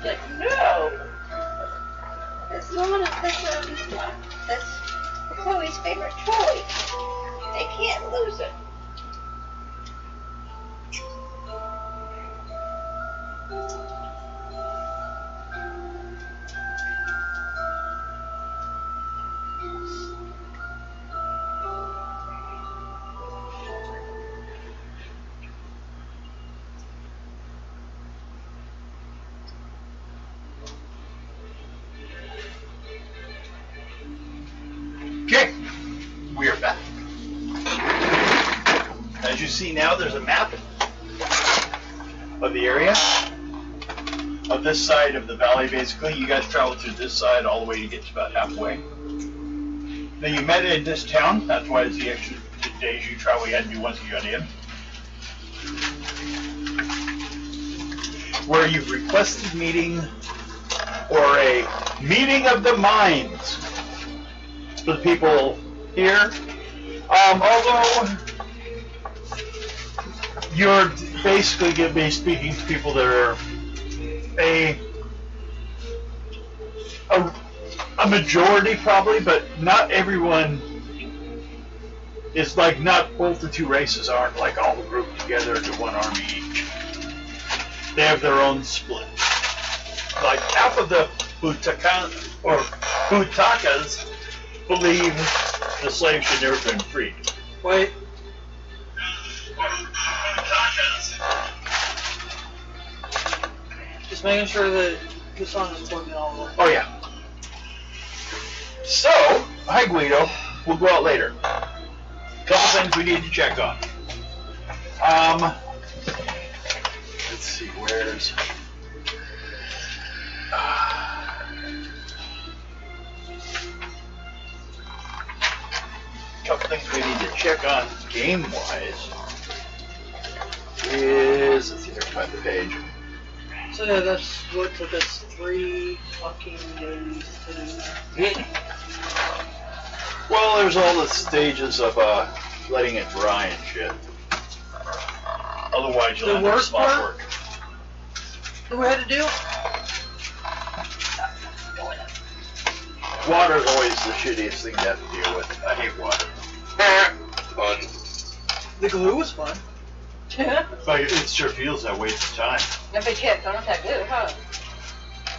Like, no! That's Chloe's favorite toy. They can't lose it. Okay, we are back. As you see now, there's a map of the area, of this side of the valley, basically. You guys traveled through this side all the way to get to about halfway. Then you met in this town. That's why it's the extra days you travel you had to do once you got in. Where you've requested meeting, or a meeting of the minds for the people here. Although you're basically going to be speaking to people that are a majority probably, but not everyone is like, not both the two races aren't like all grouped together into one army each. They have their own split. Like half of the Butakas believe the slaves should never have been freed. Wait. Just making sure that the song is plugged in all the way. Oh yeah. So, hi Guido. We'll go out later. Couple things we need to check on. Let's see, where's... couple things we need to check on game-wise is... let's see if I can find the page. So yeah, that's what took us 3 fucking days to do. Well, there's all the stages of letting it dry and shit. Otherwise, you'll The have worst spot part? work. What we had to do? Water's always the shittiest thing to have to deal with. I hate water. Fun. The glue was fun. But it sure feels that way at the time. I bet you have contact glue, huh?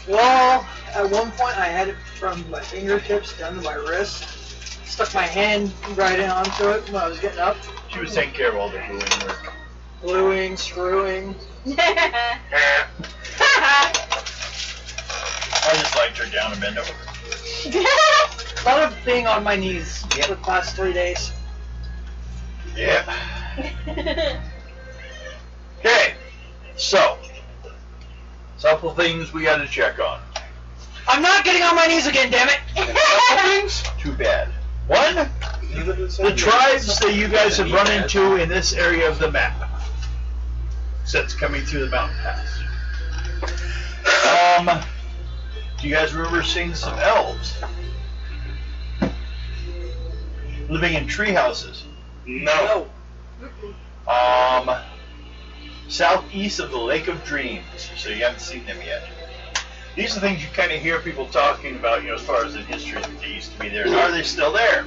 Well, at one point I had it from my fingertips down to my wrist. Stuck my hand right in onto it when I was getting up. She was taking care of all the gluing work. Gluing, screwing. I just liked her down and bend over. A lot of being on my knees for the past 3 days. Yeah. Okay, so, couple things we got to check on. I'm not getting on my knees again, damn it! Couple things? Too bad. One, the tribes that you guys have run into in this area of the map, since coming through the mountain pass. Do you guys remember seeing some elves living in tree houses? No. Southeast of the Lake of Dreams, so you haven't seen them yet. These are things you kind of hear people talking about, you know, as far as in history that they used to be there. And are they still there?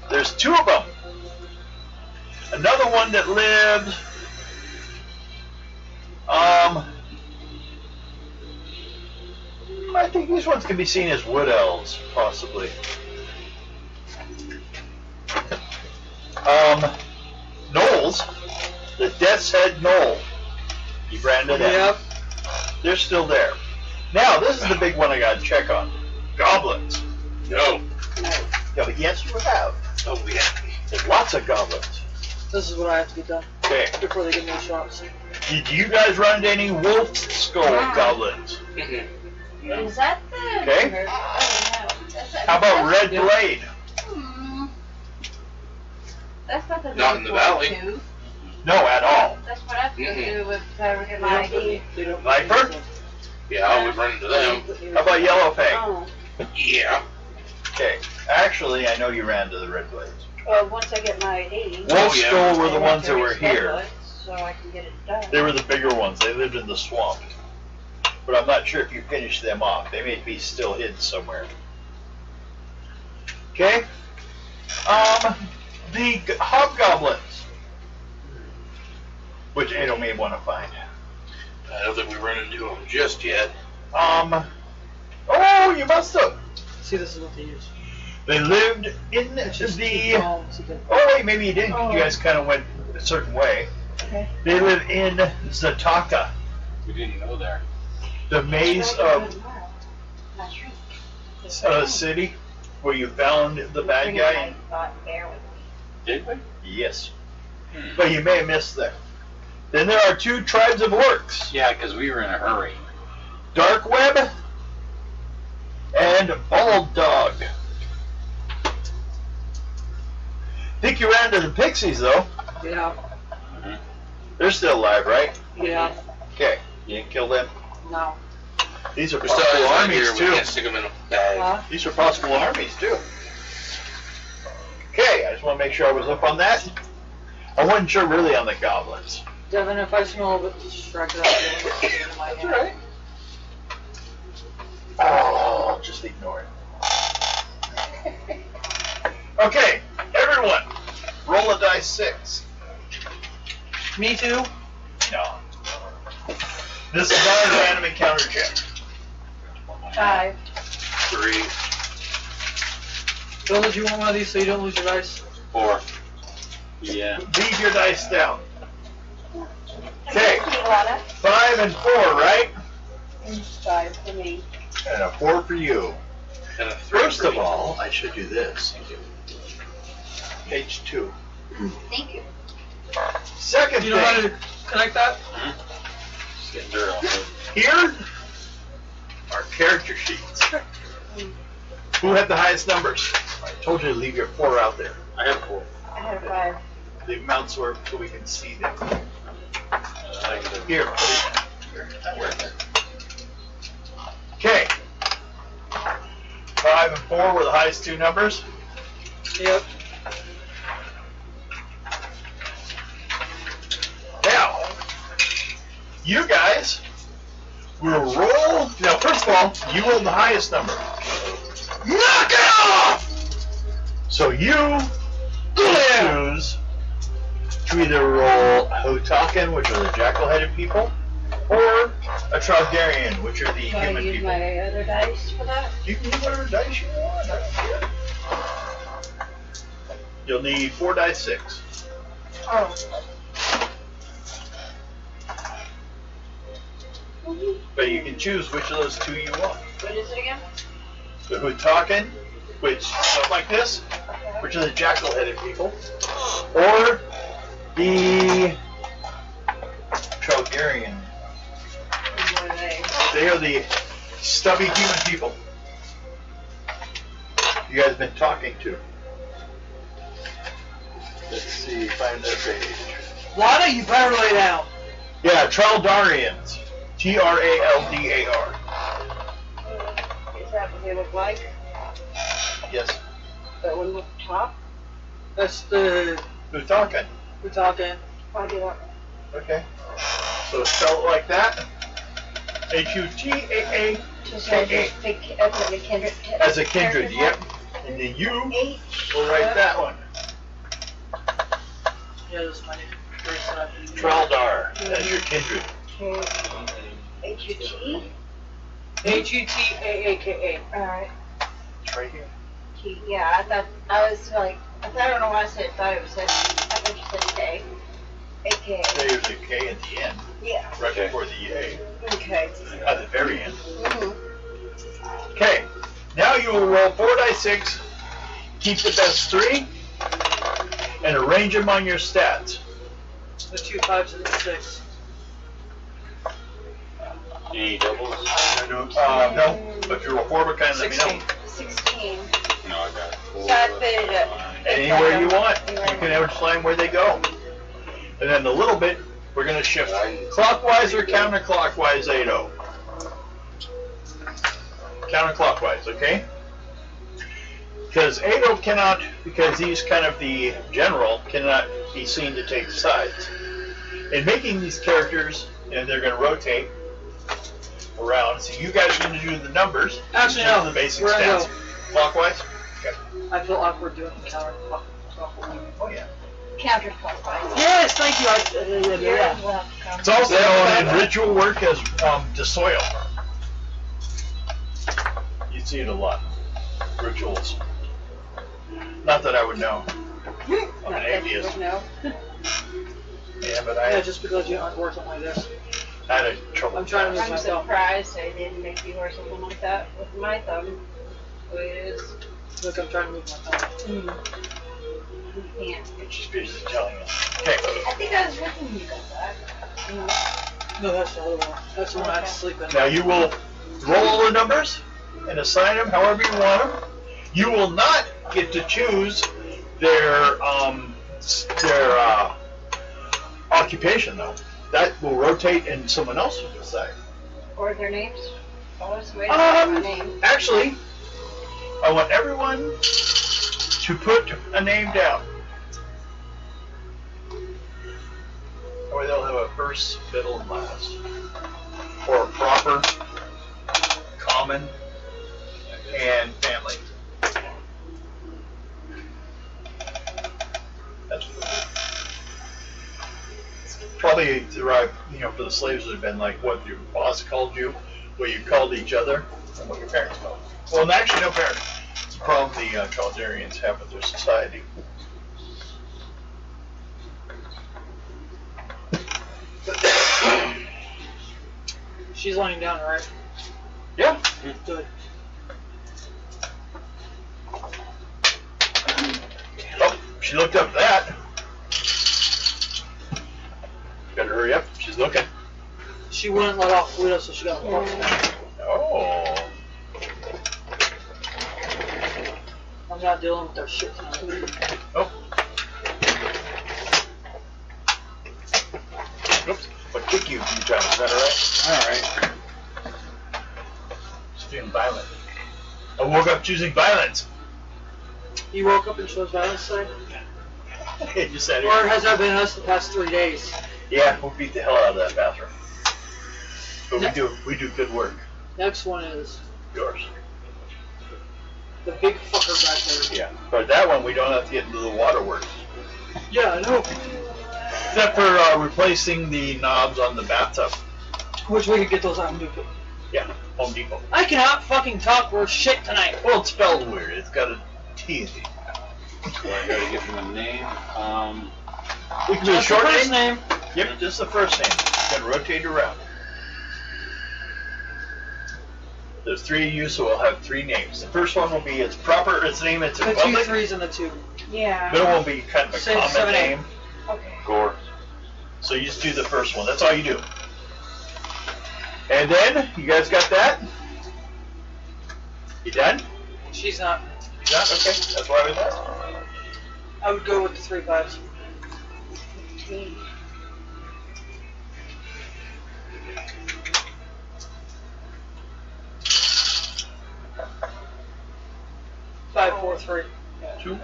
There's 2 of them. Another one that lived, I think these ones can be seen as wood elves, possibly. Gnolls, the Death's Head Knoll. You branded them. Yep. They're still there. Now, this is the big one I gotta check on. Goblins. No. Yeah, but yes, you have. Oh, yeah. There's lots of goblins. This is what I have to get done Okay. before they give me shots. Did you guys run into any wolf skull goblins? Is that the... Okay. Oh, no. How about Red Blade? That's not the Not in the valley. Too. No, at all. That's what I have to do with my ID. Viper? Yeah, we've run into them. How about Yellow Peg? Oh. Yeah. Okay. Actually, I know you ran to the Red Blades. Well, once I get my ID. Wolf yeah. skull were the I ones have that to were here. reschedule it So I can get it done. They were the bigger ones. They lived in the swamp. but I'm not sure if you finished them off. They may be still hidden somewhere. Okay. The hobgoblins, which Ado may want to find. I don't think we run into them just yet. Oh, you must have. See, this is what they use. They lived in It's just the. oh, Oh wait, maybe you didn't. You guys kind of went a certain way. Okay. They live in Zataka, We didn't go there. the maze of city where you found the bad guy. Did we? Yes, but you may have missed them. Then there are two tribes of orcs: Yeah, because we were in a hurry. Dark Web and Bald Dog. Think you ran into the pixies though. Yeah. They're still alive, right? Yeah. Okay, you didn't kill them. No. These are We're still possible out armies here. We too. can't stick them in a bag. Huh? These are possible armies too. Okay, I just want to make sure I was up on that. I wasn't sure really on the goblins. Devin, if I seem a little bit distracted, I'll That's all right. Oh, just ignore it. Okay, everyone, roll a dice 6. Me too. No. This is not a random encounter check. 5. 3, Bill, did you want one of these so you don't lose your dice? 4. Yeah. Leave your dice down. Okay, Lana. 5 and 4, right? 5 for me. And a 4 for you. And a 3 First for of me. all, I should do this. Page 2. Thank you. Second Do you know how thing, to connect that? Just getting dirt off it. here are character sheets. Who had the highest numbers? I told you to leave your 4 out there. I have 4. I had a 5. The amounts were so we can see them. Negative. Here, put it here. Right there. Okay. 5 and 4 were the highest 2 numbers. Yep. Now, you guys will roll. Now, first of all, you rolled the highest number. Knock it off! So you choose to either roll Hotaken, which are the jackal-headed people, or a Troudarian, which are the Do I human use people. my other dice for that? You can use whatever dice you want. I don't care. You'll need 4 dice 6. Oh. But you can choose which of those 2 you want. What is it again? The Hotaken, which look like this, which are the jackal-headed people, or the Troudarian. What are they? They are the stubby human people you guys have been talking to. Let's see, find that page. Lana, you better lay down. Yeah, Troudarians. Traldar. Is that what they look like? Yes. That one up top? That's the Hotaken. we're talking. Why do that? Okay. So spell it like that. H-U-T-A-A. Just as a kindred. As a kindred, yep. And then you H. will write that one. Yeah, this is my first time. Traldar as your kindred. H-U-T? H-U-T-A-A-K-A. Alright. It's right here. T. Yeah, I don't know why I thought it said, I thought you said K. A-K. There's a K at the end, Yeah. right before the A, Okay. at the very end. Mm-hmm. Okay, now you will roll 4 dice 6, keep the best 3, and arrange them on your stats. The 2 5s and the 6. Any doubles? No, but you roll 4, but kind of let me know. 16. No, I got 4. So I fit it up. Anywhere you want, you can outline where they go. And then a little bit, we're going to shift clockwise or counterclockwise, Ado. Counterclockwise, okay? Because Ado cannot, because he's kind of the general, cannot be seen to take sides. In making these characters, and they're going to rotate around So you guys are going to do the numbers. Actually, do no. The basic We're gonna stats. Clockwise? Okay. I feel awkward doing the counter. Oh, yeah. Counterclockwise. Yes, thank you. You're welcome. It's also known in ritual work as to soil. You see it a lot. Rituals. Not that I would know. I'm Not an that you atheist. would know. Yeah, but Yeah, I just because you don't work something like this. had a trouble. I'm trying to move I'm myself. surprised I didn't make you wear something like that with my thumb. Is Look, I'm trying to move my thumb. you can't. She's busy telling you. Okay. I think I was with you when you got that. No, that's the other one. That's the one I have to sleep in. Now you will roll the numbers and assign them however you want them. You will not get to choose their occupation though. That will rotate and someone else will decide. Or their names. Always wait for my name. Actually, I want everyone to put a name down. That way they'll have a first, middle, and last. Or proper, common, and family. That's probably derived, for the slaves would have been like what your boss called you, what you called each other, and what your parents called. Well, and actually, no parents. It's a problem the Caldarians have with their society. She's laying down, right? Yeah. Good. Oh, she looked up that. Better hurry up. She's looking. She wouldn't let off Pluto, so she got a fucking. Oh. I'm not dealing with their shit tonight. Oh. Oops. But kick you a few times. Is that all right? All right. She's being violent. I woke up choosing violence. You woke up and chose violence side? You said Or it. has that been us the past 3 days? Yeah, we'll beat the hell out of that bathroom. But we do good work. Next one is Yours. the big fucker back there. Yeah. But that one we don't have to get into the waterworks. Yeah, I know. Except for replacing the knobs on the bathtub. Which we could get those out and do. Yeah, Home Depot. I cannot fucking talk worth shit tonight. Well, it's spelled weird. It's got a T in it. So I gotta give him a name. We can do a Just the short first name. name. Yep, just the first name. Then rotate around. There's 3 of you, so we'll have 3 names. The first one will be its name, it's in The 2 public. 3s and the 2. Yeah. Middle will be kind of a 6, common 7, 8. name. Okay. Gore. So you just do the first one. That's all you do. And then, you guys got that? You done? She's not. You done? Okay, that's why I was asking. I would go with the 3 5s. 15. Five, 4, 3. 2.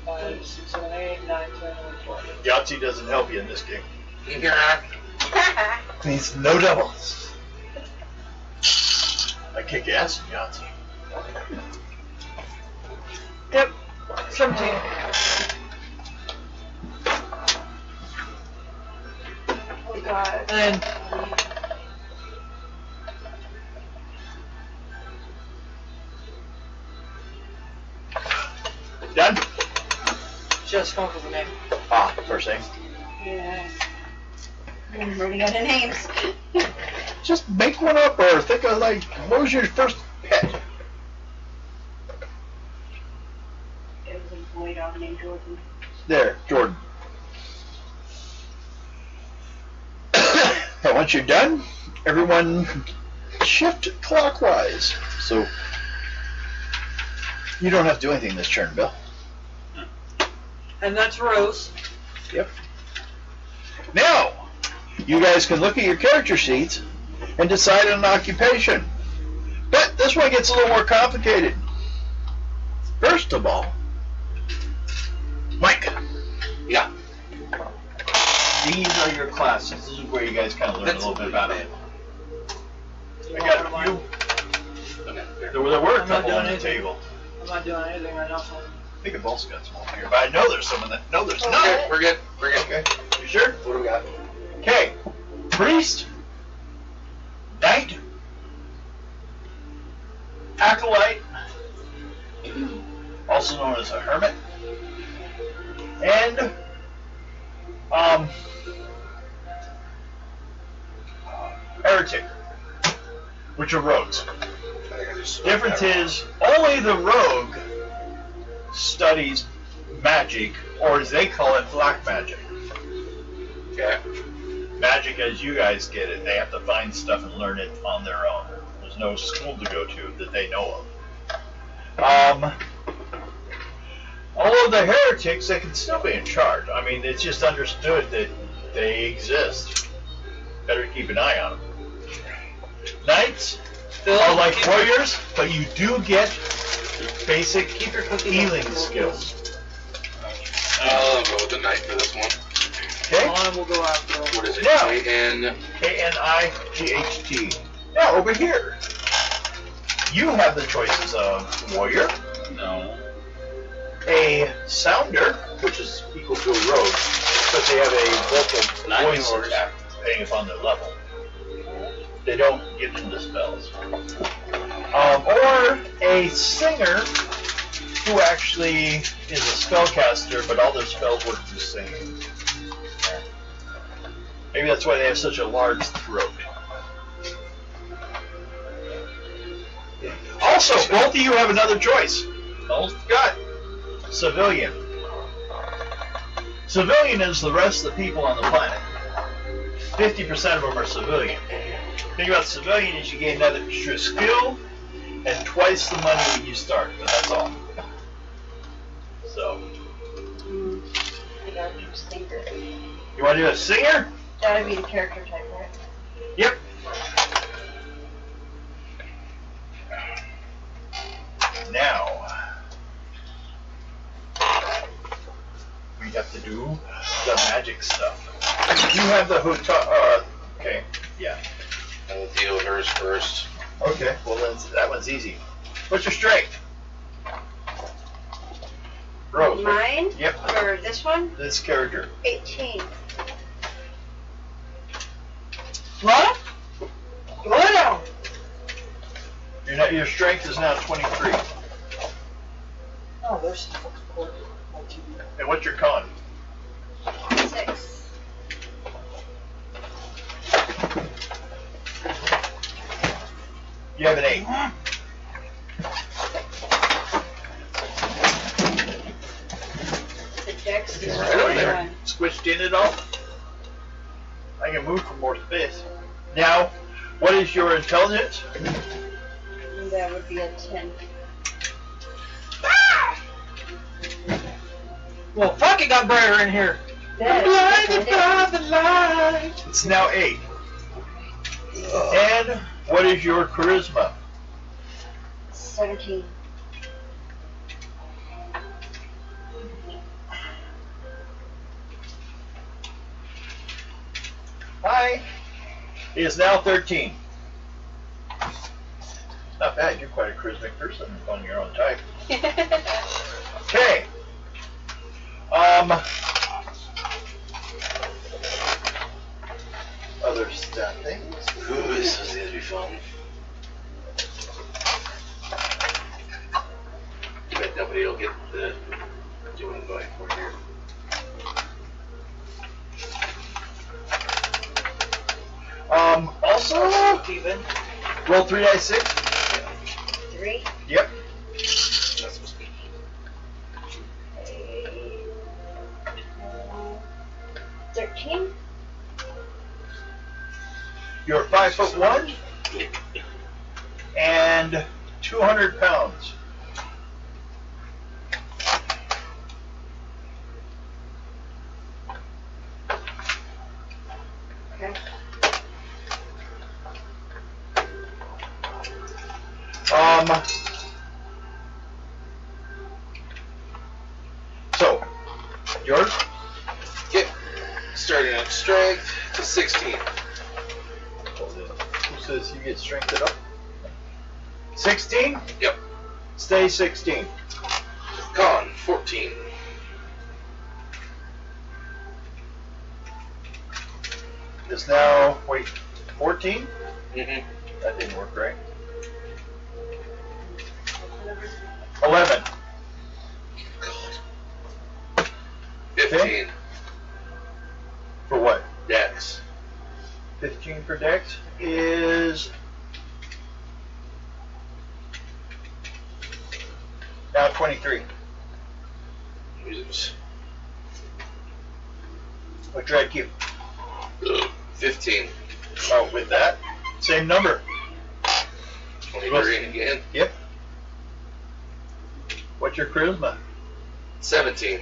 5, 6, 7, 8, 9, 10, 11, 12. Yahtzee doesn't help you in this game. Needs no doubles. I kick ass in Yahtzee. Yep. 17. Oh God. And then Done? just come up with a name. Ah, first name. Yeah. I'm running out of names. Just make one up or think of like, what was your first pet? It was a boy dog named Jordan. There, Jordan. And once you're done, everyone shift clockwise. So you don't have to do anything this turn, Bill. And that's Rose. Yep. Now, you guys can look at your character sheets and decide on an occupation. But this one gets a little more complicated. First of all, Mike. Yeah. These are your classes. This is where you guys kind of learn a little bit about it. I got you. There were a I'm not couple doing on the anything. table. I'm not doing anything right now. I think I've also got some over here, but I know there's some in that. No, there's not. Okay, we're good. We're good. Okay, you sure? What do we got? Okay, priest, knight, acolyte, also known as a hermit, and heretic, which are rogues. Difference is only the rogue studies magic, or as they call it, black magic. Okay. Magic as you guys get it, they have to find stuff and learn it on their own. There's no school to go to that they know of. All of the heretics, they can still be in charge. I mean, it's just understood that they exist. Better keep an eye on them. Knights are like warriors, but you do get basic healing skills. I'll go with the knight for this one. Okay? We'll go after him. What is it? Now, Knight. Now, over here, you have the choices of warrior, No. a sounder, which is equal to a rogue, but they have a vocal Nine voice yours. attack depending upon their level. They don't get into spells. Or a singer who actually is a spellcaster, but all their spells work through singing. Maybe that's why they have such a large throat. Also, both of you have another choice. Almost forgot. Civilian. Civilian is the rest of the people on the planet. 50% of them are civilian. The thing about civilian is you gain another extra skill and twice the money when you start, but that's all. So, I gotta do singer. you want to do a singer? Gotta be the character type, right? Yep. Now, we have to do the magic stuff. You have the okay, yeah. I'll deal with hers first. Okay, well then that one's easy. What's your strength? Rose. Mine? Yep. For this one? This character. 18. What? Slow down. Your strength is now 23. Oh, there's some fucking cord on TV. And what's your con? 6. You have an 8. The dex is Right over there. 21. Squished in at all? I can move for more space. Now, what is your intelligence? That would be a 10. Well, fuck, it got brighter in here. Blinded by the light. It's now 8. And what is your charisma? 17. Hi. He is now 13. Not bad, you're quite a charismatic person on your own type. Okay. Other stuff things. Ooh, this is gonna be fun. I bet nobody will get the doing by for here. Also, Even. roll 3 dice 6. 3. Yep. That's supposed to be. 13. You're 5'1" and 200 pounds. Okay. So, yours? Okay, starting at 16. Who says you get strengthened up? 16? Yep. Stay 16. Con, 14. Is now, wait, 14? Mm-hmm. That didn't work right. 11. 15. For what? Dex. 15 for Dex is now 23. Jesus. What's your IQ? 15. Oh, with that, same number. 23 again. Yep. What's your charisma? 17.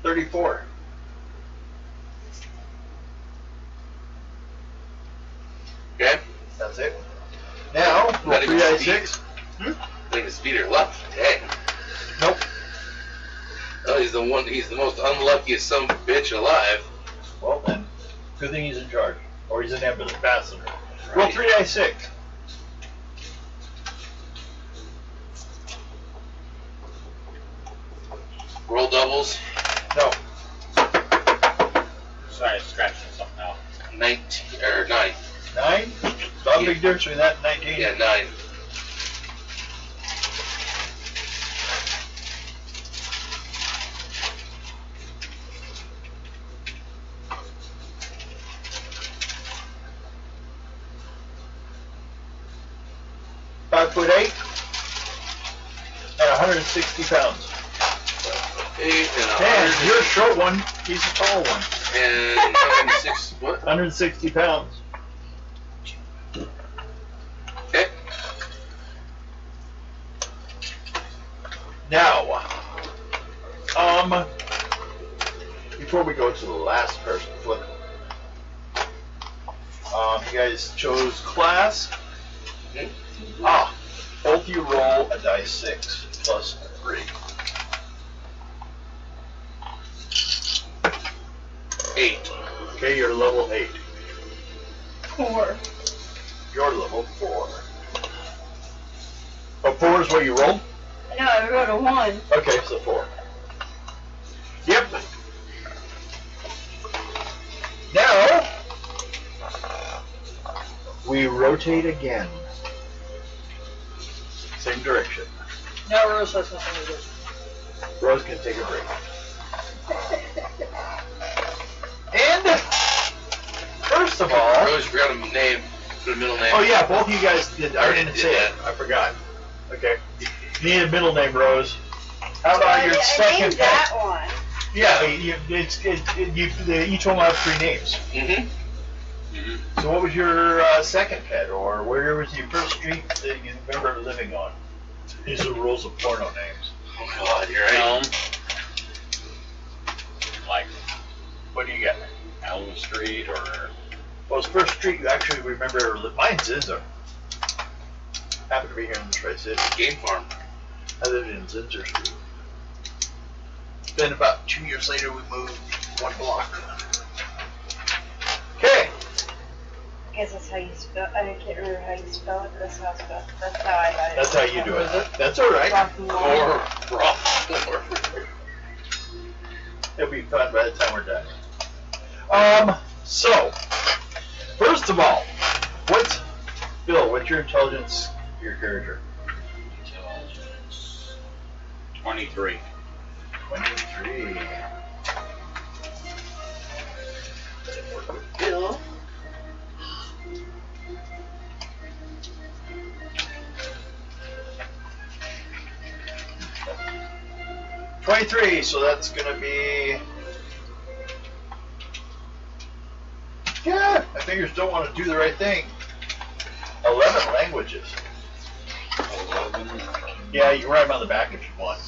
34. Okay. That's it. Now, roll Not even 3d6. I think his speed are lucky. Dang. Nope. Oh, he's the most unluckiest son of a bitch alive. Well then, good thing he's in charge. Or he's an ambassador. Roll 3d6. Roll doubles. No. Sorry, scratching something out. 19, or 9. 9? Not a big difference between that and 19. Yeah, 9. Five foot 8 and 160 pounds. 8 and Man, you're a short one. He's a tall one. and 106. What? 160 pounds. Okay. Now, before we go to the last person, flip. You guys chose class. Both you roll a dice 6 plus 3. 8. Okay, you're level 8. 4. You're level 4. Oh, 4 is what you rolled? No, I rolled a 1. Okay, so 4. Yep. Now, we rotate again. Same direction. Now Rose has nothing to do. Rose can take a break. And, first of all... Rose, you forgot a name. Put a middle name. Oh yeah, both of you guys did. I didn't Did say that. it. I forgot. Okay. You need a middle name, Rose. How about your I second named pet? that one. Yeah, each one will have 3 names. Mm-hmm. So what was your second pet, or where was your first street that you remember living on? These are the rules of porno names. Oh God, you're right. Like What do you got? Elm Street or Well, it's first street you actually remember. Mine's Zinzer. Happened to be here in the Tri-City. Game Farm. I lived in Zinzer Street. Then about 2 years later, we moved 1 block. Okay. I guess that's how you spell. I can't remember how you spell it. But that's how I spell it. That's how I got it. That's how you do it. That's all right. Or Rock. It'll be fun by the time we're done. So, first of all, Bill, what's your intelligence, your character? intelligence 23. 23. Bill. So that's gonna be... Yeah, I figure still want to do the right thing. 11 languages. 11. Yeah, you can write them on the back if you want.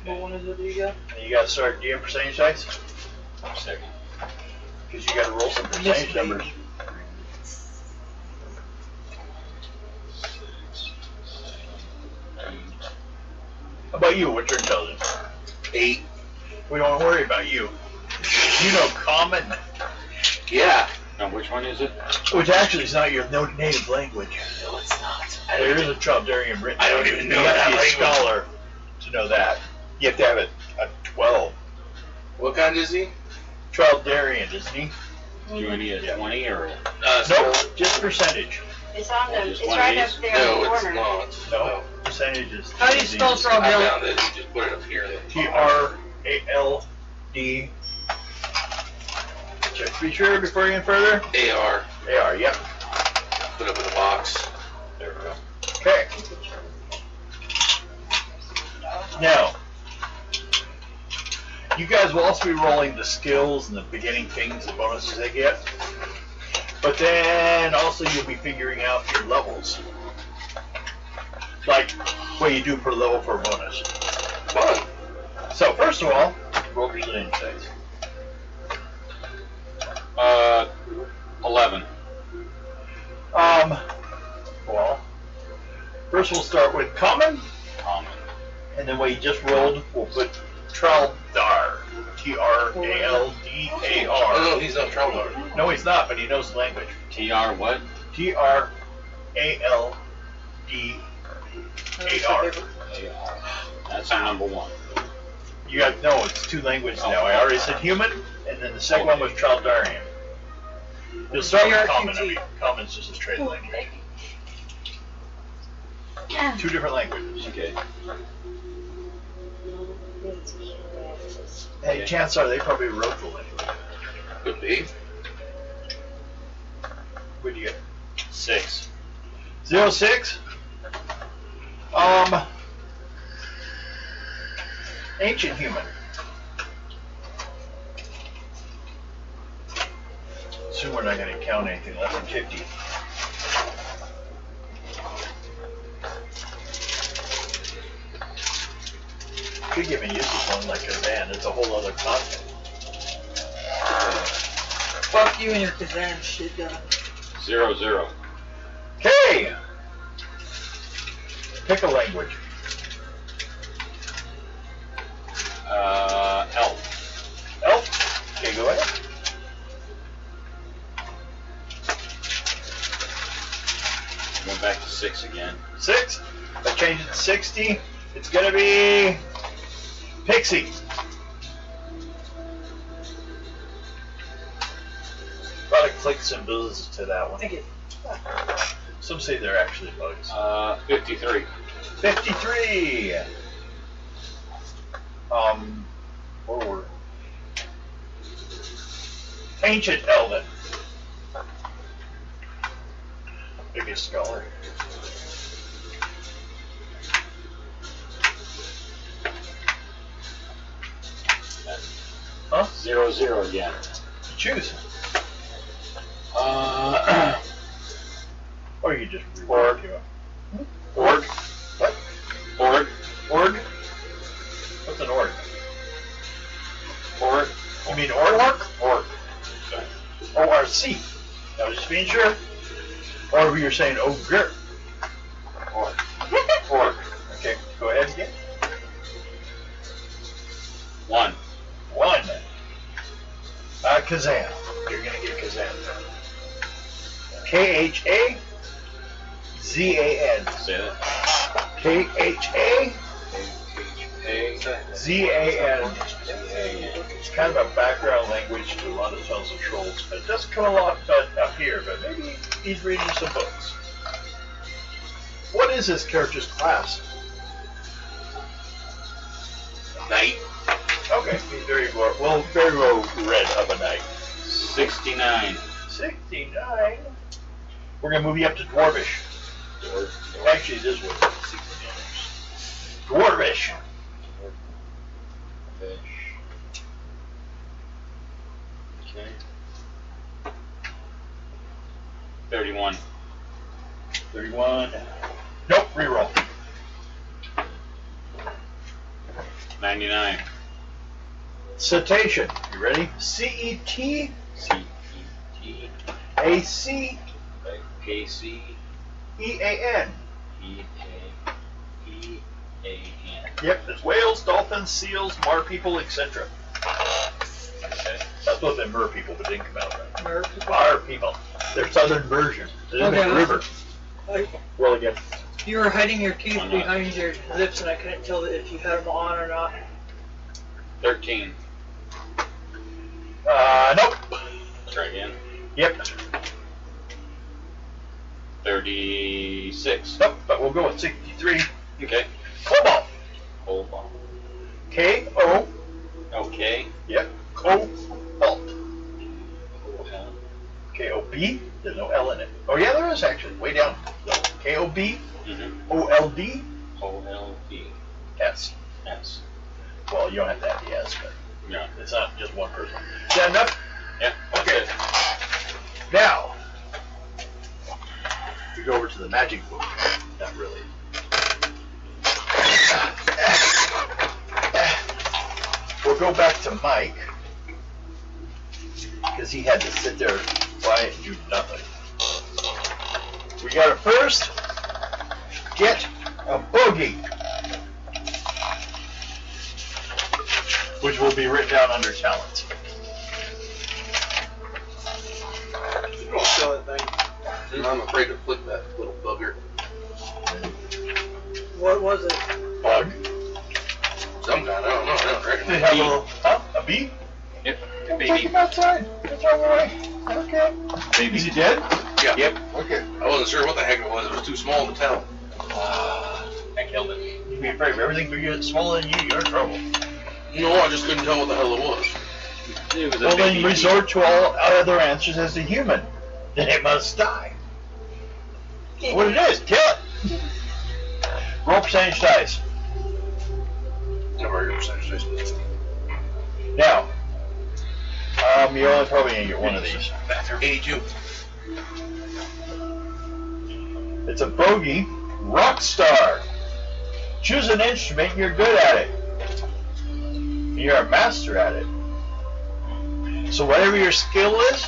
What one is it that you got? And you gotta start, do you have percentage dice? Second. Because you gotta roll some percentage numbers. 6, 7, 8. How about you? What's your intelligence? 8. We don't worry about you. You know common, Yeah. Now, which one is it? which actually is not your native language. No, it's not. There is a Chaldarian written. I don't even know You have that to be a language. scholar to know that. You have to have a 12. What kind is he? Chaldarian, isn't he? Do you need a 20 or a... Nope, just percentage. It's on the, Just it's one of right up these? there in No, the it's corner. not. No, percentage is. How do you spell I strawberry? found it. You just put it up here. TRALD. Check, be sure before you go further. AR. AR, yep. Put it up in a box. There we go. Okay. Now, you guys will also be rolling the skills and the beginning things, the bonuses they get. But then also you'll be figuring out your levels. Like what you do per level for a bonus. Fun. So first of all, roll percentage dice. 11. Well, first we'll start with common, Common. and then what you just rolled, we'll put Traldar. TRALDAR. Oh, no, he's not trouble. No, he's not, but he knows the language. TR what? TRALDAR. That's our number 1. You got no, it's 2 languages now. I already said human, and then the second one was Traldarian. You'll start with common. I mean, common's just a trade language. 2 different languages. Okay. Hey, chances are they probably wrote the language. Could be. What do you get? 6. 06. Ancient human. Assume we're not going to count anything less than 50. Could give me useless one like Kazan. It's a whole other continent. Fuck you and your Kazan shit done. 0, 0. Okay. Pick a language. Elf. Elf. Okay, go ahead. Went back to 6 again. 6. I changed it to 60. It's gonna be Pixie. A lot of clicks and buzz to that one. Thank you. Some say they're actually bugs. 53. 53. Forward. Ancient Elven. Biggest scholar. Huh? 0, 0 again. Choose. Or you just Org. Org. What? Org. Org? What's an org? Org. You mean org? Org. Sorry. ORC. I was just being sure. Or you're saying ogre. Org. Org. Okay, go ahead again. 1. 1. Kazan. You're gonna get Kazan. KHAZAN. Say that. KHAZAN. A. It's kind of a background language to a lot of Sons of Trolls, but it doesn't come a lot up here, but maybe he's reading some books. What is this character's class? Knight. Okay, he's very well read of a knight. 69. 69. We're gonna move you up to Dwarvish. Actually, this was 69. Dwarvish. Okay. 31. 31. Nope, reroll. 99. Cetacean. You ready? CET C-E-T. AC K-C. EAN. E-A-E-A-N. Yep, it's whales, dolphins, seals, mar people, etc. Okay. That's what they mer people, but didn't come out right. Mer- Our people. Their southern version. They didn't Okay. make river. Like, Really good. you were hiding your teeth Why not? behind your lips, and I couldn't tell if you had them on or not. 13. Nope. Try again. Yep. 36. Nope, but we'll go with 63. Okay. Cobalt. Hold on. K-O. Okay. Yep. Cobalt. K-O-B. There's no L in it. Oh, yeah, there is actually. Way down. K-O-B. Mm-hmm. O-L-D. O-L-D. S. S. Well, you don't have to add the S, but Yeah. it's not just one person. Is that enough? Yeah. That's Okay. it. Now, we go over to the magic book. Not really. We'll go back to Mike, because he had to sit there quiet and do nothing. We gotta first get a bogey, which will be written down under talents. You don't sell that thing. I'm afraid to flip that little bugger. What was it? Bug. Some kind, I don't know. I don't They reckon. have a little, a bee? Yep. Take Baby. him outside. It's all right. Okay. Baby. Is he dead? Yeah. Yep. Okay. I wasn't sure what the heck it was. It was too small to tell. I killed it. You'd be afraid of everything bigger, smaller than you, you're in trouble. No, I just couldn't tell what the hell it was. It was a Well, then baby. resort to all other answers as a human. Then it must die. What it is, kill it. Roll percentage dice. Never heard of percentage. Now, you're only probably gonna get one of these. 82. It's a bogey rock star. Choose an instrument, you're good at it. You're a master at it. So whatever your skill is,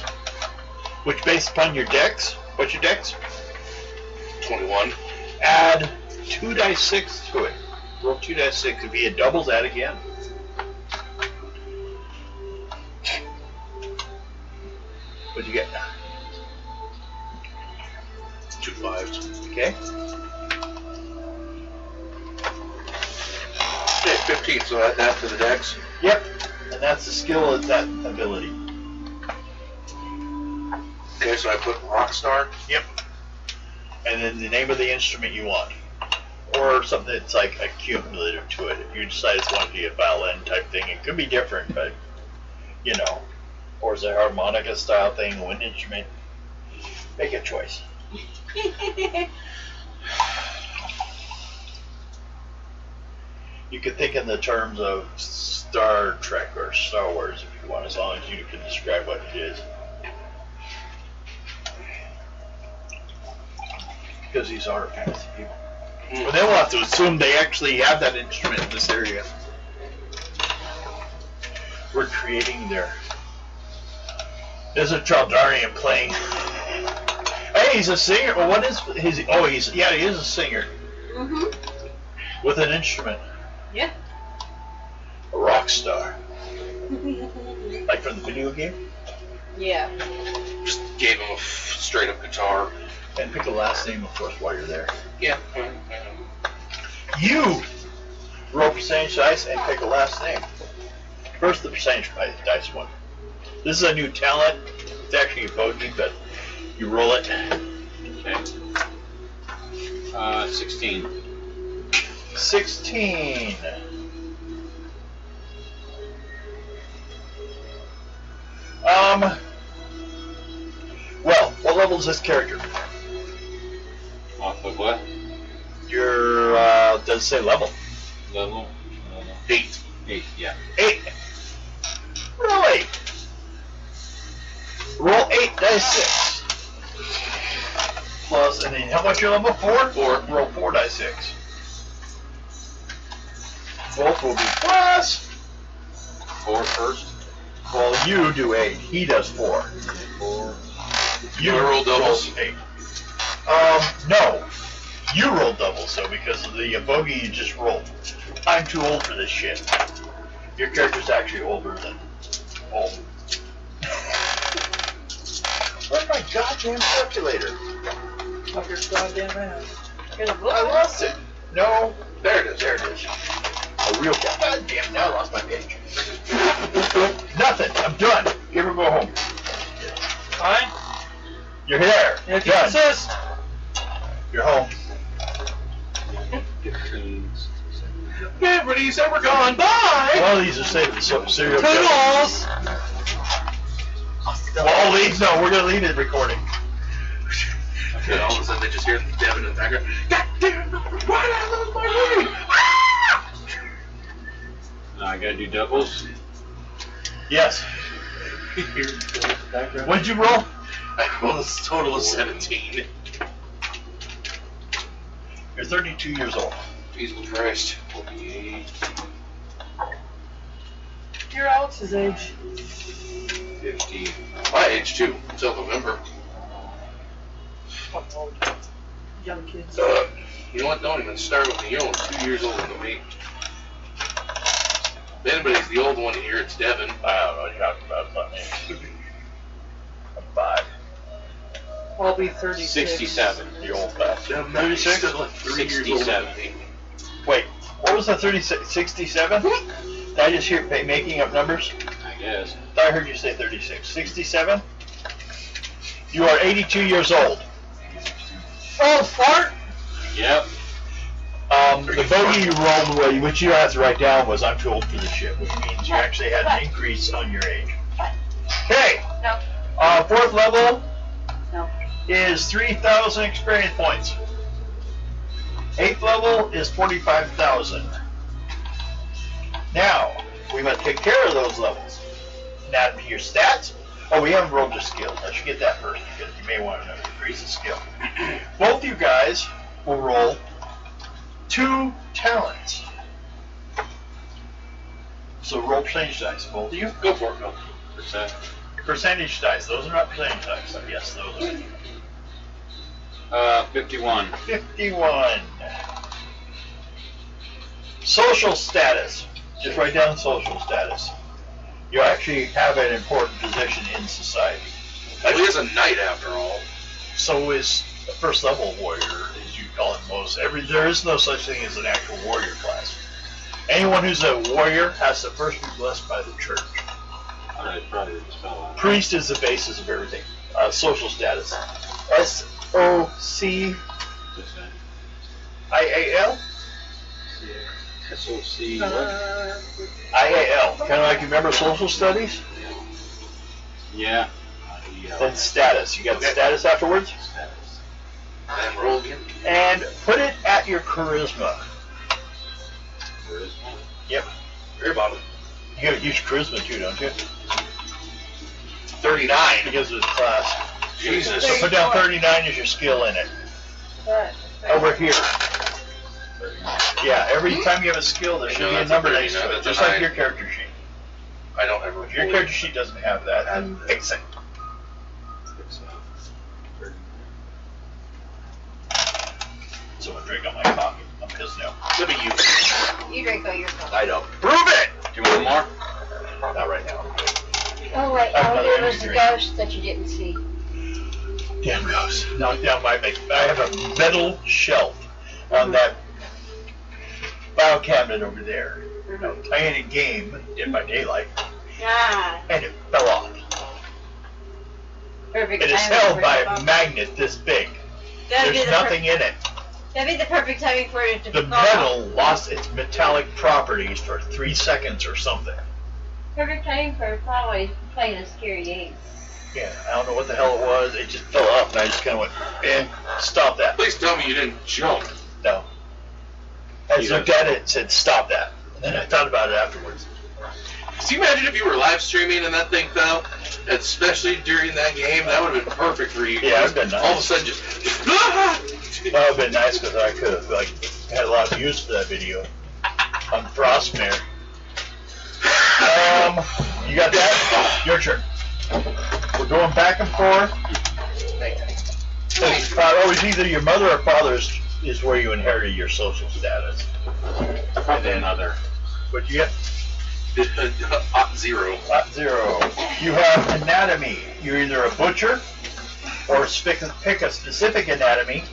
which based upon your dex, what's your dex? 21. Add 2 dice 6 to it. Roll 2 dice 6. If he doubles that again. What'd you get? 2 5s. Okay. Okay, 15, so add that to the dex. Yep. And that's the skill of that ability. Okay, so I put Rockstar. Yep. And then the name of the instrument you want. Or something that's like a cumulative to it. If you decide it's going to be a violin type thing, it could be different, but, you know. Or is it a harmonica style thing, wind instrument? Make a choice. You could think in the terms of Star Trek or Star Wars if you want, as long as you can describe what it is. Because these are fantasy people. But then we'll have to assume they actually have that instrument in this area. We're creating their... There's a Chaldarian playing. Hey, he's a singer. Well, what is his... Oh, he is a singer. Mhm. With an instrument. Yeah. A rock star. Like from the video game? Yeah. Just gave him a straight up guitar. And pick a last name, of course, while you're there. Yeah. You roll percentage dice and pick a last name. First, the percentage dice one. This is a new talent. It's actually a bogey, but you roll it. Okay. 16. 16. Well, what level is this character? Off of what? Your, does it say level? Level? 8. 8, yeah. 8. Really? Roll 8 dice 6. Plus, and then how much your level? 4? 4. Roll 4 dice 6. Both will be plus. 4 first. Well, you do 8. He does 4. 4. You roll doubles? 8. No. You roll doubles, though, because of the bogey you just rolled. I'm too old for this shit. Your character's actually older than Oh. Where's my goddamn calculator? Fuck your goddamn ass. Here's a I book. lost it. No. There it is. There it is. A real cat. God damn, now I lost my page. Nothing. I'm done. Give her go home. Fine. You're here. If you Done. insist. You're home. 15. Everybody said we're gone. Bye. All these are saved for serial killers. Toodles! Well, all these, no, we're going to leave it recording. And all of a sudden they just hear Devin in the background. God damn! Why did I lose my ring? Ah! Now I gotta do doubles. Yes. What'd you roll? I rolled a total of 17. You're 32 years old. Jesus Christ. 48. You're Alex's age. 50. My age too, until November. Fuck all young kids. You know what? Don't even start with me. You're only 2 years older than me. If anybody's the old one here, it's Devin. I don't know what you're talking about. It's not me. I'm 5. I'll be 36. 67. The old bastard. 36? Still like 3 years older 67. than me. Wait, what was the 36? 67? Did I just hear making up numbers? I guess. I thought I heard you say 36. 67? You are 82 years old. Oh, fart! Yep. The bogey you rolled, which you had to write down, was I'm too old for this shit, which means you actually had an increase on your age. Okay. No. 4th level No. is 3,000 experience points. 8th level is 45,000. Now, we must take care of those levels. Now, your stats. Oh, we haven't rolled your skills. I should get that first because you may want to increase the skill. Both you guys will roll 2 talents. So roll percentage dice, both of you. Go for it, Phil. Percent. Percentage dice. Those are not percentage dice. Yes, those are. 51. 51. Social status. Just write down social status. You actually have an important position in society. Well, he is a knight after all. So is a first level warrior, as you call it most. There is no such thing as an actual warrior class. Anyone who's a warrior has to first be blessed by the church. I probably didn't spell that. Priest is the basis of everything. Social status. SOCIAL? SOC. What? IAL. Kind of like you remember social studies? Yeah. Then status. You got status afterwards? Status. And roll again. And put it at your charisma. Charisma. Yep. Very bottom. You got a huge charisma too, don't you? 39. Because of the class. Jesus. So put down 39 as your skill in it. What? Over here. 39. Yeah, every time you have a skill, there should No, be a that's a number 39, next to it, that's a just like 9. your character sheet. I don't ever. If your character sheet doesn't have that, then fix it. So I'm drinking my coffee. I'm pissed now. Let me use. You drink all your coffee. I know. Prove it! Do you want more? Not right now. Oh wait, Another oh, there was the energy ghost that you didn't see. Damn ghost. Knocked down my I have a metal shelf on that file cabinet over there. I had a game in my daylight, Ah, and it fell off. perfect. It is timing held for by it to a fall. magnet this big. That'd be There's the nothing in it. That'd be the perfect timing for it to The fall. metal lost its metallic properties for 3 seconds or something. Perfect timing for probably playing a scary game. Yeah, I don't know what the hell it was. It just fell off, and I just kind of went, stop that. Please tell me you didn't jump. No. I just looked at it and said, stop that. And then I thought about it afterwards. Can you imagine if you were live streaming and that thing fell? Especially during that game, that would have been perfect for you. Yeah, it would've been nice. All of a sudden, just That would have been nice because I could have had a lot of use for that video on Frostmare. You got that? Your turn. We're going back and forth. It's either your mother or father's is where you inherited your social status. Probably another. What'd you get? 0. Not 0. You have anatomy. You're either a butcher or pick a specific anatomy,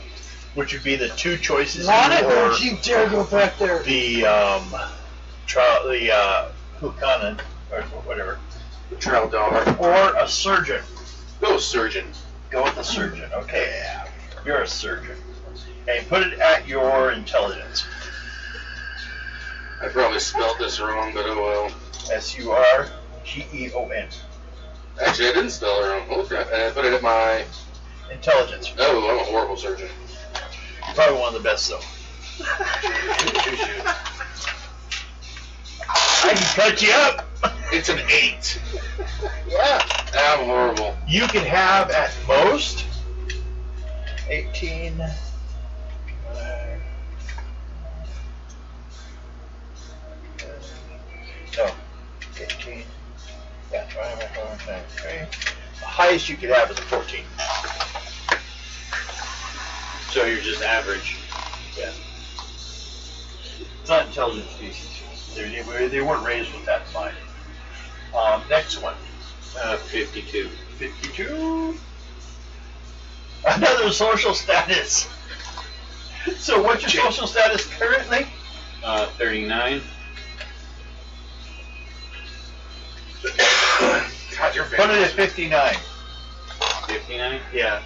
which would be the two choices. Lana, or don't you dare go back there. the Hukanan, or whatever, Trial dollar. or a surgeon. Go surgeon. Go with the surgeon. Okay, you're a surgeon, and put it at your intelligence. I probably spelled this wrong, but oh well. SURGEON. Actually, I didn't spell it wrong. Holy crap. I put it at my... Intelligence. Oh, I'm a horrible surgeon. You're probably one of the best, though. Shoot. I can cut you up. It's an 8. Yeah. I'm horrible. You can have at most 18. No, 18. Yeah, 3. The highest you could have is a 14. So you're just average. Yeah. It's not intelligent species. They weren't raised with that in mind. Next one. 52. 52. Another social status. So what's your social status currently? 39. God, you're Put it at fantastic. 59. 59? Yeah.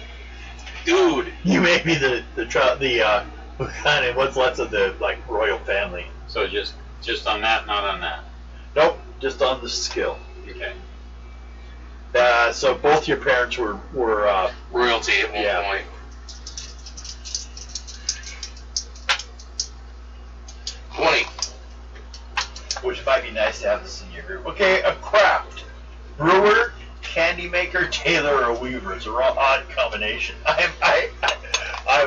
Dude. You may be the kind of what's left of the like royal family. So just on that, not on that. Nope, just on the skill. Okay. So both your parents were Royalty at one Yeah. point. 20. which might be nice to have this in your group. Okay, a craft. Brewer, candy maker, tailor, or weaver. It's a real odd combination. I'm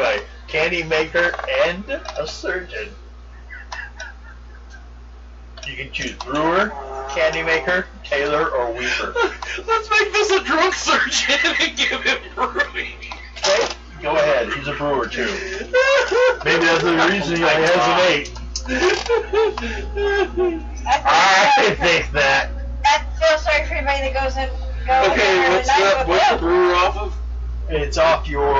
a candy maker and a surgeon. You can choose brewer, candy maker, tailor, or weaver. Let's make this a drunk surgeon and give him brewing. Okay, go ahead. He's a brewer too. Maybe that's the reason he only has an 8. I think that. I feel sorry for anybody that goes in. Okay, what's the brewer off of? It's off your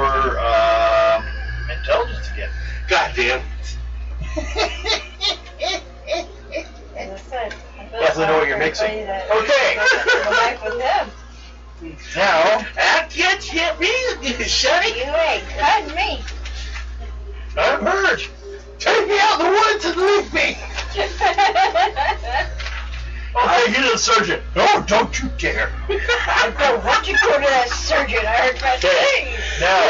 intelligence again. God damn. Definitely know what you're mixing. Okay. With him. Now, I can't hit me, shut You ain't cutting me. I'm hurt. Take me out in the woods and leave me. I'll take you to the surgeon. No, don't you dare. Why'd you go to that surgeon? I heard that Okay. thing. Now,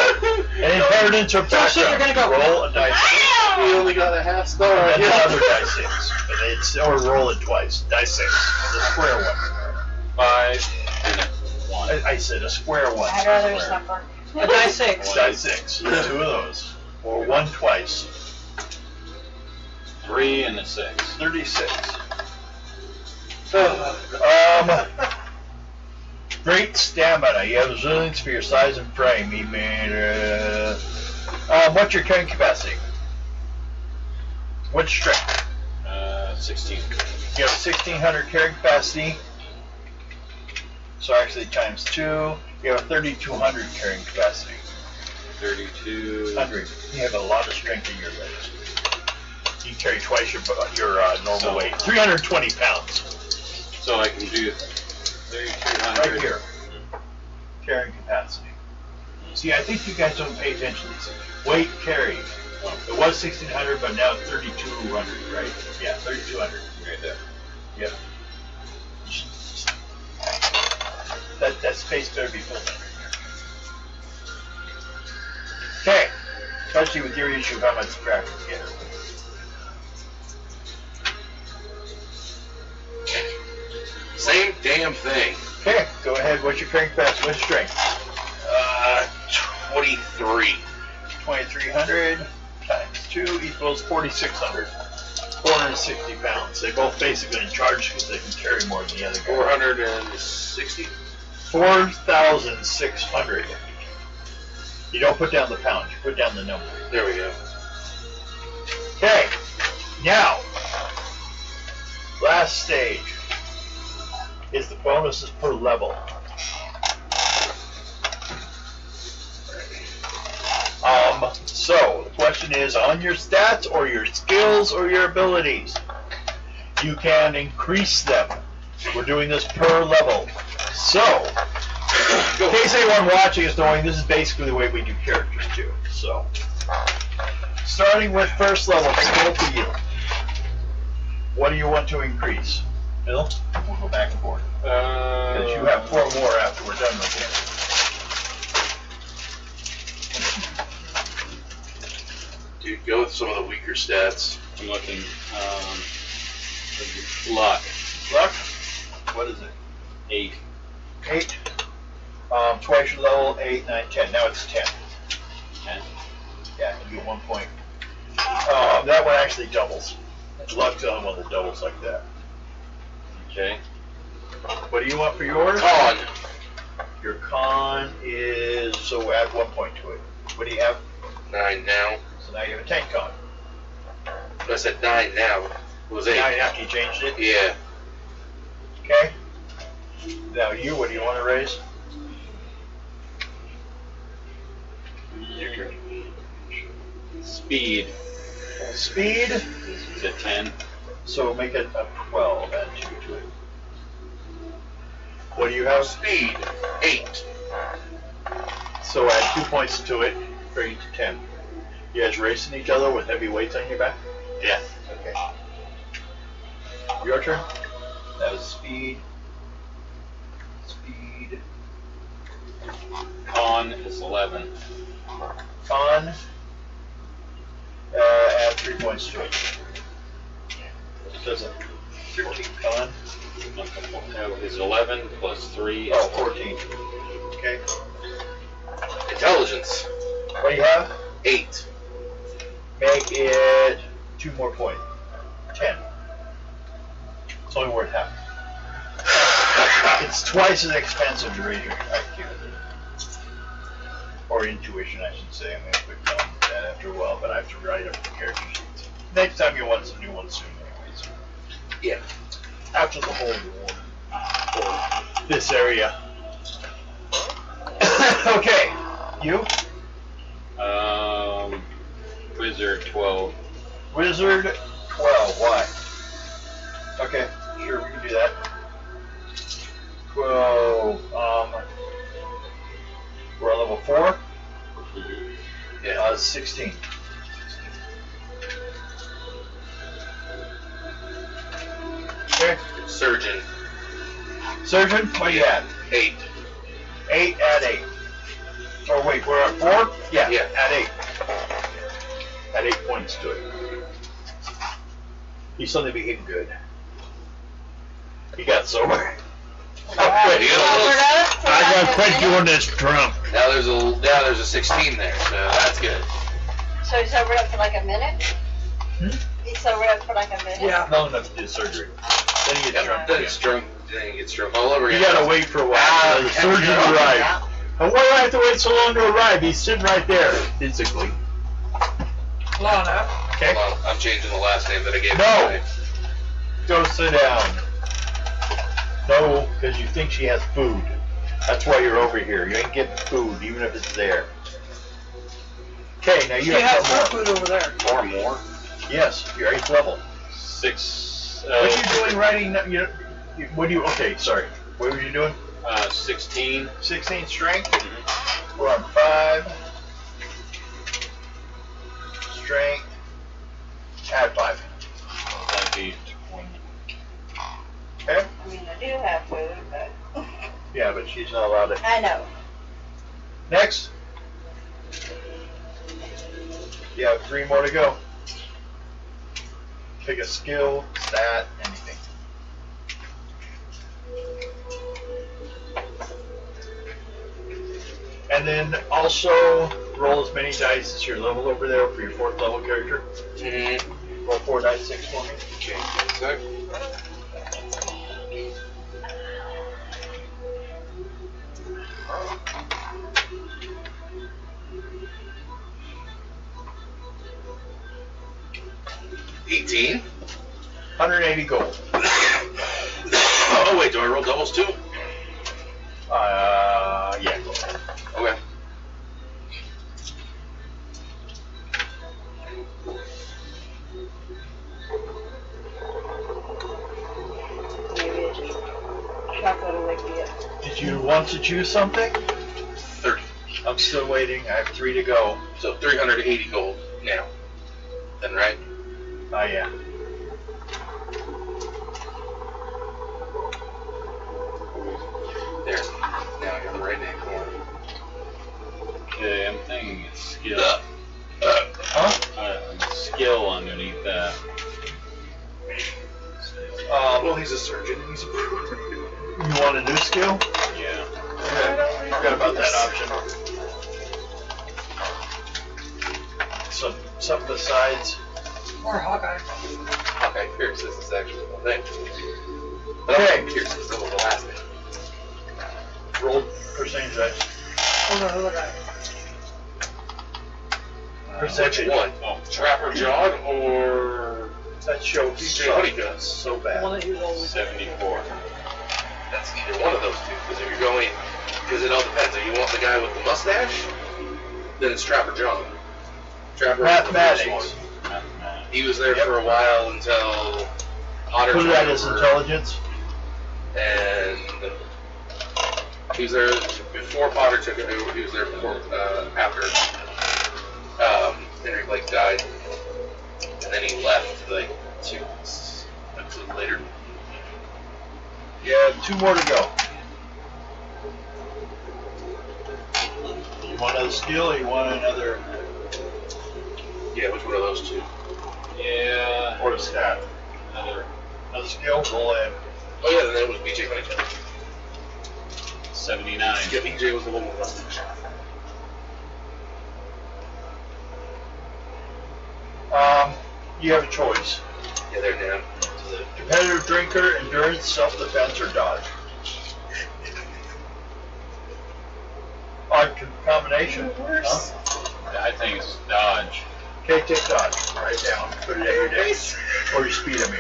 an inheritance or So you're background. gonna go- Roll a dice six. We only got a half star. And another dice six. And it's, or roll it twice. Dice six. The square one. 5 and a 1. I said a square one. I'd rather Square. suffer. A die 6. Dice six. Two of those. Or one twice. 3 and a 6. 36. Great stamina. You have resilience for your size and frame. You made, what's your carrying capacity? What's strength? 16. You have 1,600 carrying capacity. So actually times 2. You have 3,200 carrying capacity. 32. You have a lot of strength in your legs. You carry twice your normal So- weight. 320 pounds. So I can do 3,200. Right here. Carrying capacity. See, I think you guys don't pay attention to this. Weight carried. It was 1,600, but now it's 3,200, right? Yeah, 3,200. Right there. Yep. That space better be filled in right here. Okay. Especially with your issue of how much scrap you get. Same damn thing. Okay, go ahead. What's your carrying capacity? What's your strength? 23. 2,300 times 2 equals 4,600. 460 pounds. They both basically in charge because they can carry more than the other guy. 460. 4,600. You don't put down the pound, you put down the number. There we go. Okay, now, last stage. is the bonuses per level. So the question is on your stats or your skills or your abilities. You can increase them. We're doing this per level. So, in case anyone watching is knowing, this is basically the way we do characters too. So, starting with first level, skill for you. What do you want to increase? Bill? We'll go back and forth. Because you have 4 more after we're done with it. Dude, go with some of the weaker stats. I'm looking. Luck. Luck? What is it? 8. 8. Twice your level, 8, 9, 10. Now it's 10. 10. Yeah, you get 1 point. That one actually doubles. Luck's the only one that doubles like that. Okay. What do you want for yours? Con. Your con is, so add 1 point to it. What do you have? 9 now. So now you have a 10 con. I said 9 now. It was 8. 9 after you changed it? Yeah. Okay. Now you, what do you want to raise? Your turn. Speed. Speed? Is it 10? So make it a 12, add 2 to it. What do you have? Speed. 8. So add 2 points to it, bring it to 10. You guys racing each other with heavy weights on your back? Yeah. Okay. Your turn? That was speed. Speed. Con is 11. Con. Add 3 points to it. Does it? 13 con. No, it's 11 plus 3 is Oh, 14. Okay. Intelligence. What do you have? 8. Make it 2 more points. 10. It's only worth half. It's twice as expensive to raise your IQ. Or intuition, I should say. I'm going to quit calling it that after a while, but I have to write up the character sheets. Next time you want some new ones soon, anyways. Yeah. After the whole new one. For this area. Okay. You? Wizard 12. Wizard 12. Why? Okay. Sure, we can do that. 12. We're on level 4. Yeah. 16. Okay. Surgeon. Surgeon, what do you at? 8. 8, add 8. Oh wait, we're at 4? Yeah. Yeah. Add 8. Add 8 points to it. He suddenly became good. He got sober. You got a little- I got quit doing this drunk. Now there's a 16 there, so that's good. So he's sobered up for like a minute? Hmm? He's sobered up for like a minute? Yeah. Long enough to do surgery. Then he gets drunk. Then again. it's drunk. Then he gets drunk all over You again. gotta wait for a while. The surgeon arrives. And why do I have to wait so long to arrive? He's sitting right there, physically. Long enough. Okay? Hold on, I'm changing the last name that I gave No. him. Go sit down. No, because you think she has food. That's why you're over here. You ain't getting food, even if it's there. Okay, now you She have has some more more. food over there. 4 more. Yes, you're 8th level. 6. What are you doing writing? What do you? Okay, sorry. What were you doing? 16. 16 strength. Mm-hmm. We're on 5. Strength. Add 5. That'd be 20. Okay. I mean, I do have food, but Yeah, but she's not allowed to. I know. Next. You have 3 more to go. Pick a skill, stat, anything. And then also roll as many dice as your level over there for your 4th level character. Mm-hmm. Roll 4 dice, 6 for me. Okay, sec. $18. 180 gold. Oh wait, do I roll doubles too? Yeah, go ahead. Okay. Maybe it's chocolate will wake me up. Did you want to choose something? 30. I'm still waiting. I have 3 to go. So 380 gold now. Then, right? Yeah. There. Now you're the right name for it. Okay, I'm thinking it's skill. Huh? Skill underneath that. Well, he's a surgeon. He's a You want a new skill? Yeah. Okay. Forgot about that option. Some besides. Or Hawkeye. Hawkeye Pierce. This is actually the thing. Okay. Pierce is the last name. Roll percentage dice. Hold on, Hawkeye. Percentage. Which one? Oh, Trapper John or That show DJ Honeycutt? so The bad. one that he was always 74. That's either one of those two. Because if you're going, because it all depends. If you want the guy with the mustache, then it's Trapper John. Trapper is the first Mathematics. one. He was there for a while until Potter Put took that as over, intelligence. and he was there before Potter took it over. He was there before, after Henry Blake died, and then he left like 2 episodes later. Yeah, 2 more to go. You want another skill or you want another Yeah, which one of those two? Yeah. or a stat? Another Another skill? Roll in. Oh yeah, then it was BJ Honeycutt. 79. Yeah, BJ was the one with mustache. You have a choice. Yeah, they're down. Competitive drinker, endurance, self-defense, or dodge. Odd combination. Huh? I think it's dodge. Okay, take dodge. Write it down. Put it at your desk. Or your speed, I mean.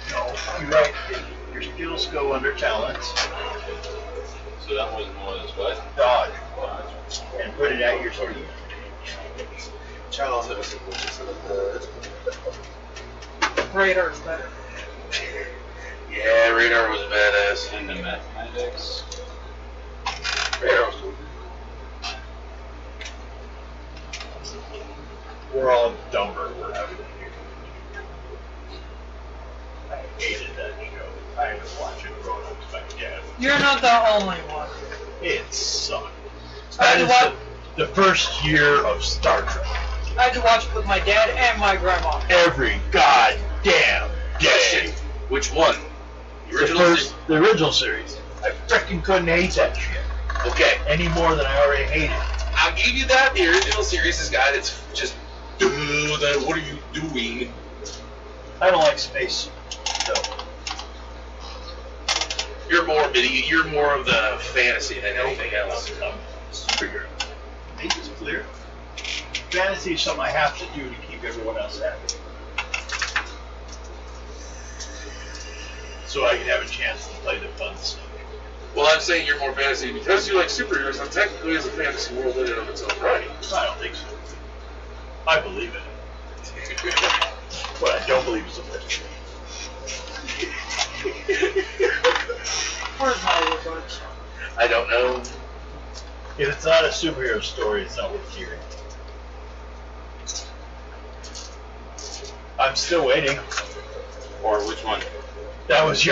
No, you're right. Your skills go under talents. So that wasn't one of those what? Dodge. Dodge. And put it at your speed. Charles Edison, which is Radar's better. yeah, Radar was badass. And the mathematics. Radar was cool. We're all dumber. We're having to do. I hated that show. I had to watch it growing up with my dad. You're not the only one. It sucked. I That had is to watch. the first year of Star Trek. I had to watch it with my dad and my grandma. Every goddamn Question. day. Which one? The original The original series. I freaking couldn't hate that shit Okay, any more than I already hated. I'll give you that. The original series is guy that's just, what are you doing? I don't like space. So, You're more you're more of the fantasy than anything else. I'm superhero. Make this clear. Fantasy is something I have to do to keep everyone else happy. So I can have a chance to play the fun stuff. Well, I'm saying you're more fantasy because you like superheroes, and technically it's a fantasy world in and of its own right. I don't think so. I believe in it. What I don't believe is a fiction. Where's my regards? I don't know. If it's not a superhero story, it's not worth hearing. I'm still waiting. Or which one? That was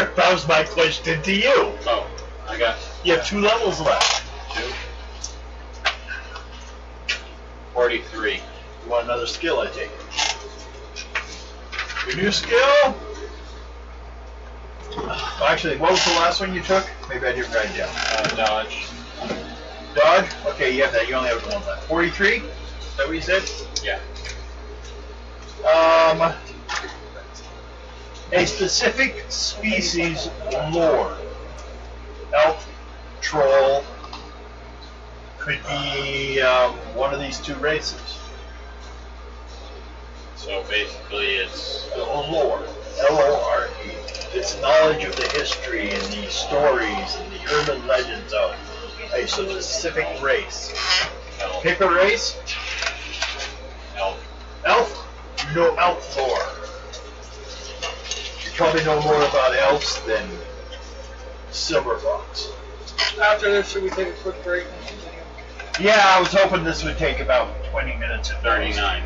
my question to you. Oh, I got You have 2 levels left. 2. 43. You want another skill, I take it. Your new skill? Actually, what was the last one you took? Maybe I didn't write it down. Dodge. Dodge? Okay, you have that. You only have 1 left. 43? Is that what you said? Yeah. A specific species lore. Elf, troll, could be one of these 2 races. So basically it's A lore. L-O-R-E. It's knowledge of the history and the stories and the urban legends of a specific race. Pick a race. Elf. Elf? You know elf lore. You probably know more about elves than silver fox. After this, should we take a quick break and continue? Yeah, I was hoping this would take about 20 minutes at 39.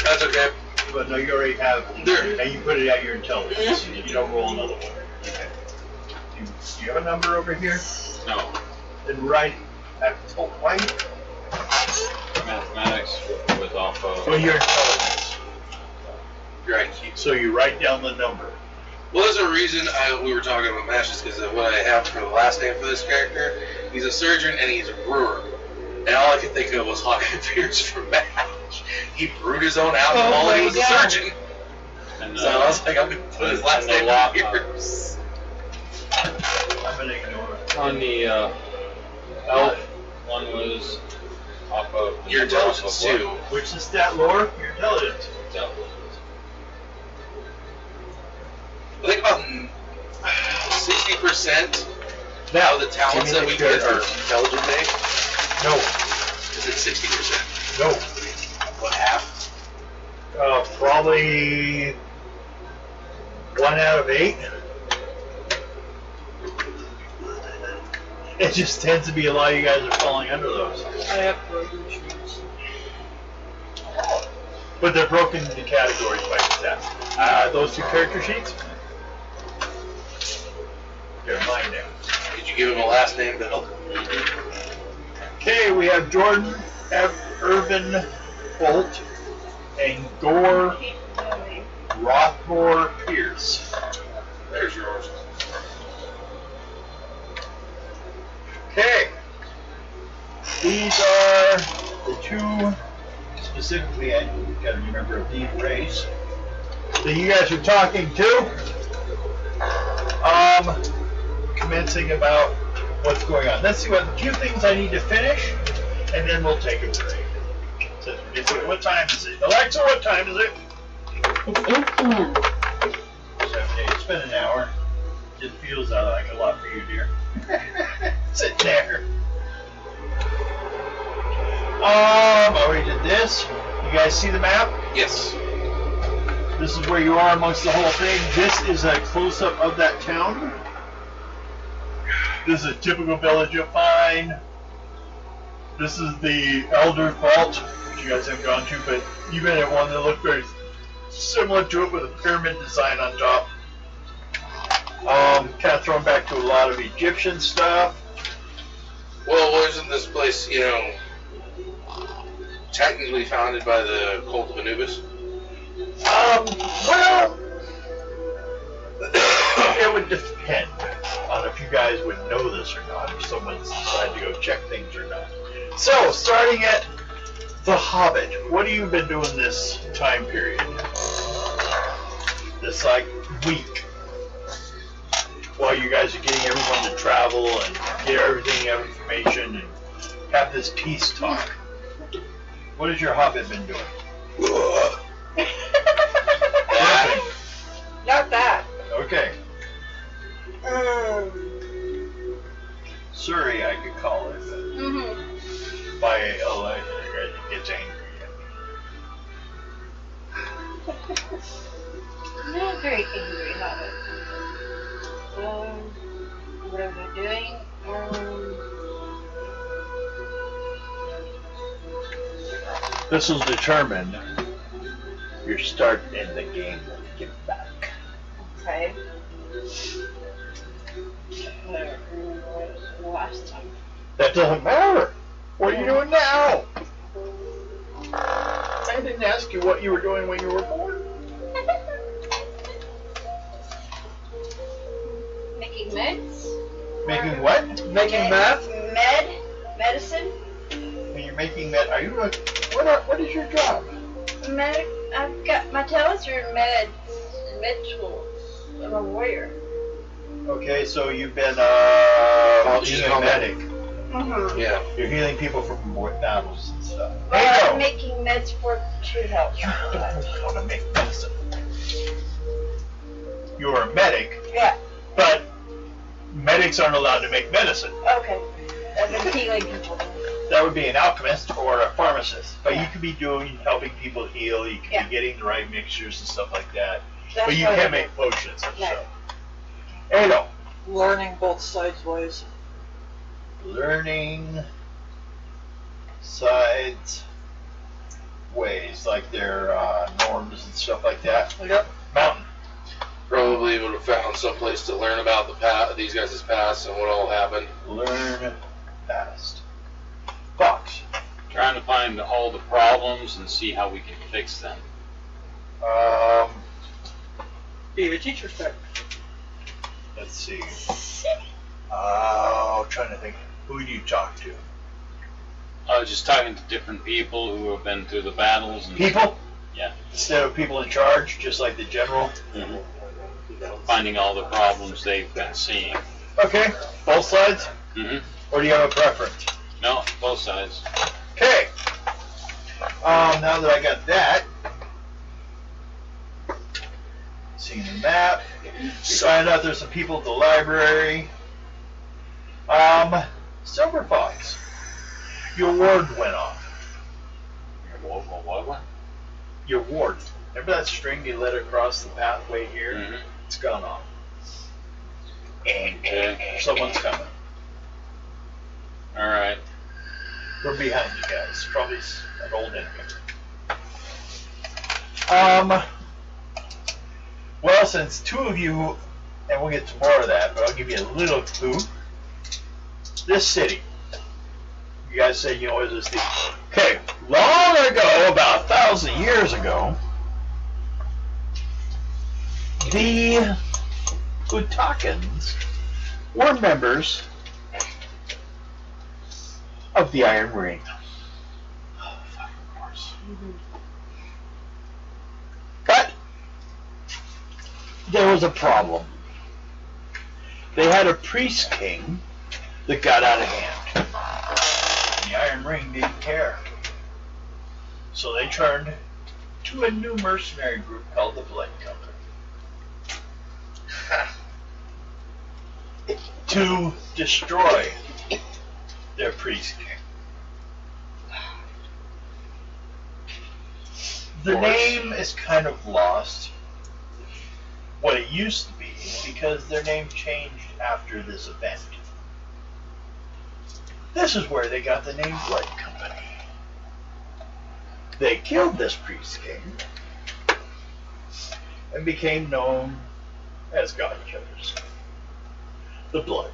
That's okay. But no, you already have, There. and you put it at your intelligence. You don't roll another one. Okay. Do you have a number over here? No. Then write at white. Mathematics was off of. Well, your intelligence. Your IQ. So you write down the number. Well, there's a reason we were talking about MASH is because of what I have for the last name for this character. He's a surgeon and he's a brewer. And all I could think of was Hawk and Pierce from MASH. He brewed his own alcohol and he was a surgeon. And, So I was like, I'm going to put his last name on Pierce. I'm going to ignore it. on the elf one was off of Your intelligence off of too. Which is stat lore? Your intelligence. what? I think about 60% Now, of the talents that we get are intelligent based. No. Is it 60%? No. What, half? Probably 1 out of 8. It just tends to be a lot of you guys are falling under those. I have broken shoes. But they're broken into categories by stats. Those two character sheets? They're mine now. Did you give him a last name, Bill? Okay, we have Jordan, Irvin, Bolt, and Gore Rothmore Pierce. There's yours. Okay. These are the two, specifically, I gotta remember of the race, that you guys are talking to. Commencing about what's going on. Let's see what a few things I need to finish, and then we'll take a break. So, what time is it? Alexa, what time is it? It's 8 p.m. 7 It's been an hour. It feels like a lot for you, dear. Sit there. I already did this. You guys see the map? Yes. This is where you are amongst the whole thing. This is a close-up of that town. This is a typical village you'll find. This is the Elder Vault, which you guys haven't gone to, but you've been at one that looked very similar to it with a pyramid design on top. Kind of thrown back to a lot of Egyptian stuff. Well, wasn't this place, technically founded by the cult of Anubis? Well, it would depend on if you guys would know this or not, if someone's decided to go check things or not. So, starting at The Hobbit, what have you been doing this time period? This, week? While you guys are getting everyone to travel and get everything, information, and have this peace talk. What has your Hobbit been doing? Nothing. Not that. Okay. Surrey, I could call it. Mm-hmm. By LA, it gets angry. I'm not very angry about it. What am I doing? This will determine your start in the game when you get back. Okay. I don't remember what it was the last time. That doesn't matter. What are you doing now? I didn't ask you what you were doing when you were born. Making meds? Making what? Making math? Medicine? When you're making that, are you a, what is your job? I've got, my talents are in med tools. I'm a warrior. Okay, so you've been she's being a a medic. Mm-hmm. Yeah. You're healing people from battles and stuff. Well, Hey, I'm making meds for to help. you don't want to make medicine. You're a medic, Yeah. but medics aren't allowed to make medicine. Okay. I've been healing people. That would be an alchemist or a pharmacist. But you could be helping people heal. You could Yeah. be getting the right mixtures and stuff like that. That's But you what can't I make potions and No. stuff. Ado, Learning both sides ways. learning sides ways, like their norms and stuff like that. Yep. Mountain. Probably would have found some place to learn about these guys' past and what all happened. Learn fast. Fox. Trying to find all the problems and see how we can fix them. Be a teacher's pet. Let's see. Trying to think. Who do you talk to? Just talking to different people who have been through the battles. And People? Yeah. Instead of people in charge, just like the general? Mhm. Finding all the problems they've been seeing. Okay. Both sides? Mm-hmm. Or do you have a preference? No, both sides. Okay. Now that I got that, seeing the map, find out there's some people at the library. Silver Fox, your ward went off. What? Your ward. Remember that string you let across the pathway here? Mm-hmm. It's gone off. Okay. Someone's coming. All right. We're behind you guys. Probably an old enemy. Well, since two of you, and we'll get to more of that, but I'll give you a little clue. This city. You guys say you know what this city. Okay, long ago, about 1,000 years ago, the Utakans were members of the Iron Ring. Oh, fuck, of course. But there was a problem. They had a priest king that got out of hand. And the Iron Ring didn't care. So they turned to a new mercenary group called the Blood Company. To destroy their priest king. The name is kind of lost what it used to be because their name changed after this event. This is where they got the name Blood Company. They killed this priest king and became known as God Killers. The Blood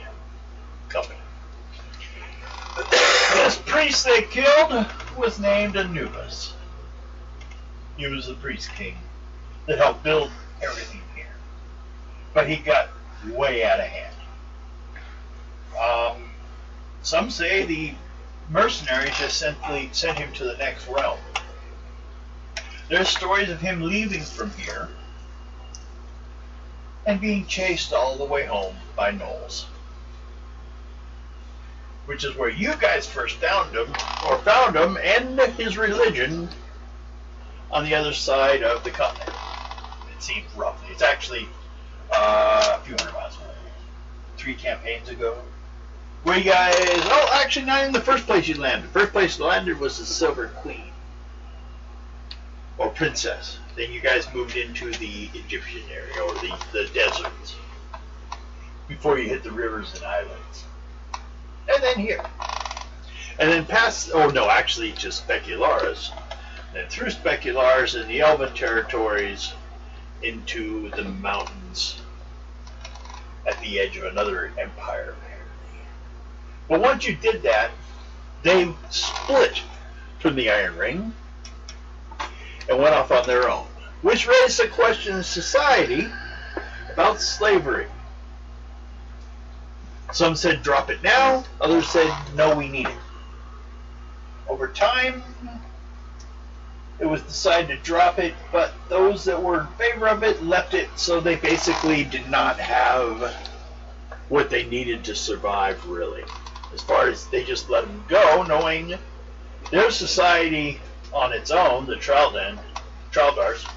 Company. This priest they killed was named Anubis. He was the priest king that helped build everything here. But he got way out of hand. Some say the mercenaries just simply sent him to the next realm. There's stories of him leaving from here and being chased all the way home by gnolls. Which is where you guys first found him and his religion on the other side of the continent. It seems roughly. It's actually a few hundred miles away. 3 campaigns ago. Where you guys, actually not in the first place you landed. The first place you landed was the Silver Queen. Or Princess. Then you guys moved into the Egyptian area, or the deserts. Before you hit the rivers and islands. And then here. And then past, just Specularis. Then through Specularis and the Elven territories into the mountains at the edge of another empire. But once you did that, they split from the Iron Ring and went off on their own, which raised a question in society about slavery. Some said drop it now, others said no, we need it. Over time, it was decided to drop it, but those that were in favor of it left it, so they basically did not have what they needed to survive, really. As far as they just let them go, knowing their society on its own, the Traldars,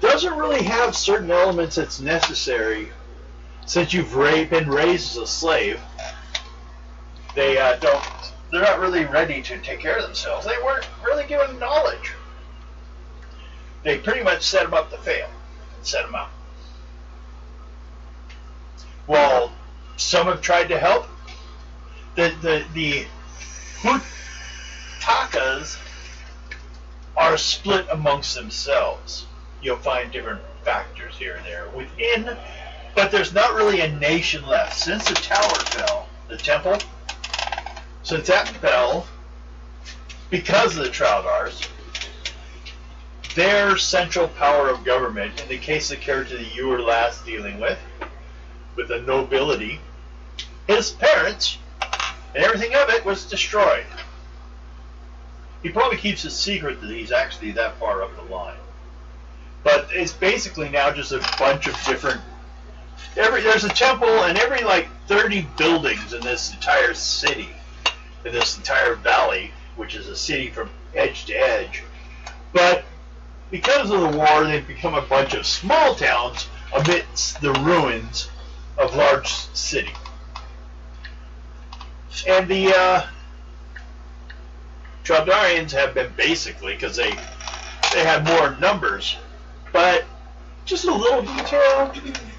doesn't really have certain elements that's necessary since you've been raised as a slave. They they're not really ready to take care of themselves. They weren't really given knowledge. They pretty much set them up to fail and set them out. Well, some have tried to help. The Futakas are split amongst themselves. You'll find different factors here and there within, but there's not really a nation left. Since the tower fell, the temple, since that fell, because of the Troudars, their central power of government, in the case of the character that you were last dealing with the nobility, his parents, and everything of it was destroyed. He probably keeps a secret that he's actually that far up the line. But it's basically now just a bunch of different... There's a temple and every like 30 buildings in this entire city, in this entire valley, which is a city from edge to edge. But because of the war, they've become a bunch of small towns amidst the ruins of large city. And the Troudarians have been basically, because they have more numbers, but just a little detail,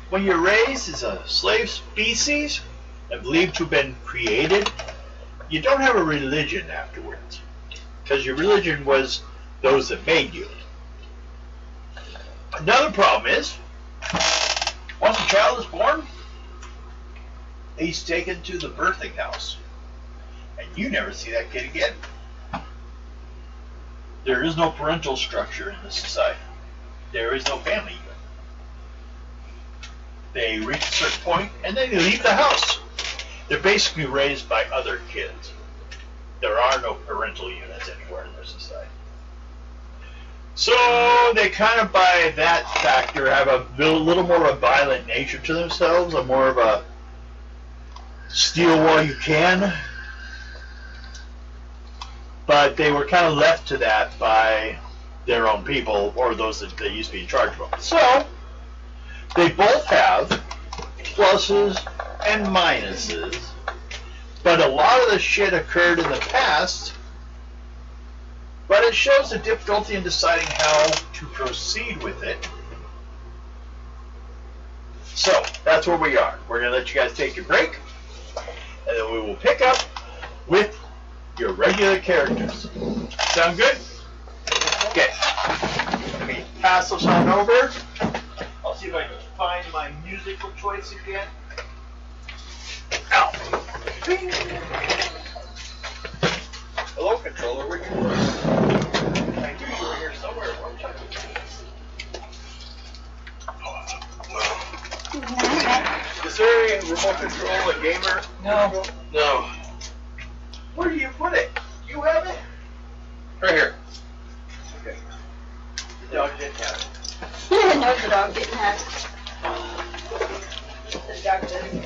when you're raised as a slave species and believed to have been created, you don't have a religion afterwards, because your religion was those that made you. Another problem is, once a child is born, he's taken to the birthing house, and you never see that kid again. There is no parental structure in this society. There is no family unit. They reach a certain point, and then they leave the house. They're basically raised by other kids. There are no parental units anywhere in their society. So they kind of, by that factor, have a little more of a violent nature to themselves, a more of a steal while you can. But they were kind of left to that by their own people, or those that they used to be in charge of them. So they both have pluses and minuses, but a lot of the shit occurred in the past, but it shows the difficulty in deciding how to proceed with it. So that's where we are. We're going to let you guys take your break, and then we will pick up with your regular characters. Sound good? Okay. Let me pass those on over. I'll see if I can find my musical choice again. Ow. Hello, controller. Where you were? I knew you were here somewhere, weren't you? Is there a remote control, a gamer? No. No. Where do you put it? You have it? Right here. Okay. The dog didn't have it. No, the dog didn't have it. The dog didn't.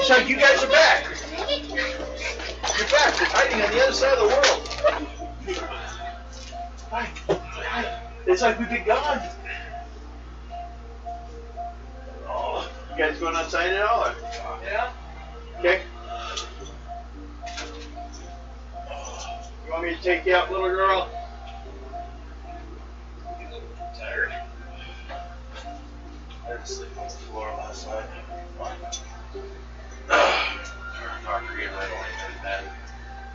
So you guys are back. You're back. You're hiding on the other side of the world. Hi. Hi. It's like we've been gone. Oh, you guys going outside at all? Or? Yeah. Okay. You want me to take you out, little girl? Tired. I had to sleep on the floor last night. Doctor gave her an ointment and then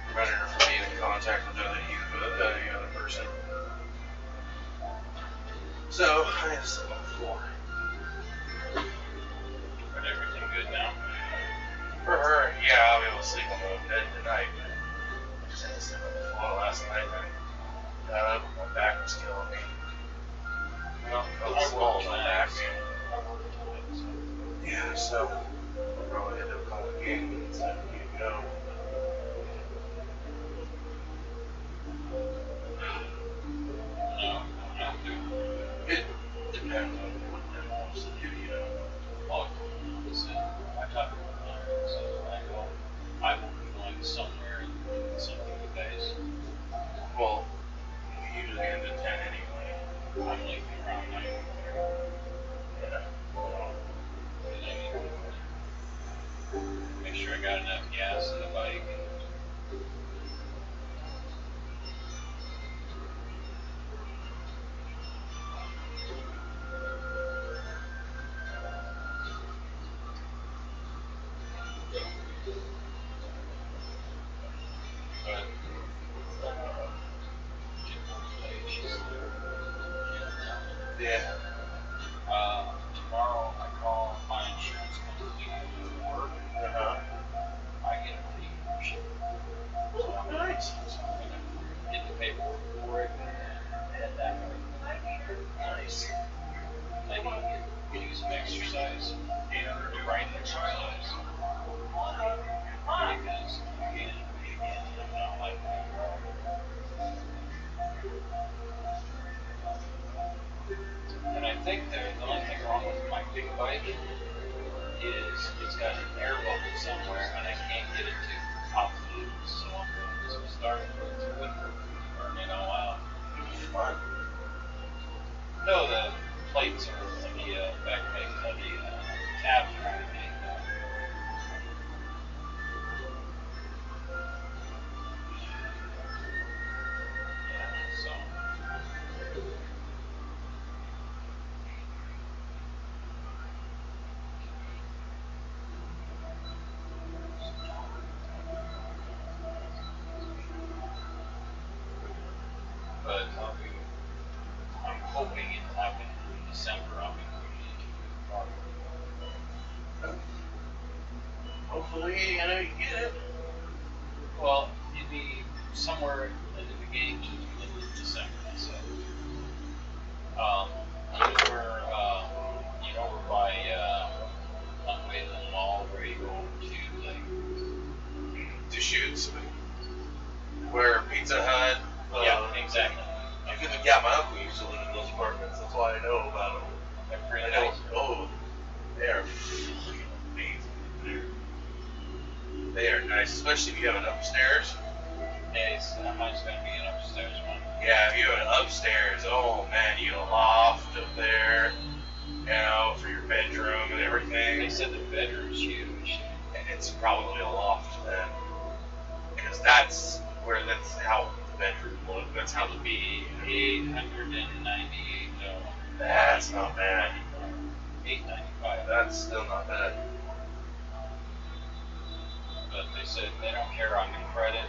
prevented her from being in contact with any other person. So I had to sleep on the floor. Is everything good now? For her, yeah, I'll be able to sleep on the bed tonight. I just had to sleep on the floor last night and got up and my back was killing me. Well, I was small on my back. Yeah, so I'll probably end up calling the game and saying you need to go. No, not good. It depends on what they want to do, you know. Well, listen, I talked to my lawyer, so I will be going somewhere and doing something with you guys. Well, we usually end at 10 anyway. I'm leaving around 9:30. got enough gas in the bike. But Yeah. tomorrow I call my insurance company for work. I get a free membership. Oh, nice. So I'm gonna get the paperwork for it and head that way. Nice. I need to do some exercise, do right exercise. Because again, I'm not like that. And I think the only thing wrong with my big bike is it's got an air bubble somewhere and I can't get it to oxygen. So I'm going to start going through it, burn it all out. Fun. No, the plates are the back plates of the tabs are already made though. Yeah, so. But I'm hoping it'll happen in December. I'll be pushing it to the park. Hopefully, you get it. Well, it'd be somewhere in the beginning to the middle of December, so. We're, we're by, Untitled Mall where you go to, like. To shoots. Where Pizza Hut. Yeah, exactly. Yeah, my uncle used to live in those apartments. That's why I know about them. They're pretty I know. nice. Oh, they are fucking amazing. They are nice, especially if you have an upstairs. Yeah, mine's gonna be an upstairs one. Yeah, if you have an upstairs, oh man, you have a loft up there, for your bedroom and They everything. said the bedroom's huge. And it's probably a loft then, because that's how the bedroom looks. That's how It'll be $898. That's not bad. $895. That's still not bad. But they said they don't care on the credit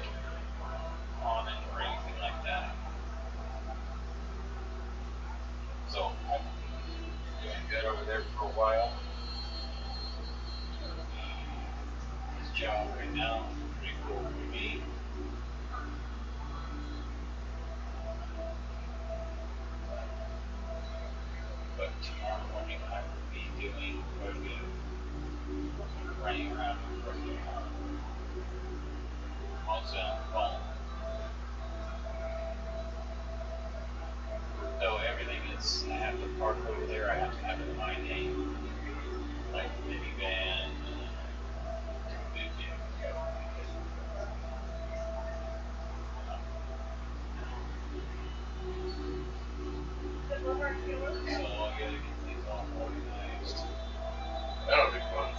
on it or anything like that. So I'm doing good over there for a while. This job right now is pretty cool for me. But tomorrow morning I will be doing quite a bit of running around for the mostly on the phone. So everything is, I have to park over there, I have to have it in my name. Like minivan, so I gotta get things all organized. That'll be fun.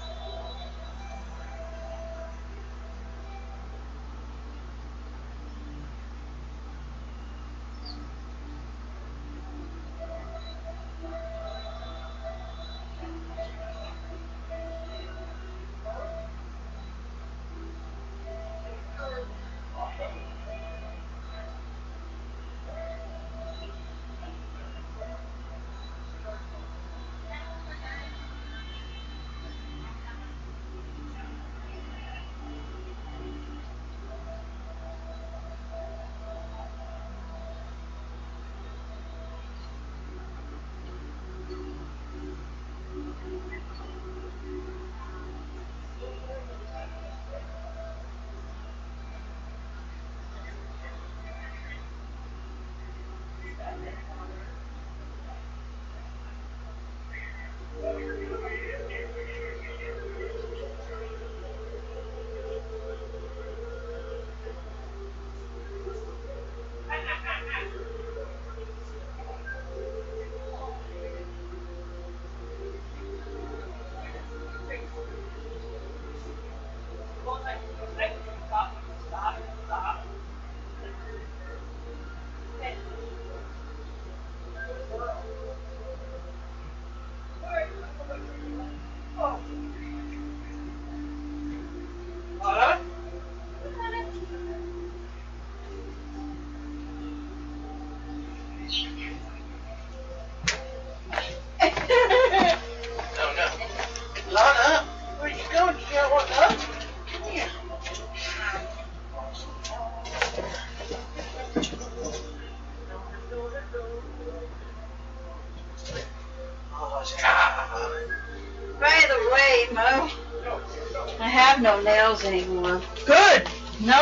I have no nails anymore. Good. No.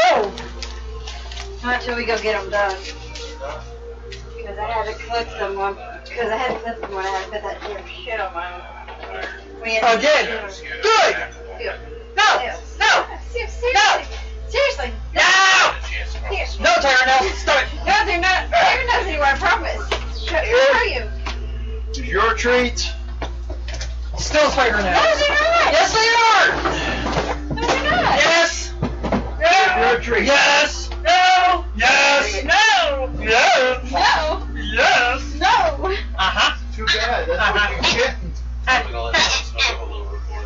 Not until we go get them done. Because I had to clip them on. Because I had to clip them when I had to put that damn shit on my. Oh, good. Good. No. No. Seriously. No. Seriously. No. Seriously. No, Tyra, no. Stop it. No, they're not. They're not anymore. I promise. Where are you? It's your treat. Still Spider now. No, they're not. Yes, they are. No, they're not. Yes. Your treat. Yes. No. Yes. No. Yes. No. Yes. No. Uh-huh. Too bad. That's what you get. I'm gonna let them smoke up a little bit more.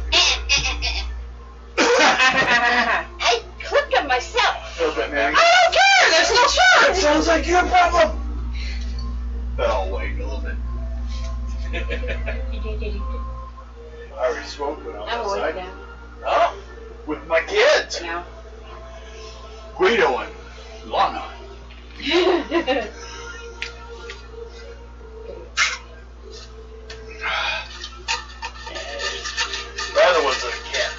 I clipped them myself. A little bit, Mary. I don't care. They're still short. Sounds like your problem. That'll wait a little bit. I already smoked when I was I'm awake outside. now. Oh, with my kids. No. Guido and Lana. They're the ones that can't.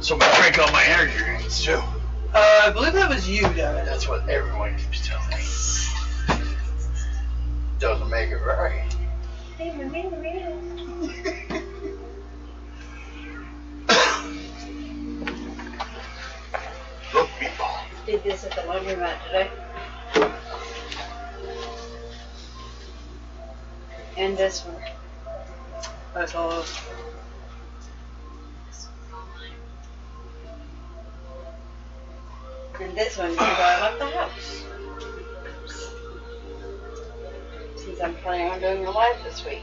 So I'm gonna drink all my energy drinks too. I believe that was you, Devin. That's what everyone keeps telling me. Doesn't make it right. Look, meatball. Did this at the laundromat today. And this one. That's all. And this one before I left the house. Since I'm planning on doing a live this week.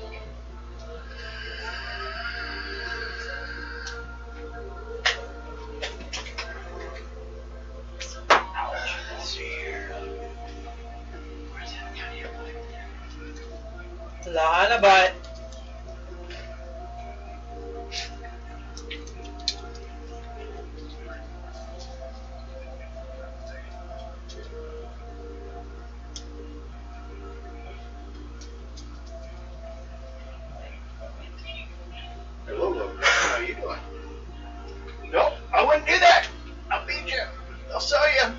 Ouch. Let's see here. Lot of butt. Hello, Logan. How you doing? No, I wouldn't do that. I'll beat you. I'll sell you.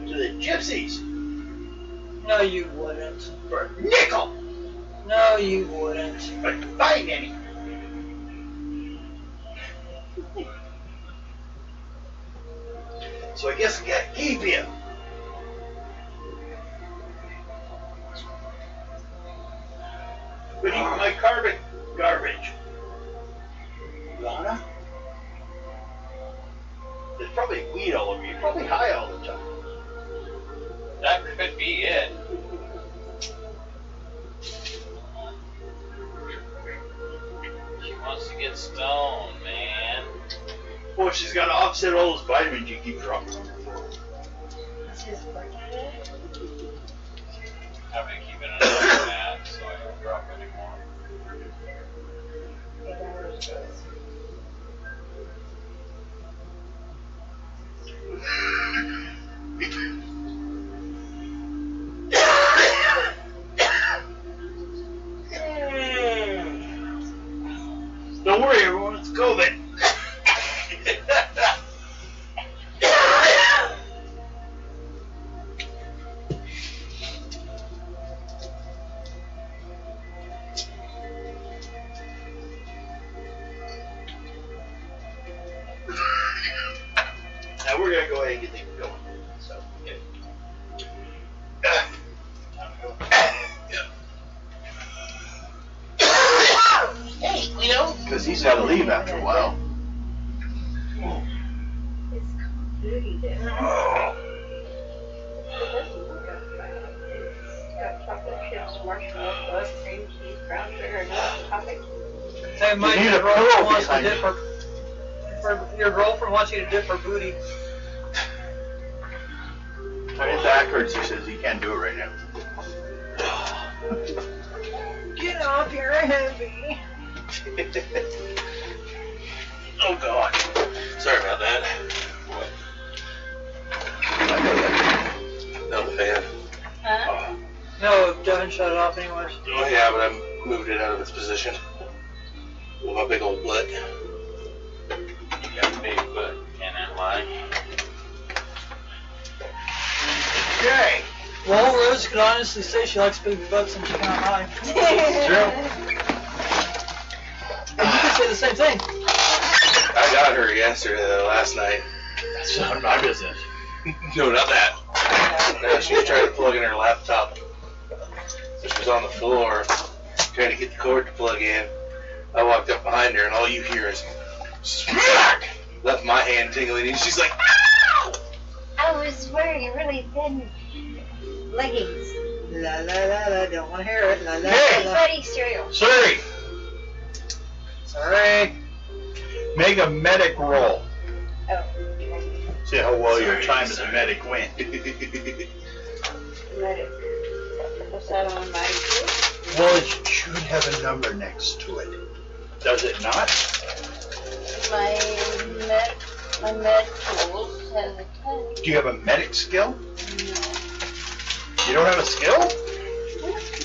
To the gypsies. No, you wouldn't. For a nickel. No, you wouldn't. But find any. So I guess I gotta keep you. But eat my carbon garbage. Lana? There's probably weed all over you. You're probably high all the time. That could be it. She wants to get stoned, man. Well, she's got to offset all those vitamins you keep dropping on the floor. That's his birthday. I've been keeping it on that so I don't drop anymore. Don't worry, everyone, it's COVID. Now we're gonna go ahead and get things going. So, yeah. Hey, Guido. Because he's got to leave after a while. It's booty there. Oh. It doesn't look bad. It's got chocolate chips, marshmallow, bug, cream cheese, brown sugar, and other toppings. Hey, Mike, You need your a girlfriend pillow wants to behind dip you. her. Your girlfriend wants you to dip her booty. Turn it backwards, he says he can't do it right now. Get off, you're heavy. Oh God. Sorry about that. I ahead and shut it off anyways. Oh, yeah, but I moved it out of its position with my big old butt. You got a big butt, can that lie? Okay. Well, Rose could honestly say she likes big butts and she cannot lie. True. And you could say the same thing. I got her yesterday, last night. That's none of my business. No, not that. No, she was trying to plug in her laptop. So she was on the floor trying to get the cord to plug in. I walked up behind her and all you hear is smack! Left my hand tingling and she's like, ow! I was wearing really thin leggings. La la la la, don't want to hear it. La la Hey! la la. Buddy cereal. Sorry. Sorry. Make a medic roll. Oh. See how well your time as a medic went. Let it. What's that on my too? Well, it should have a number next to it. Does it not? My med tools has a 10. Do you have a medic skill? No. You don't have a skill?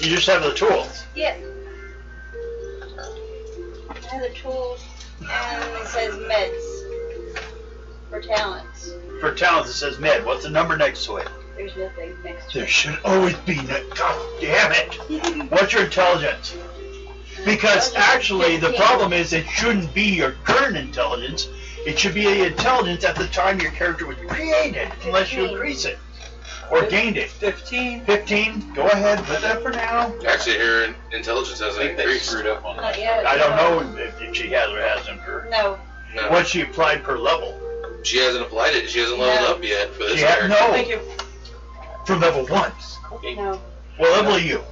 You just have the tools. Yeah. I have the tools and it says meds for talents. For talents, it says med. What's the number next to it? There's nothing next to There it. should always be. God damn it! What's your intelligence? Because actually, the problem is it shouldn't be your current intelligence. It should be an intelligence at the time your character was created, unless you increase it or gained it. 15. 15. Go ahead. Put that for now. Actually, her intelligence I hasn't think they increased. screwed up on Not that. yet. I don't know if she has or hasn't. Or No. No. what she applied per level. She hasn't applied it. She hasn't leveled No. up yet for this She had character. Thank no you. for level 1. No. What level are you?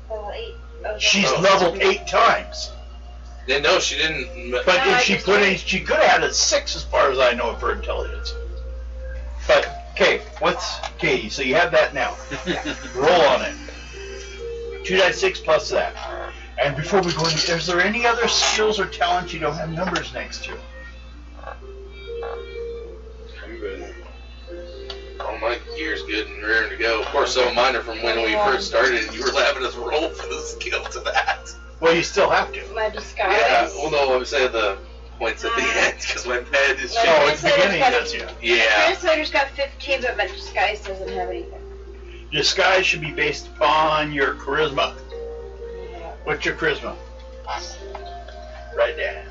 Level 8. Oh, She's Oh. leveled 8 times. Then no, she didn't. But No, if I she just put in, tried. she could have had a 6 as far as I know for intelligence. But, okay, Katie, so you have that now. Roll on it. 2d6 plus that. And before we go in, is there any other skills or talents you don't have numbers next to? I'm good. All my gear's good and raring to go. Of course, some of mine are from when we first started and you were having us roll for the skill to that. Well, you still have to. My disguise. Yeah, well, no, I'm saying the points at the end because my pad is Like- Oh, showing. at the beginning it does, yeah. Yeah. Translator's got 15, but my disguise doesn't have anything. Disguise should be based upon your charisma. What's your charisma? Right down.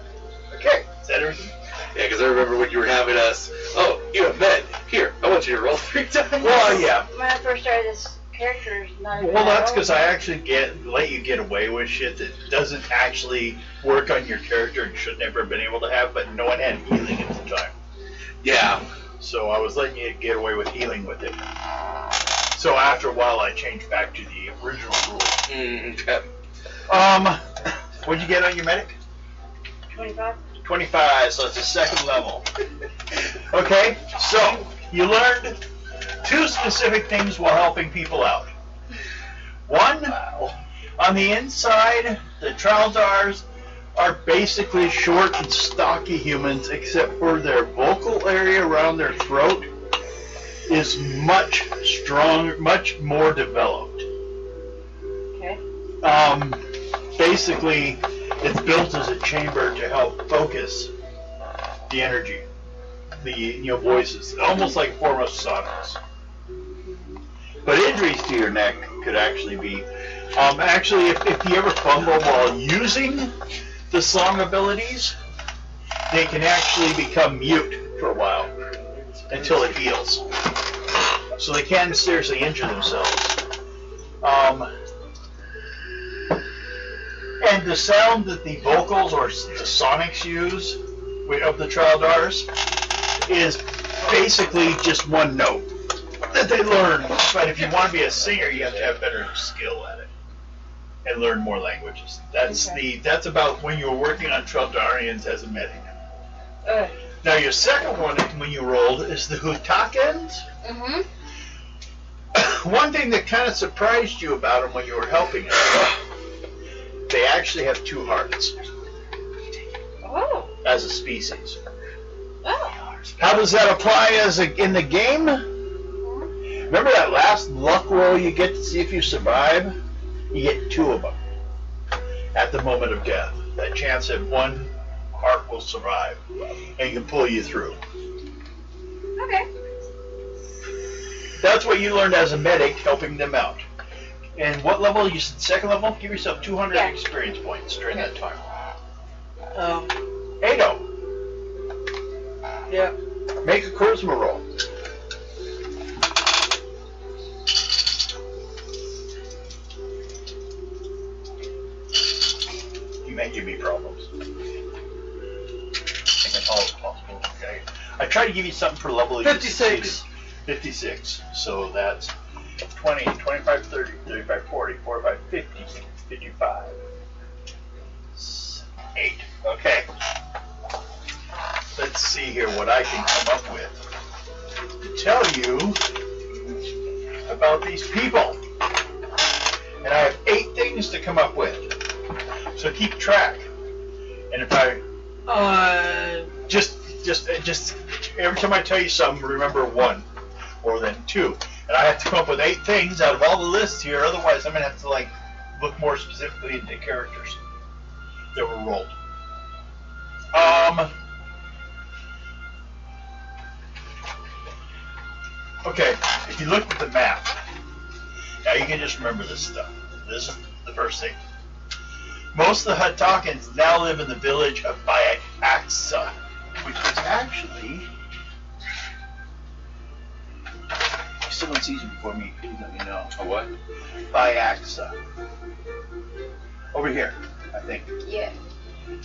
Okay, is that everything? Yeah, because I remember when you were having us, oh, you have med. Here, I want you to roll 3 times. Well, yeah. When I first started this character, is not even Well, that's at because all. I actually let you get away with shit that doesn't actually work on your character and should never have been able to have, but no one had healing at the time. Yeah. So I was letting you get away with healing with it. So after a while, I changed back to the original rule. Okay. What'd you get on your medic? 25? 25, so it's a second level. Okay, so you learned 2 specific things while helping people out. One, on the inside, the Traldars are basically short and stocky humans, except for their vocal area around their throat is much stronger, much more developed. Okay. Basically, it's built as a chamber to help focus the energy, the voices, almost like a form of sonics. But injuries to your neck could actually be, actually, if you ever fumble while using the song abilities, they can actually become mute for a while until it heals. So they can seriously injure themselves. And the sound that the vocals or the sonics use of the Traldars is basically just one note that they learn. But if you want to be a singer, you have to have better skill at it and learn more languages. That's about when you were working on Traldarians as a medic. Now your second one, when you rolled, is the Hutakans. Mm-hmm. One thing that kind of surprised you about them when you were helping them, they actually have 2 hearts Oh. as a species. Oh. How does that apply in the game? Remember that last luck roll you get to see if you survive? You get 2 of them at the moment of death. That chance that one heart will survive and can pull you through. Okay. That's what you learned as a medic, helping them out. And what level? You said 2nd level? Give yourself 200 Yeah. experience points during that time. 8. Yeah. Make a charisma roll. You may give me problems. I think all is possible. Okay. I try to give you something for level. 56. 56. So that's 20, 25, 30, 35, 40, 45, 50, 55. 8. Okay. Let's see here what I can come up with to tell you about these people. And I have 8 things to come up with. So keep track. And if I just every time I tell you something, remember 1 or then 2. And I have to come up with 8 things out of all the lists here. Otherwise, I'm gonna have to like look more specifically into characters that were rolled. Okay, if you look at the map, now you can just remember this stuff. This is the first thing. Most of the Hutakans now live in the village of Byaxa, which is actually... If someone sees you before me, please let me know. A what? Byaxa. Over here, I think. Yeah.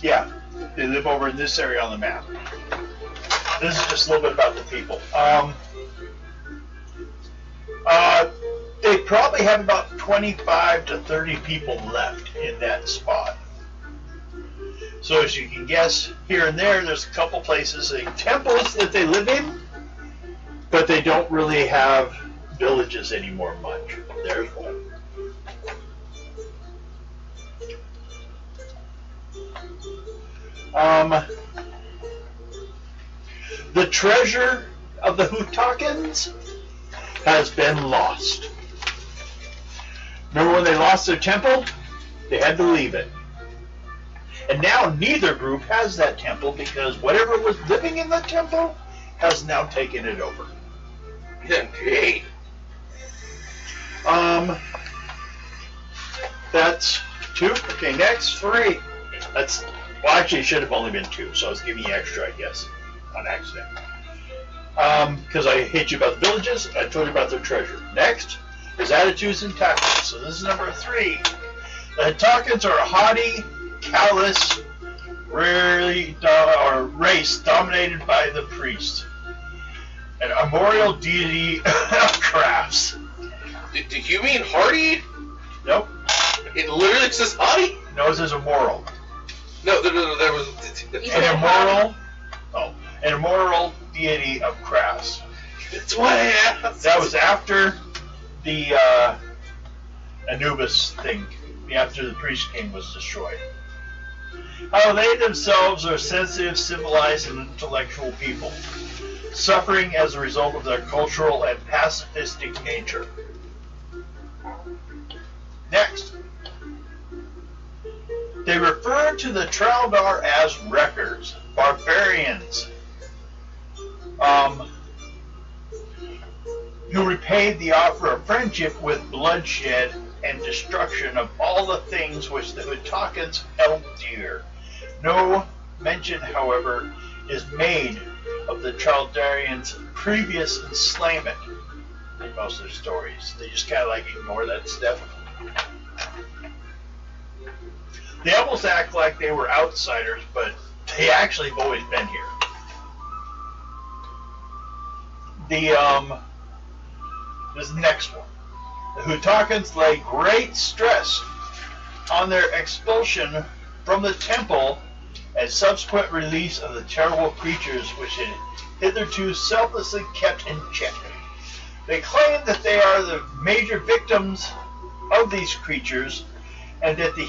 Yeah, they live over in this area on the map. This is just a little bit about the people. They probably have about 25 to 30 people left in that spot. So as you can guess, here and there's a couple places, like temples that they live in, but they don't really have villages anymore much. There's one. The treasure of the Hutakans has been lost. Remember when they lost their temple? They had to leave it. And now neither group has that temple because whatever was living in the temple has now taken it over. Great. That's 2. Okay, next 3. Well, actually, it should have only been 2, so I was giving you extra, I guess, on accident. Because I hit you about the villages, I told you about their treasure. Next is attitudes and tactics. So this is number 3. The Hutakans are a haughty, callous, race dominated by the priest, an armorial deity of crafts. Do you mean hardy? Nope. It literally says hardy? No, it says immoral. No, there was... An immoral deity of crafts. That's why I asked. That was after the Anubis thing, after the priest king was destroyed. They themselves are sensitive, civilized, and intellectual people, suffering as a result of their cultural and pacifistic nature. Next. They refer to the Traldar as wreckers, barbarians, who repaid the offer of friendship with bloodshed and destruction of all the things which the Hutakans held dear. No mention, however, is made of the Traldarians' previous enslavement in most of their stories. They just kind of like ignore that stuff. They almost act like they were outsiders, but they actually have always been here. This next one. The Hutakans lay great stress on their expulsion from the temple and subsequent release of the terrible creatures which had hitherto selflessly kept in check. They claim that they are the major victims of these creatures and that the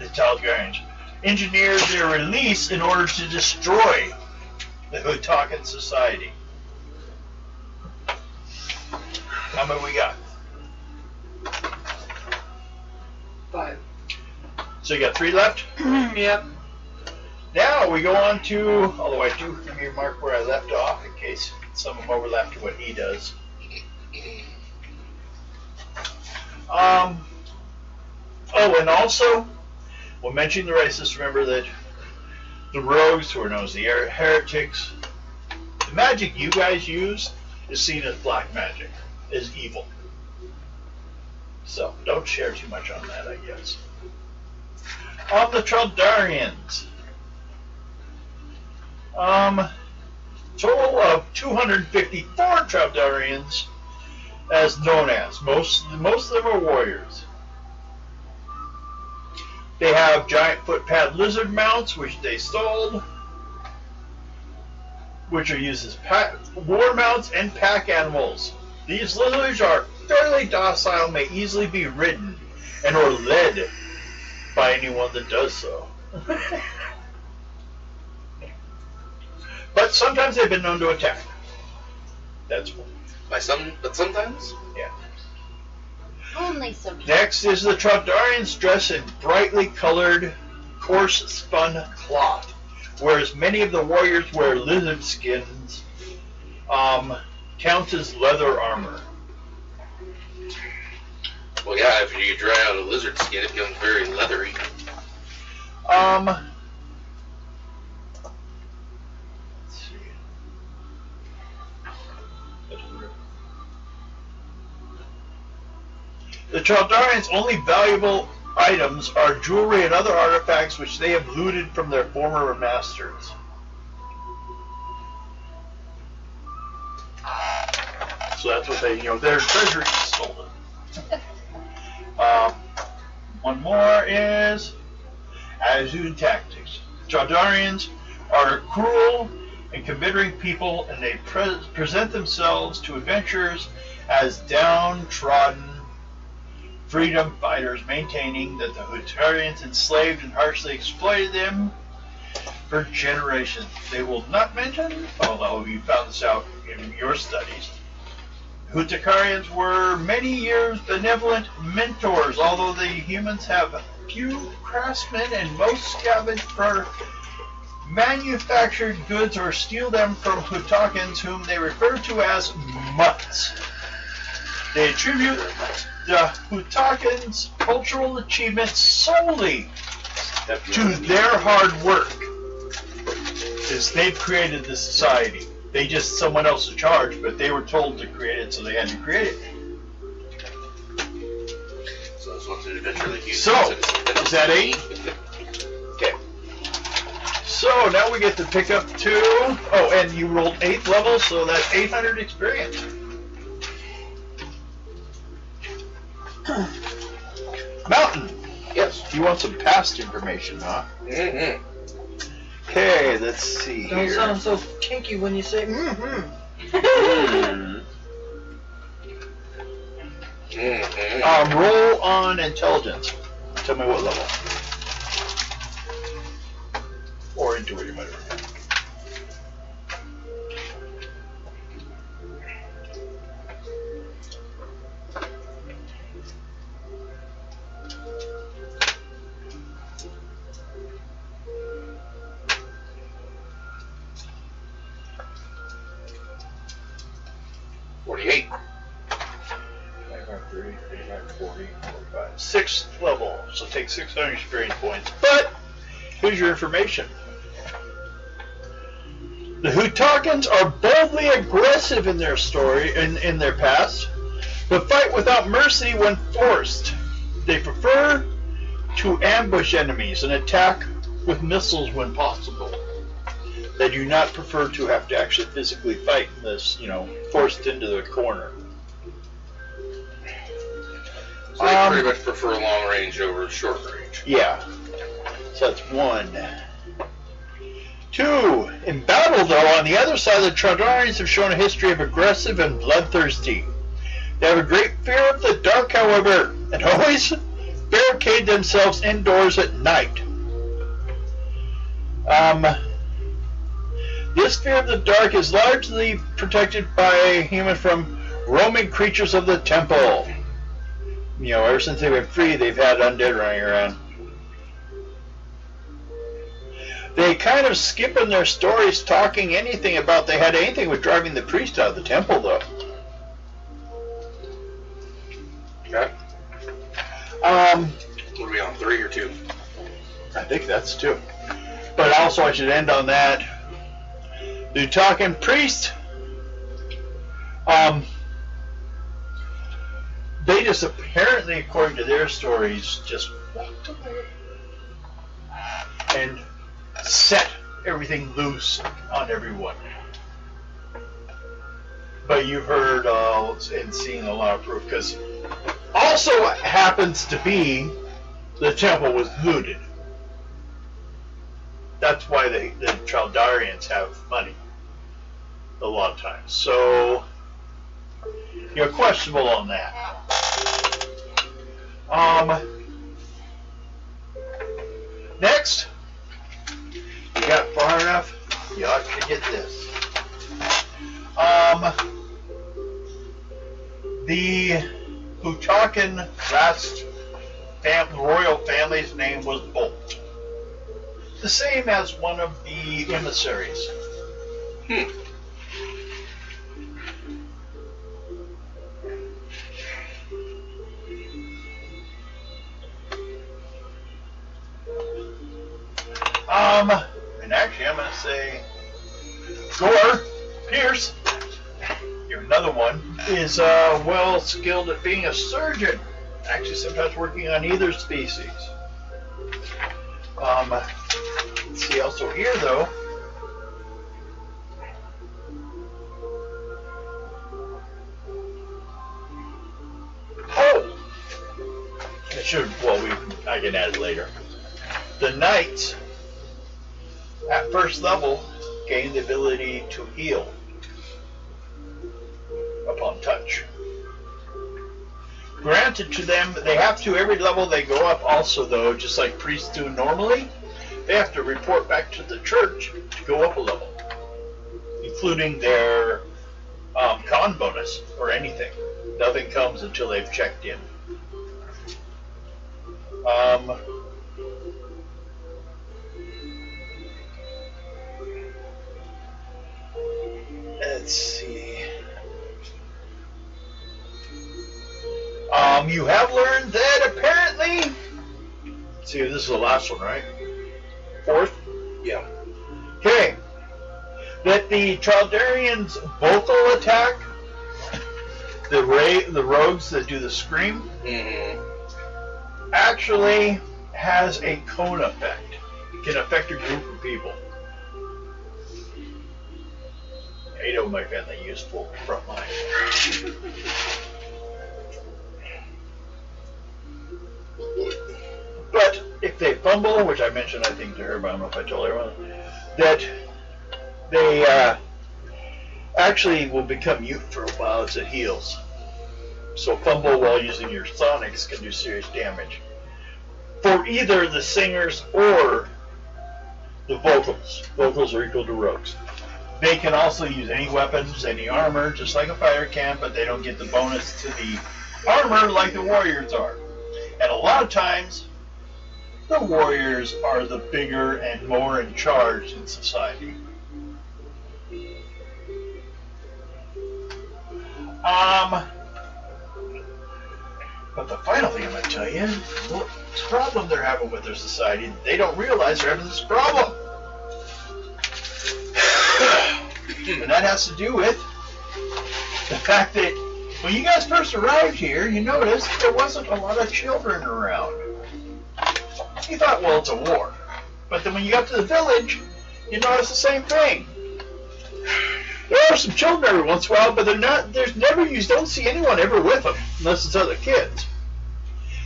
Talgarians, engineered their release in order to destroy the Hutakan society. How many we got? 5. So you got 3 left? Yep. Now we go on to, although I do give me a mark where I left off in case some of them overlap to what he does. Oh, and also, when mentioning the races, remember that the rogues, who are known as the heretics, the magic you guys use is seen as black magic, is evil. So don't share too much on that, I guess. On the Traldarians, total of 254 Traldarians, as known as. Most of them are warriors. They have giant footpad lizard mounts, which they stole, which are used as war mounts and pack animals. These lizards are fairly docile, may easily be ridden and or led by anyone that does so. But sometimes they've been known to attack. That's one. But sometimes? Yeah. Only sometimes. Next is the Traldarians dressed in brightly colored, coarse spun cloth, whereas many of the warriors wear lizard skins, counts as leather armor. Well, yeah, if you dry out a lizard skin, it becomes very leathery. Let's see. The Traldarians' only valuable items are jewelry and other artifacts which they have looted from their former masters. So that's what they, their treasury is stolen. One more is Azun tactics. Traldarians are cruel and combittering people, and they present themselves to adventurers as downtrodden freedom fighters, maintaining that the Hutarians enslaved and harshly exploited them for generations. They will not mention, although you found this out in your studies, Hutakarians were many years benevolent mentors, although the humans have few craftsmen and most scavenge for manufactured goods or steal them from Hutakans, whom they refer to as mutts. They attribute the Hutakans' cultural achievements solely to their hard work, as they've created this society. They just someone else in charge, but they were told to create it, so they had to create it. So that's what the eventually used. So, is that 8? Okay. So now we get to pick up 2. Oh, and you rolled 8th level, so that's 800 experience. Mountain. Yes. You want some past information, huh? Mm-hmm. Okay, let's see Don't here. sound so kinky when you say mm-hmm. Roll on intelligence. Tell me what level. Or intuitive, whatever. Sixth level, so take 600 experience points. But here's your information. The Hutakans are boldly aggressive in their story, in their past, but fight without mercy when forced. They prefer to ambush enemies and attack with missiles when possible. They do not prefer to have to actually physically fight unless, forced into the corner. So they pretty much prefer long range over short range. Yeah. So that's 1. 2. In battle, though, on the other side, the Traldarians have shown a history of aggressive and bloodthirsty. They have a great fear of the dark, however, and always barricade themselves indoors at night. This fear of the dark is largely protected by human from roaming creatures of the temple. You know, ever since they've been free, they've had undead running around. They kind of skip in their stories talking anything about they had anything with driving the priest out of the temple, though. Okay. What are we on, 3 or 2? I think that's 2. But also, I should end on that. The talking priest, they just apparently, according to their stories, just walked away and set everything loose on everyone. But you've heard and seen a lot of proof, because also happens to be the temple was looted. That's why the Chaldarians have money a lot of times. So you're questionable on that. Next, you got far enough, you ought to get this. The Hutakan last royal family's name was Bolt. The same as one of the emissaries. And actually I'm going to say Gore Pierce, you're another one, is well skilled at being a surgeon. Actually sometimes working on either species. Let's see, also here though, I should, well, I can add it later. The knights at first level gain the ability to heal upon touch. Granted to them, they have to every level they go up also though, just like priests do normally, they have to report back to the church to go up a level, including their con bonus or anything. Nothing comes until they've checked in. Let's see. You have learned that apparently, let's see, this is the last one, right? 4th? Yeah. Okay. That the Chaldarians' vocal attack, the rogues that do the scream, actually has a cone effect. It can affect a group of people. 8 of them I found that useful from mine. But if they fumble, which I mentioned I think to her, but I don't know if I told everyone, that they actually will become mute for a while as it heals. So fumble while using your sonics can do serious damage. For either the singers or the vocals. Vocals are equal to rogues. They can also use any weapons, any armor, just like a fighter can, but they don't get the bonus to the armor like the warriors are. And a lot of times, the warriors are the bigger and more in charge in society. But the final thing I'm going to tell you is the problem they're having with their society. They don't realize they're having this problem. And that has to do with the fact that when you guys first arrived here, you noticed there wasn't a lot of children around. You thought, well, it's a war. But then when you got to the village, you noticed the same thing. There are some children every once in a while, but you don't see anyone ever with them, unless it's other kids.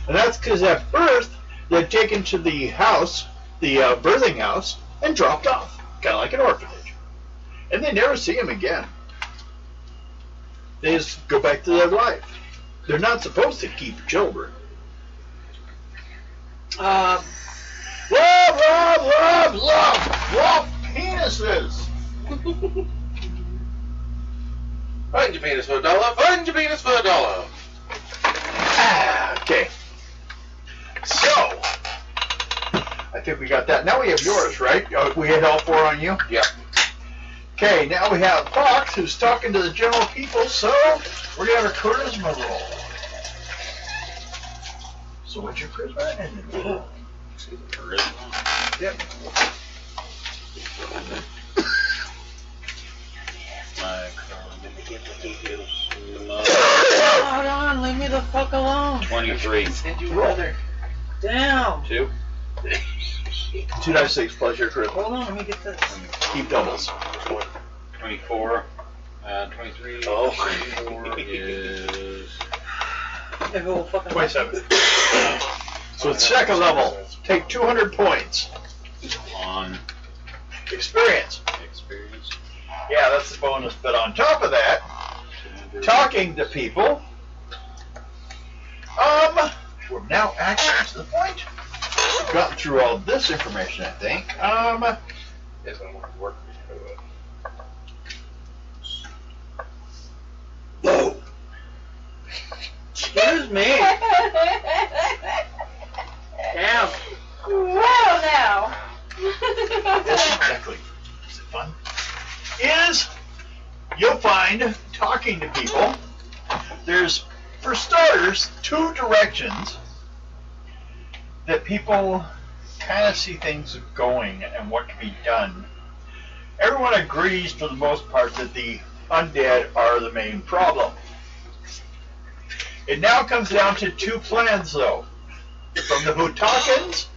And that's because at birth, they're taken to the house, the birthing house, and dropped off, kind of like an orphanage. And they never see them again. They just go back to their life. They're not supposed to keep children. Love penises! Find your penis for $1. Find your penis for $1. Okay. So, I think we got that. Now we have yours, right? We had all 4 on you? Yep. Okay, now we have Fox, who's talking to the general people, so we're going to have a charisma roll. So what's your charisma? Yep. Hold on, leave me the fuck alone. 23. Send you brother. Damn. 2. 2d6 plus your charisma. Hold on, let me get this. Keep doubles. 24. 23. Oh. 24 is... If it will fucking 27. So it's second level. Take 200 points. on Experience. experience. Yeah, that's the bonus. But on top of that, talking to people. We're now actually to the point. We've gotten through all this information, I think. Yes, I want to work. Whoa. Excuse me. Damn. Well, now. Exactly. Is it fun? Is you'll find talking to people. There's, for starters, 2 directions that people kind of see things going and what can be done. Everyone agrees, for the most part, that the undead are the main problem. It now comes down to 2 plans, though. From the Hutakans,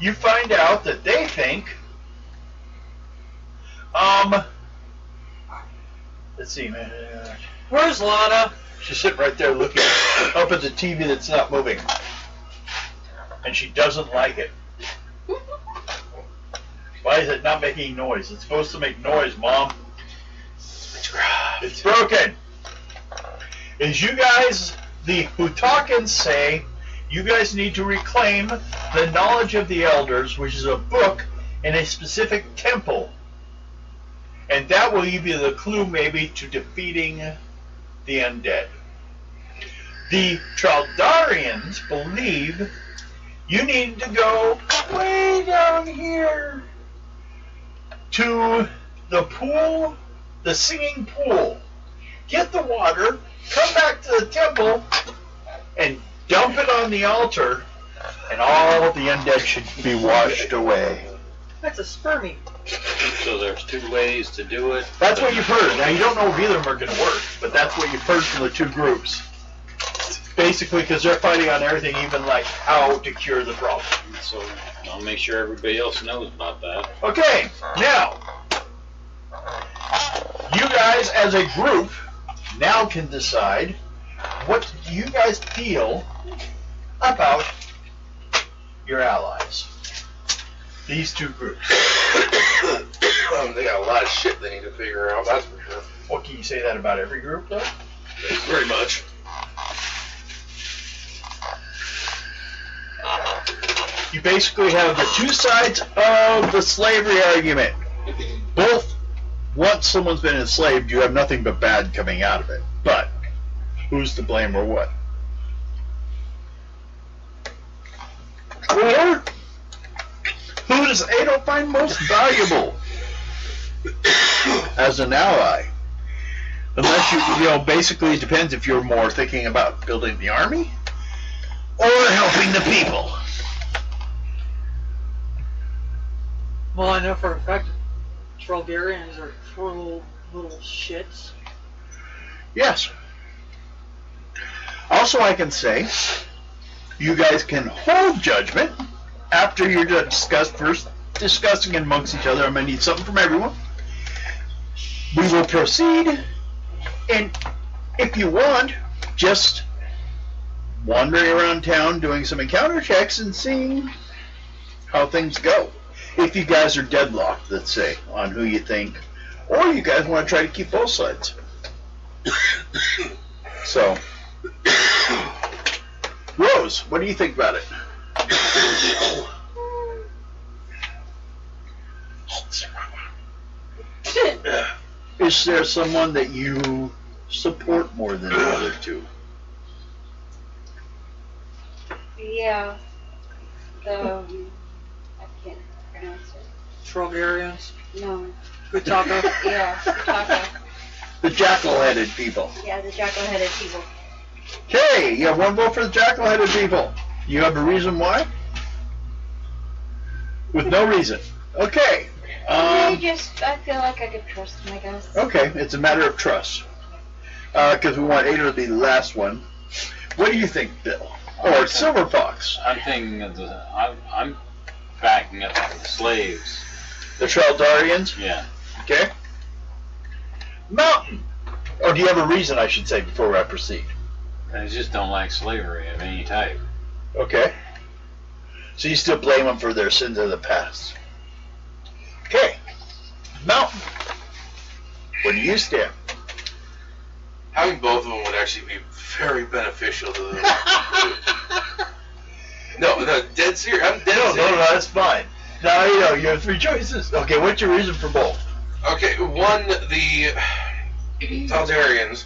you find out that they think, let's see, man. Where's Lana? She's sitting right there looking up at the TV that's not moving. And she doesn't like it. Why is it not making noise? It's supposed to make noise, Mom. It's broken. As you guys, the Hutakans say, you guys need to reclaim the knowledge of the elders, which is a book in a specific temple. And that will give you the clue, maybe, to defeating the undead. The Traldarians believe you need to go way down here to the pool, the singing pool. Get the water, come back to the temple, and dump it on the altar, and all the undead should be washed away. That's a spermie. So there's 2 ways to do it. That's what you've heard. Now, you don't know if either of them are going to work, but that's what you've heard from the 2 groups. Basically, because they're fighting on everything, even like how to cure the problem. So I'll make sure everybody else knows about that. Okay, now, you guys as a group now can decide what do you guys feel about your allies. These 2 groups. They got a lot of shit they need to figure out, that's for sure. Well, can you say that about every group, though? Very much. You basically have the 2 sides of the slavery argument. Both, once someone's been enslaved, you have nothing but bad coming out of it. But, who's to blame or what? Or, who does Ado find most valuable as an ally? Unless basically it depends if you're more thinking about building the army or helping the people. Well, I know for a fact Traldarians are little shits. Yes. Also, I can say, you guys can hold judgment after you're discussing amongst each other. I'm going to need something from everyone. We will proceed, and if you want, just wandering around town doing some encounter checks and seeing how things go. If you guys are deadlocked, let's say, on who you think, or you guys want to try to keep both sides. So, Rose, what do you think about it? Is there someone that you support more than the other two? Yeah. I can't pronounce it. Trollgarians. No. Good taco. Yeah, Taco. The jackal-headed people. Yeah, the jackal-headed people. Okay, you have one vote for the jackal-headed people. You have a reason why? With no reason. Okay. I feel like I could trust them, I guess. Okay, it's a matter of trust. Because we want Ada to be the last one. What do you think, Bill? Or Silver Fox? I'm thinking of I'm backing up the slaves. The Traldarians? Yeah. Okay. Mountain. Or do you have a reason, I should say, before I proceed? I just don't like slavery of any type. Okay. So you still blame them for their sins of the past. Okay. Mountain. Where do you stand? Having both of them would actually be very beneficial to them. No, dead serious. I'm dead serious. No, that's fine. Now you have three choices. Okay, what's your reason for both? Okay, one, the Taldarians,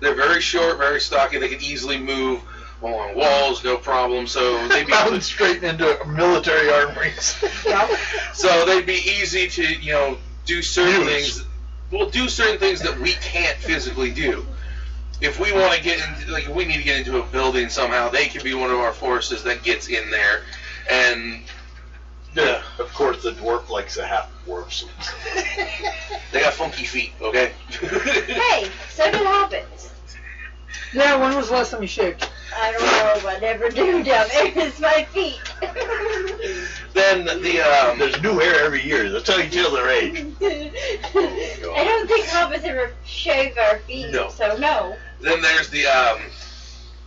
they're very short, very stocky, they can easily move along walls, no problem, so they'd be Mountain straight into military armories. So they'd be easy to, do certain things. We'll do certain things that we can't physically do. If we want to get into, if we need to get into a building somehow, they can be one of our forces that gets in there, and Yeah, of course the dwarf likes the half dwarfs. they got funky feet, okay? Hey, so did hobbits. Yeah, when was the last time you shaved? I don't know, I never do down there. It's my feet. Then There's new hair every year. That's how you tell their age. I don't think hobbits ever shave our feet, No. so no. Then there's the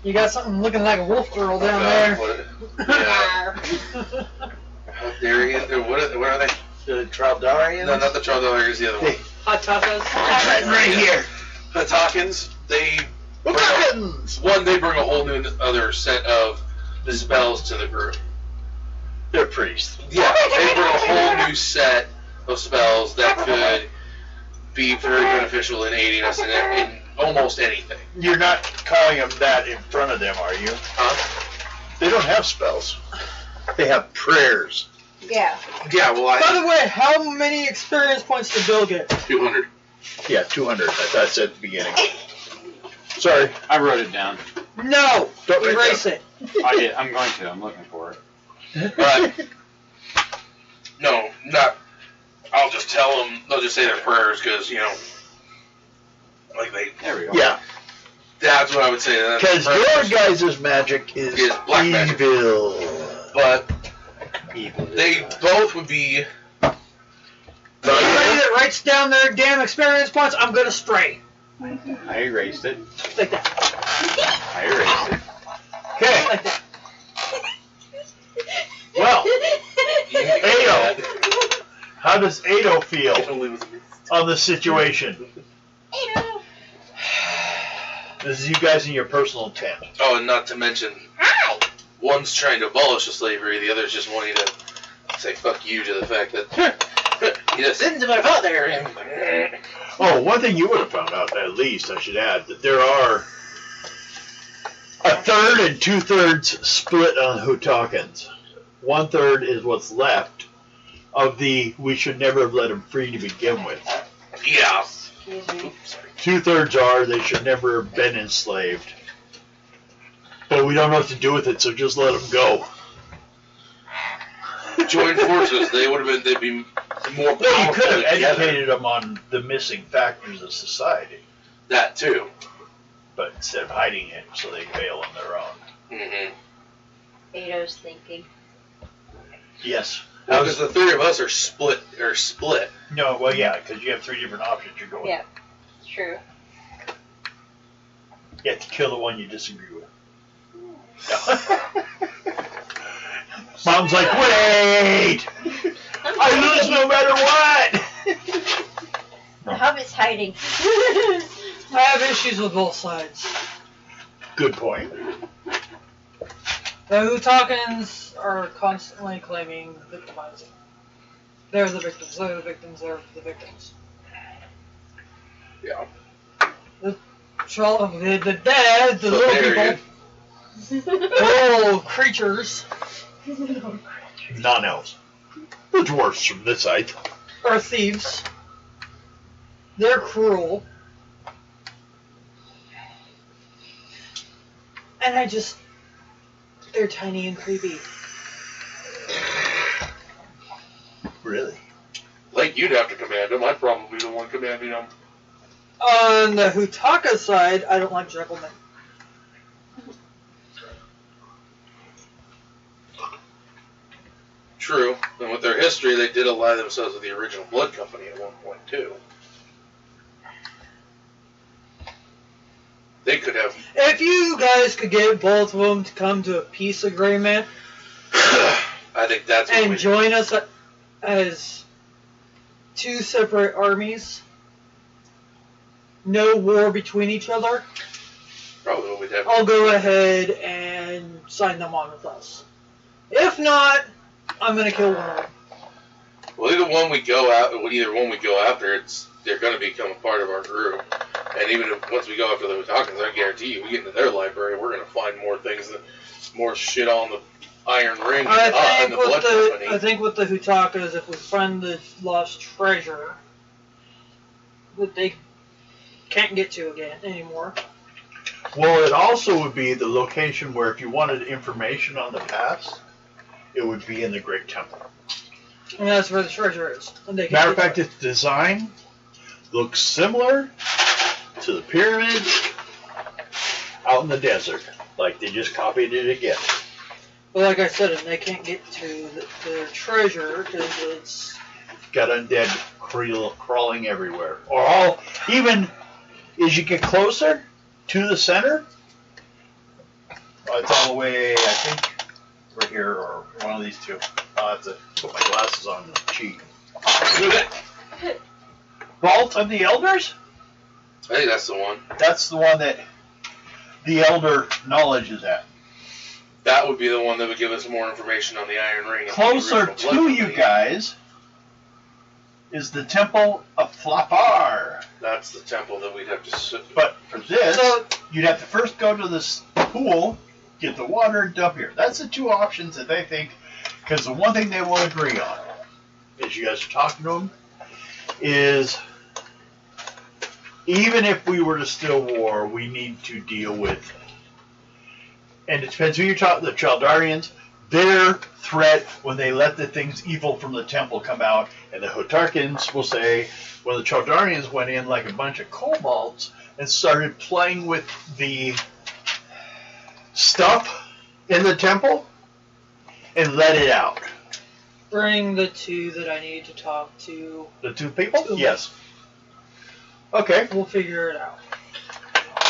You got something looking like a wolf girl down there. Darian, what are they? The Traldarians? No, not the Traldarians, the other one. Hot tacos. Right here. The Talkins, they What happens? they bring a whole new other set of spells to the group. They're priests. Yeah, they bring a whole new set of spells that could be very beneficial in aiding us in almost anything. You're not calling them that in front of them, are you? Huh? They don't have spells. They have prayers. Yeah. Yeah, well, By the way, how many experience points did Bill get? 200. Yeah, 200. I thought I said at the beginning. Sorry. I wrote it down. No! Don't write Erase down. it. I did. I'm going to. I'm looking for it. But no, not. I'll just tell them. They'll just say their prayers because There we go. Yeah, That's what I would say. because your guys' magic is black magic. evil. But Evil. they both would be. Anybody that writes down their damn experience points, I'm gonna stray. I erased it. Like that. I erased it. Okay. Like that. Well, Ado. How does Ado feel on the situation? This is you guys in your personal tent. Oh, and not to mention, one's trying to abolish the slavery, the other's just wanting to say fuck you to the fact that the sins of my father. Oh, one thing you would have found out, at least, I should add, that there are a third and 2/3 split on Hutokans. 1/3 is what's left of the we should never have let him free to begin with. Yeah. Excuse me. 2/3 are they should never have been enslaved. But we don't know what to do with it, so just let them go. Join forces. They'd be more powerful. Well, you could have together. educated them on the missing factors of society, That too. but instead of hiding it so they fail on their own. Mm-hmm. Ado's thinking. Yes. Because the three of us are split. No, well, yeah, because you have 3 different options you're going. Yeah, it's true. You have to kill the one you disagree with. Mom's like, wait! I lose no matter what! The hobbit's hiding. I have issues with both sides. Good point. The Hutokans are constantly claiming victimizing. They're the victims. They're the victims. They're the victims. Yeah. The little Barbarian. people, little creatures, Non-elves. The dwarves from this side. are thieves. They're cruel. And they're tiny and creepy. Really? Like, you'd have to command them. I'd probably be the one commanding them. On the Hutaka side, I don't like gentlemen. True. And with their history, they did ally themselves with the original Blood Company at one point, too. They could have... If you guys could get both of them to come to a peace agreement I think that's what and we join us as two separate armies, no war between each other, probably what we'd have. I'll go ahead and sign them on with us. If not, I'm going to kill one of them. Well, either one we go after, they're going to become a part of our group. And even if once we go after the Hutakans, I guarantee you, we get into their library, we're going to find more things, more shit on the Iron Ring and the Blood Company. I think with the Hutakas, if we find the lost treasure that they can't get to again anymore. Well, it also would be the location where if you wanted information on the past, it would be in the Great Temple. And that's where the treasure is. And they can Matter of get fact, its design looks similar to the pyramids out in the desert. Like they just copied it again. But like I said, and they can't get to the treasure because it's Got undead crawling everywhere. Or even as you get closer to the center, it's all the way, I think, right here, or one of these two. I'll have to put my glasses on to cheat. Vault of the Elders? I think that's the one. That's the one that the Elder knowledge is at. That would be the one that would give us more information on the Iron Ring. And Closer the to you guys is the Temple of Flapar. That's the temple that we'd have to... But for this, you'd have to first go to this pool, get the water, and dump here. That's the two options that they think, because the one thing they will agree on, as you guys are talking to them, is even if we were to still war, we need to deal with, and it depends who you're talking, the Chaldarians, their threat when they let the things evil from the temple come out, and the Hotarkans will say, when the Chaldarians went in like a bunch of kobolds and started playing with the stuff in the temple and let it out. bring the two that I need to talk to. The two people? Yes. Okay. We'll figure it out.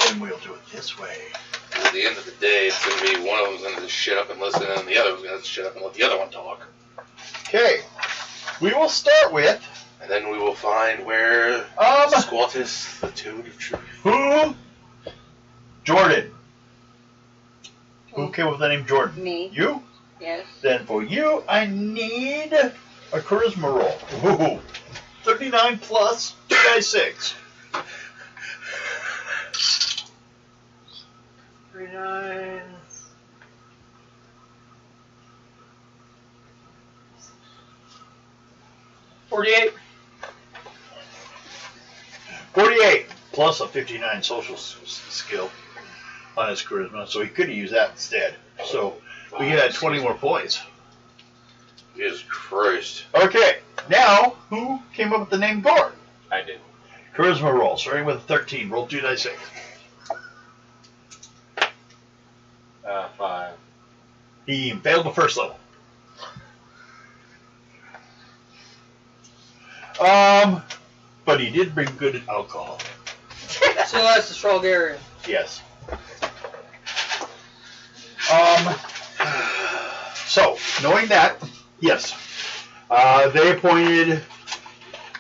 Then we'll do it this way. At the end of the day, it's going to be one of them's going to just shut up and listen, and the other one's going to shut up and let the other one talk. Okay. We will start with... And then we will find where squatteth the Toad of Truth. Who? Jordan. Who came up with the name Jordan? Me. You? Yes. Then for you, I need a charisma roll. Ooh. 39 plus 2d6. 39. 48. 48 plus a 59 social skill on his charisma, so he could have used that instead. So we had 20 more points. Jesus Christ. Okay, now who came up with the name Gord? I did. Charisma roll, starting with a 13. Roll 2d6. 5. He failed the first level. But he did bring good alcohol. So that's the Stralgarian. Yes. So, knowing that, yes, they appointed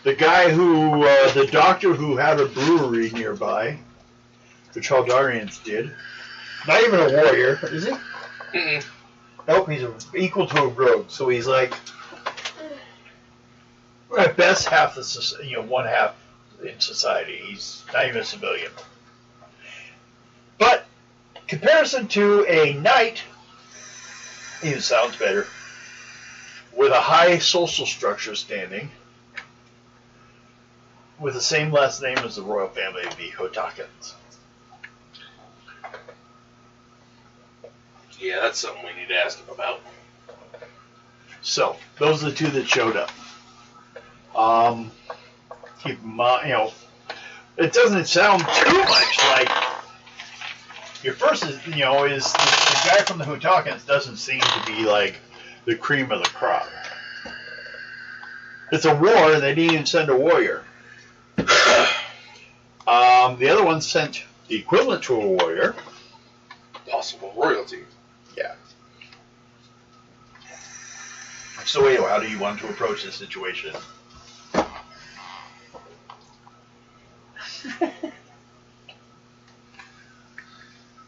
the guy who, the doctor who had a brewery nearby, the Chaldarians did. Not even a warrior, is he? Mm-mm. Nope, he's equal to a rogue, so he's like, at best, half the, one half in society. He's not even a civilian. But comparison to a knight, even sounds better, with a high social structure standing, with the same last name as the royal family of the Hotakans. Yeah, that's something we need to ask him about. So, those are the two that showed up. Keep in mind, it doesn't sound too much like your first is, is the guy from the Hotakans doesn't seem to be like the cream of the crop. It's a war, and they didn't even send a warrior. The other one sent the equivalent to a warrior. Possible royalty. Yeah. So anyway, how do you want to approach this situation?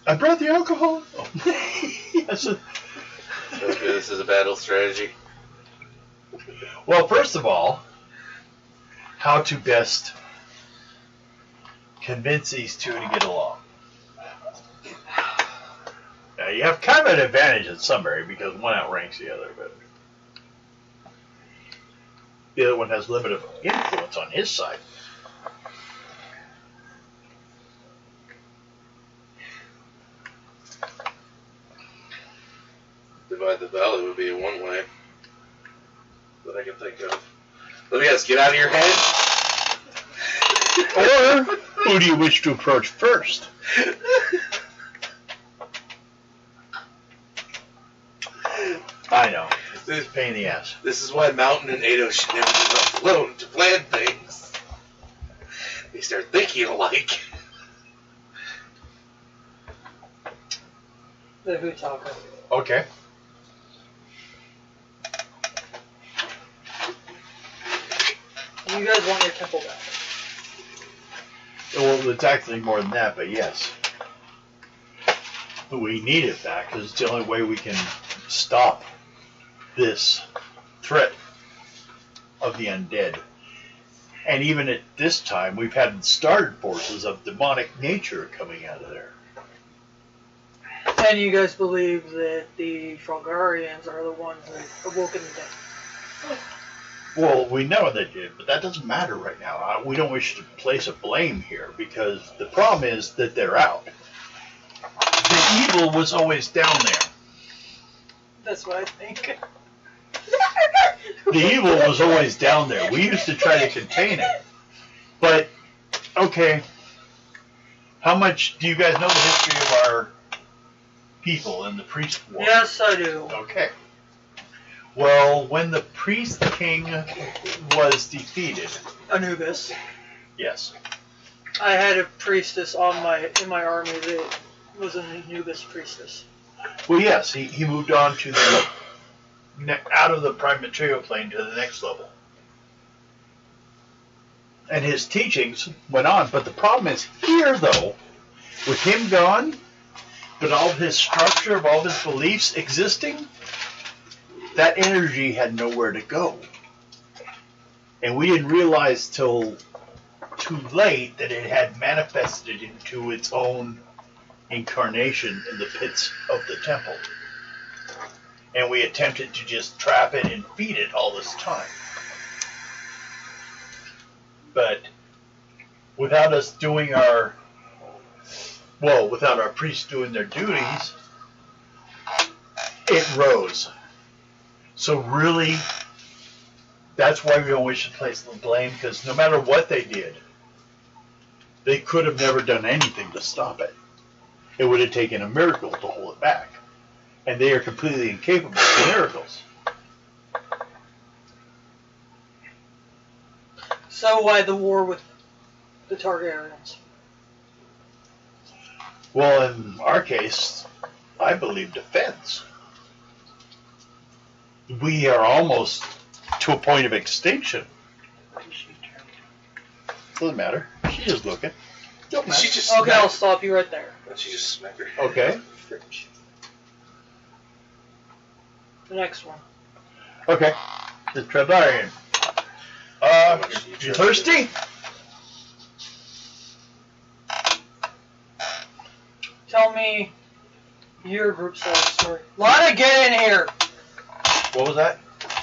I brought the alcohol. Oh. Yes. This is a battle strategy. Well, first of all, how to best convince these two to get along. Now, you have kind of an advantage in some area because one outranks the other, but the other one has limited influence on his side. Divide the valley would be one way that I can think of. Let me guess, get out of your head. Or who do you wish to approach first? I know. It's a pain in the ass. This is why Mountain and Ado should never be left alone to plan things. They start thinking alike. The Hutaka. Okay. You guys want your temple back? Well, it's actually more than that, but yes. We need it back because it's the only way we can stop this threat of the undead. And even at this time, we've had started forces of demonic nature coming out of there. And you guys believe that the Frogarians are the ones that awoken the dead? Well, we know they did, but that doesn't matter right now. We don't wish to place a blame here because the problem is that they're out. The evil was always down there. That's what I think. The evil was always down there. We used to try to contain it. But, okay, how much do you guys know the history of our people and the priest war? Yes, I do. Okay. Well, when the priest king was defeated, Anubis. yes, I had a priestess in my army that was an Anubis priestess. well, yes, he moved on to out of the prime material plane to the next level. And his teachings went on, but the problem is here, though, with him gone, but all of his structure, of all of his beliefs existing, that energy had nowhere to go. And we didn't realize till too late that it had manifested into its own incarnation in the pits of the temple. And we attempted to just trap it and feed it all this time. But without us doing without our priests doing their duties, it rose. So really, that's why we don't wish to place the blame, because no matter what they did, they could have never done anything to stop it. It would have taken a miracle to hold it back. And they are completely incapable of miracles. So why the war with the Targaryens? Well, in our case, I believe defense. We are almost to a point of extinction. Doesn't matter. She's just looking. Don't matter. She just Okay, I'll stop you right there. And she just smacked her. Okay. The next one. Okay. The Trebarian. You thirsty? tell me your group side story. Lana, get in here! What was that?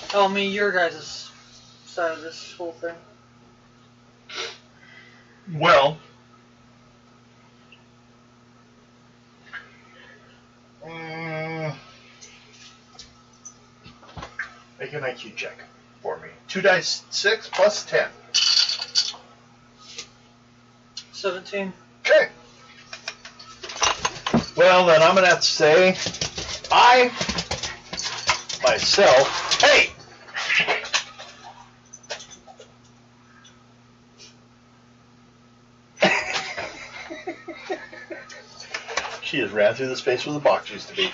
Tell me your guys' side of this whole thing. Well, make an IQ check for me. 2 dice 6 plus 10. 17. Okay. Well, then I'm going to have to say, I, myself, hey! She just ran through the space where the box used to be.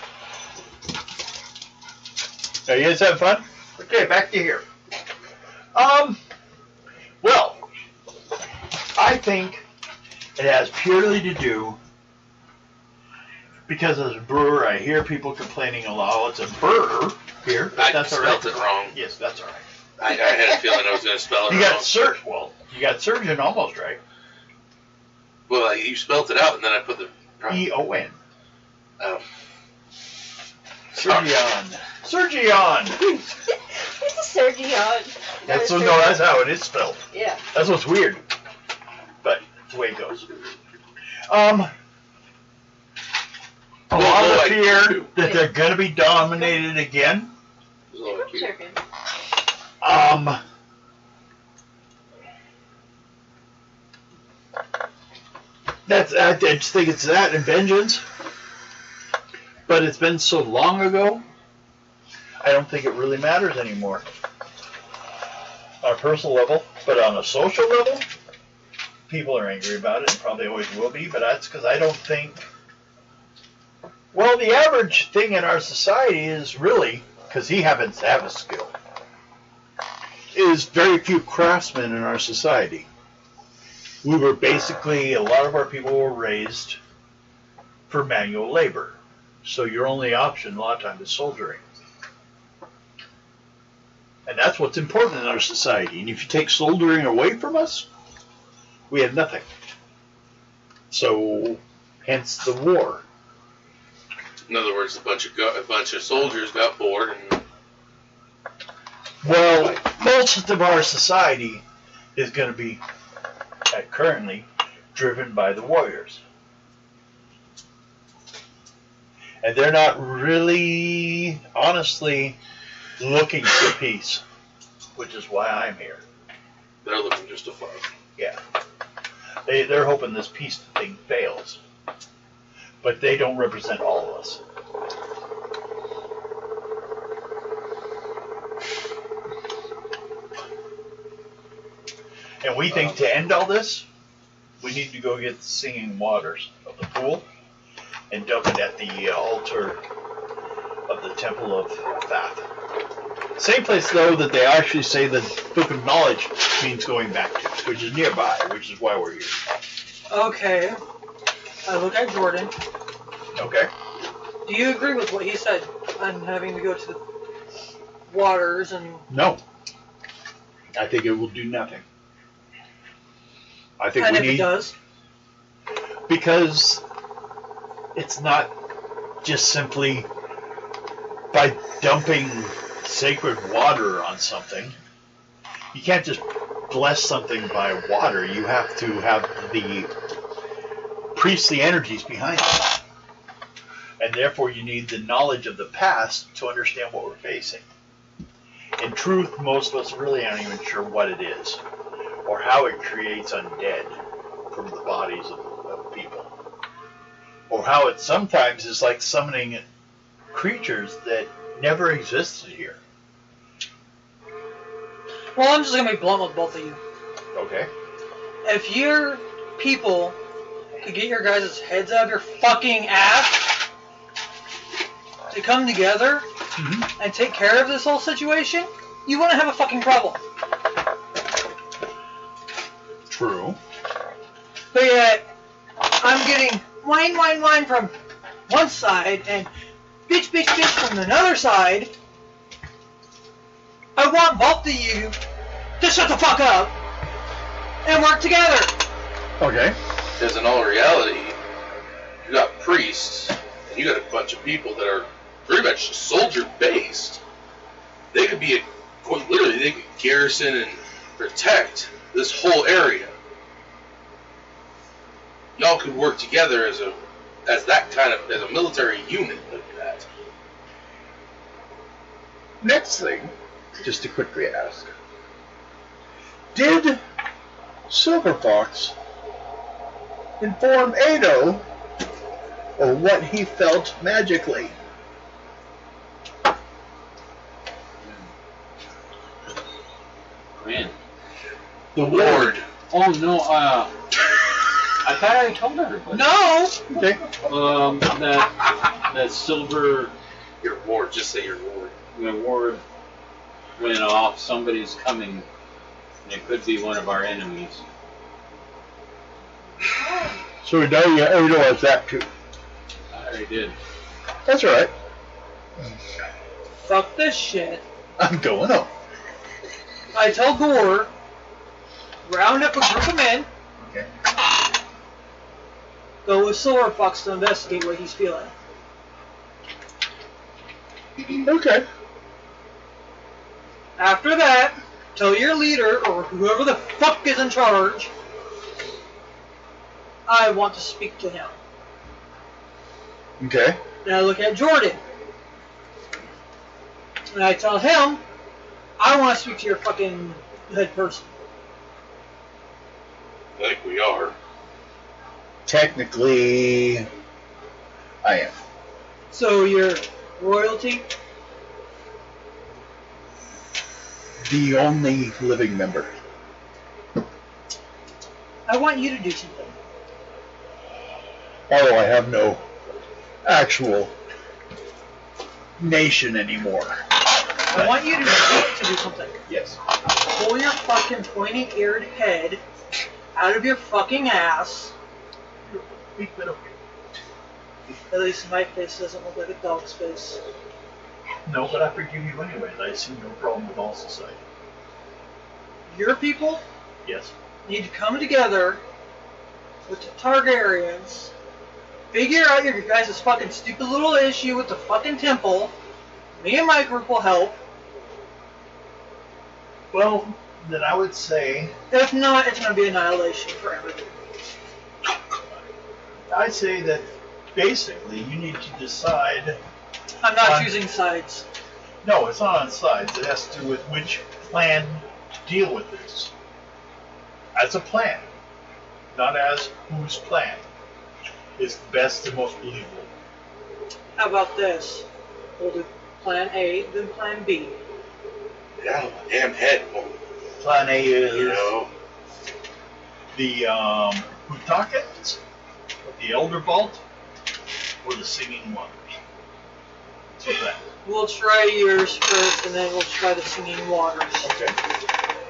Are you guys having fun? Okay, back to here. Well, I think it has purely to do, because as a brewer, I hear people complaining a lot. Oh, it's a burr here, but that's all right. I spelled it wrong. Yes, that's all right. I had a feeling I was going to spell it You wrong. got surgeon almost right. Well, you spelled it out, and then I put the... E-O-N. Oh. Surgeon. Surgeon. It's a surgeon. That's how it is spelled. Yeah. That's what's weird. But it's the way it goes. A lot of fear that they're going to be dominated again. I just think it's that and vengeance. But it's been so long ago, I don't think it really matters anymore. On a personal level, but on a social level, people are angry about it and probably always will be, but that's because I don't think... Well, the average thing in our society is really, because he happens to have a skill, is very few craftsmen in our society. We were basically, a lot of our people were raised for manual labor. So your only option a lot of times is soldiering. And that's what's important in our society. And if you take soldiering away from us, we have nothing. So, hence the war. In other words, a bunch of soldiers got bored and... Well, most of our society is going to be, currently, driven by the warriors. And they're not really, honestly, looking for peace, which is why I'm here. They're looking just to fight. Yeah. They're hoping this peace thing fails. But they don't represent all of us. And we think to end all this, we need to go get the singing waters of the pool and dump it at the altar of the Temple of Fath. Same place, though, that they actually say the Book of Knowledge means going back to, which is nearby, which is why we're here. Okay. I look at Jordan. Okay. Do you agree with what he said on having to go to the waters and... No. I think it will do nothing. I think and we if need... it does? Because it's not just simply by dumping sacred water on something. You can't just bless something by water. You have to have the priestly energies behind it. And therefore you need the knowledge of the past to understand what we're facing. In truth, most of us really aren't even sure what it is, or how it creates undead from the bodies of people. Or how it sometimes is like summoning creatures that never existed here. Well, I'm just going to be blunt with both of you. Okay. If your people could get your guys' heads out of your fucking ass to come together and take care of this whole situation, you wouldn't have a fucking problem. True. But yet, I'm getting whine from one side and bitch from another side. I want both of you to shut the fuck up and work together. Okay. Because in all reality, you got priests based, and you got a bunch of people that are pretty much soldier based, they could be quite literally, they could garrison and protect this whole area. Y'all could work together as a military unit like that. Next thing, just to quickly ask, did Silver Fox inform Ado of what he felt magically? Man. The Lord. Oh no, I thought I told everybody. No! Okay. That silver Your ward, just say your ward. ward went off. Somebody's coming. And it could be one of our enemies. So now you know that too. I already did. That's alright. Fuck this shit. I'm going up. I tell Gore, round up a group of men, Okay. go with Silver Fox to investigate what he's feeling. Okay. After that, tell your leader, or whoever the fuck is in charge, I want to speak to him. Okay. Then I look at Jordan. And I tell him, I want to speak to your fucking head person. I think we are. Technically, I am. So your royalty? The only living member. I want you to do something. Although I have no actual nation anymore. I want you to do something. Yes. Pull your fucking pointy-eared head out of your fucking ass. At least my face doesn't look like a dog's face. No, but I forgive you anyways. I see no problem with all society. Your people Yes. need to come together with the Targaryens, figure out your guys' fucking stupid little issue with the fucking temple. Me and my group will help. Well, then I would say, If not, it's going to be annihilation for everything. I say that basically you need to decide. I'm not On- choosing sides. No, it's not on sides. It has to do with which plan to deal with this. As a plan, not as whose plan is the best and most believable. How about this? We'll do plan A, then plan B. Yeah, my damn head. Plan A is You know. the Hutakans, the Elder Vault, or the Singing Waters. So that. We'll try yours first, and then we'll try the Singing Waters. Okay.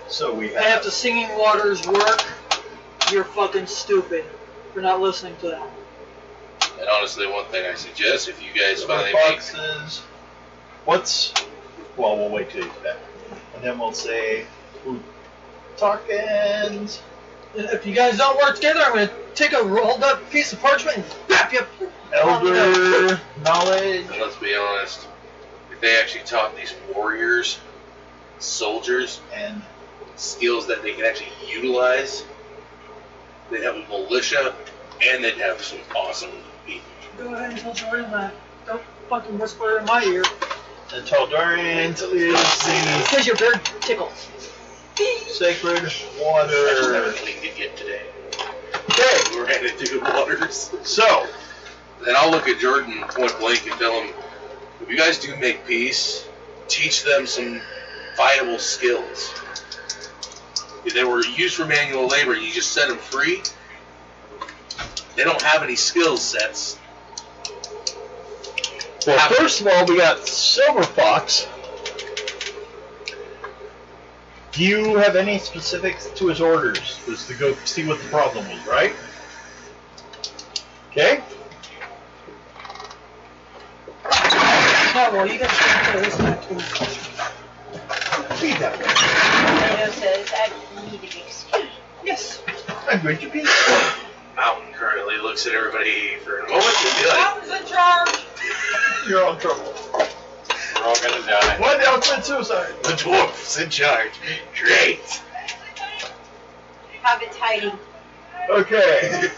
So we And if the Singing Waters work, you're fucking stupid for not listening to that. And honestly, one thing I suggest, if you guys Silver finally make... Foxes. Well, we'll wait till he's back. And then we'll say Hutakans. And if you guys don't work together, I'm going to take a rolled up piece of parchment and bap you. Elder knowledge. And let's be honest, if they actually taught these warriors, soldiers, And skills that they can actually utilize, they'd have a militia, and they'd have some awesome people. Go ahead and tell Jordan that. Don't fucking whisper in my ear. the Taldarians is the Because your beard tickles. sacred That's water. everything we could get today. Okay, We're headed to good waters. so Then I'll look at Jordan point blank and tell him, if you guys do make peace, teach them some viable skills. If they were used for manual labor, you just set them free. They don't have any skill sets. well, first of all, we got Silver Fox. Do you have any specifics to his orders? Was to go see what the problem was, right? Okay. Oh, well, you guys can tell this back to me. Be that way. Leo says I need to be excused. Yes. I'm going to be. Mountain currently. he looks at everybody for a moment and be like, Mountain's in charge! You're all in trouble. We're all gonna die. Why the outside suicide? the dwarf's in charge. Great. Hobbit's hiding. Okay.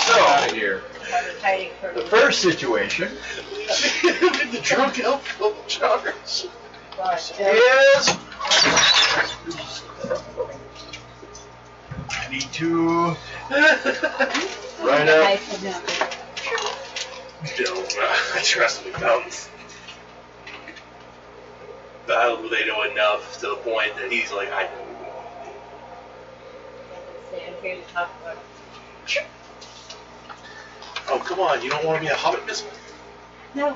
Out of So, here. Hobbit's hiding from the first situation The drunk elf will charge. Gosh, is... I need to write up. No, I trust me, mountains. How do they know enough to the point that he's like, I know. Oh, come on, you don't want to be a hobbit missile? No.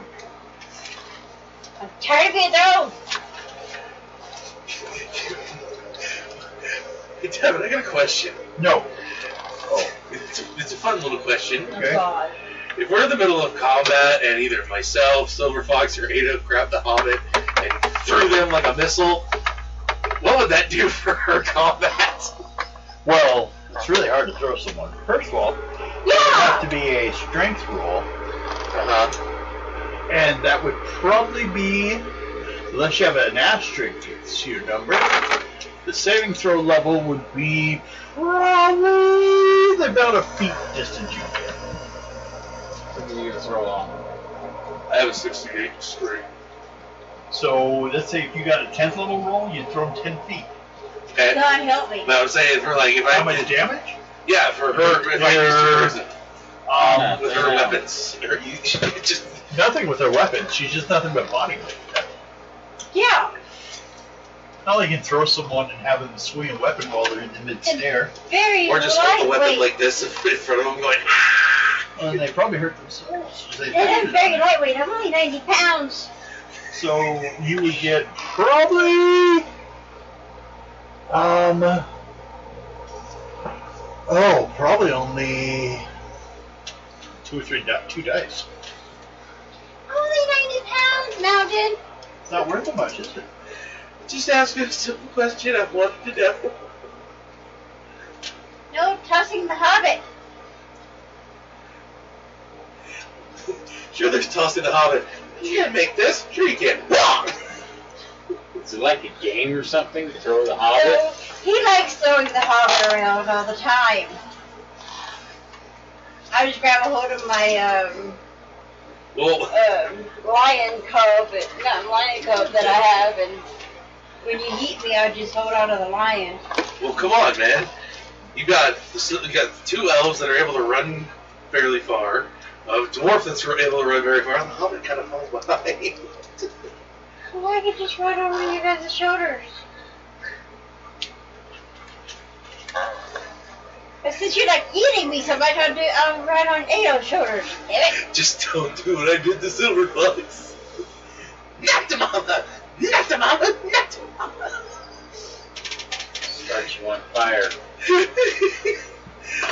I'm tired of being thrown. Hey, Devin, I got a question. No. It's a fun little question. Okay. God. If we're in the middle of combat and either myself, Silver Fox, or Ada grabbed the hobbit and threw them like a missile, what would that do for her combat? Well, it's really hard to throw someone. First of all, it would have to be a strength roll, and that would probably be, unless you have an asterisk to your number, the saving throw level would be probably about a feet distance you get. What are you gonna throw on? I have a 68 strength. So let's say if you got a 10th level roll, you'd throw them 10 feet. Okay. God help me. But I'm saying for like if How I much damage? yeah, for her if I used hers with her weapons. Or you just Nothing with her weapons. She's just nothing but body weight. Yeah. Not like you can throw someone and have them swing a weapon while they're in the mid-stare. Very or just hold the weapon lightweight. like this in front of them going, ah! And they probably hurt themselves. It is very lightweight. I'm only 90 pounds. So you would get probably, probably only two dice. Only 90 pounds, Mountain. It's not worth it much, is it? Just ask me a simple question. I've wanted to death. No tossing the hobbit. Sure, there's tossing the hobbit. You can't make this. Sure, you can. Is it like a game or something to throw the hobbit? He likes throwing the hobbit around all the time. I just grab a hold of my Well, lion cub that I have, and when you eat me, I just hold on to the lion. well, come on, man. You got two elves that are able to run fairly far. A dwarf that's able to run very far. And the hobbit kind of falls behind. Well, I could just run over you guys' shoulders. But since you're like eating me so much, I'll ride on Ado's shoulders. Damn it. Just don't do what I did to Silver Fox. Not to mama! Not to mama! Not to mama! Starts you on fire.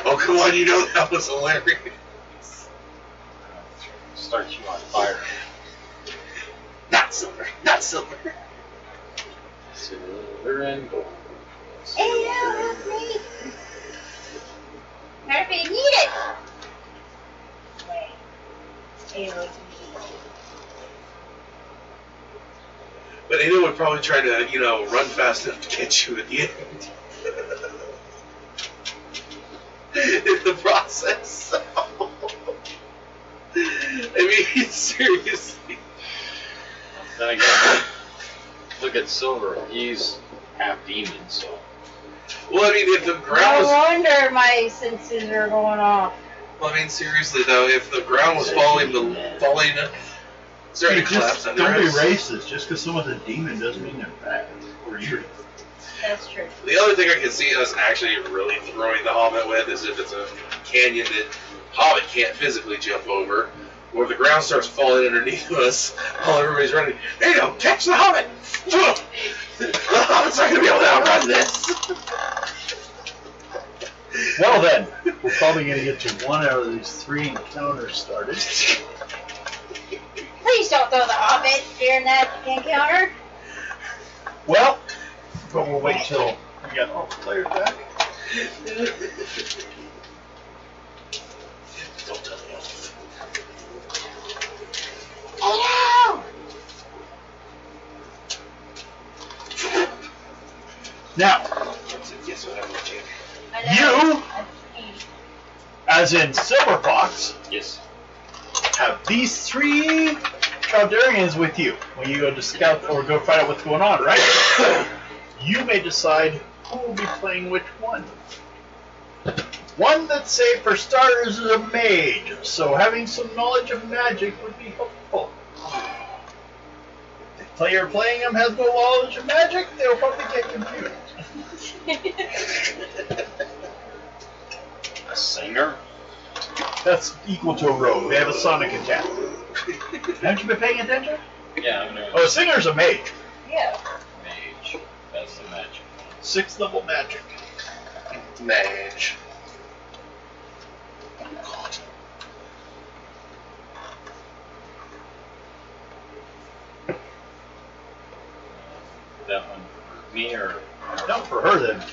Oh, come on, you know that was hilarious. Starts you on fire. Not silver, not silver. Silver and gold. Ado, help me. Help me, need it. Wait. Ado, need But Ada would probably try to, run fast enough to catch you at the end. In the process. I mean, seriously. Then again, look at Silver. He's half demon, so. Well, I mean, if the No ground was... wonder my senses are going off. Well, I mean, seriously, though, if the ground was falling, starting to collapse under Don't be us. racist. Just because someone's a demon doesn't mean they're bad. Or you're. That's true. The other thing I can see us actually really throwing the Hobbit with is if it's a canyon that Hobbit can't physically jump over, or if the ground starts falling underneath us while everybody's running. There you go, catch the Hobbit! The Hobbit's not going to be able to outrun this! Well then, we're probably going to get to one out of these three encounters started. Please don't throw the hobbit during that encounter. Well, but we'll wait till we get all the players back. Now, Yes, whatever, Jake. you, as in Silver Fox, Yes. have these 3 Chaldarians with you when you go to scout or go find out what's going on, right? You may decide who will be playing which one. One that, say, for starters, is a mage, so having some knowledge of magic would be helpful. If the player playing him has no knowledge of magic, they'll probably get confused. A singer? That's equal to a rogue. They have a sonic attack. Haven't you been paying attention? Yeah, I'm gonna. Oh, a singer's a mage. Yeah. Mage. That's the magic. 6th level magic. Mage. That one for me or? Not for her, then.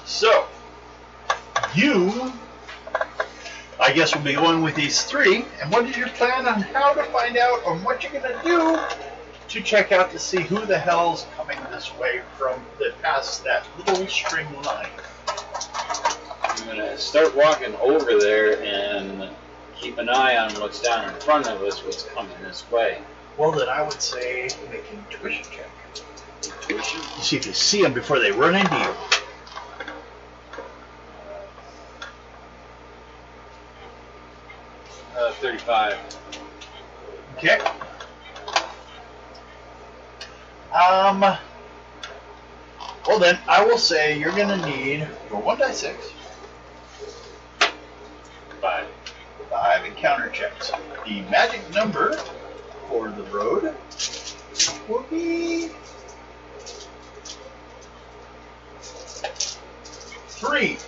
So, you, I guess, will be going with these 3. And what is your plan on how to find out on what you're going to do to check out to see who the hell's coming this way from past that little string line? I'm gonna start walking over there and keep an eye on what's down in front of us, what's coming this way. Well, then I would say make an intuition check. Intuition? You see if you see them before they run into you. 35. Okay. Well then, I will say you're gonna need for 1d6. 5. 5 encounter checks. The magic number for the road will be 3.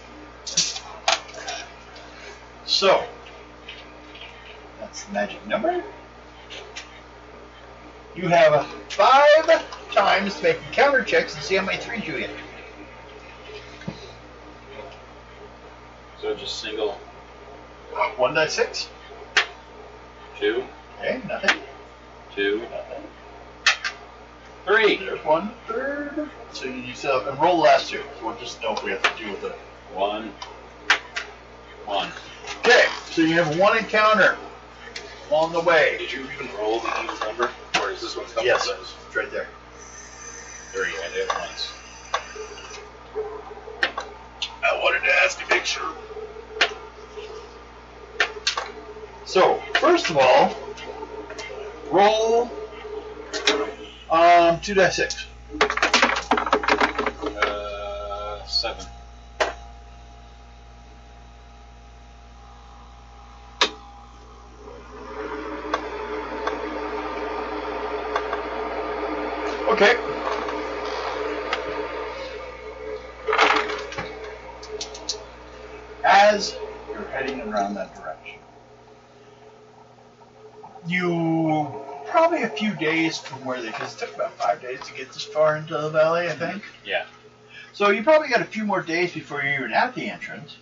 So, that's the magic number. You have 5 times to make encounter checks and see how many 3s you get. So just single 1d6. 2, Okay, nothing. 2, Nothing. 3. There's 1/3. So you still have, and roll the last 2. So we'll just know if we have to deal with it. 1. 1. Okay, so you have 1 encounter along the way. Did you even roll the evil number? Or is this what comes Yes, with this? it's right there. 3. I did it once. I wanted to ask to make sure. So, first of all, roll 2d6. 7. Okay. As you're heading around that direction, you probably a few days from where because it took about 5 days to get this far into the valley, I think. Yeah. So you probably got a few more days before you're even at the entrance,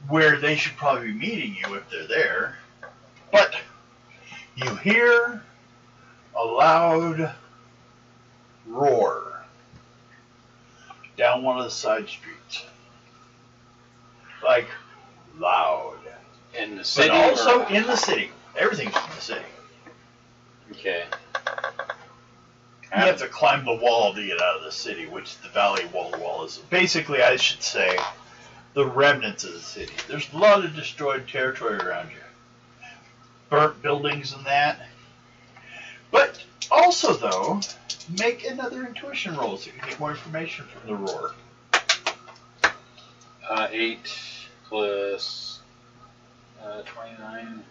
where they should probably be meeting you if they're there. But you hear a loud roar down one of the side streets. Like, loud. In the city? But also or? in the city. Everything's in the city. Okay. You have to climb the wall to get out of the city, which the valley wall is. Basically, I should say, the remnants of the city. There's a lot of destroyed territory around you. Burnt buildings and that. But also, though, make another intuition roll so you can get more information from the roar. 8 plus 29,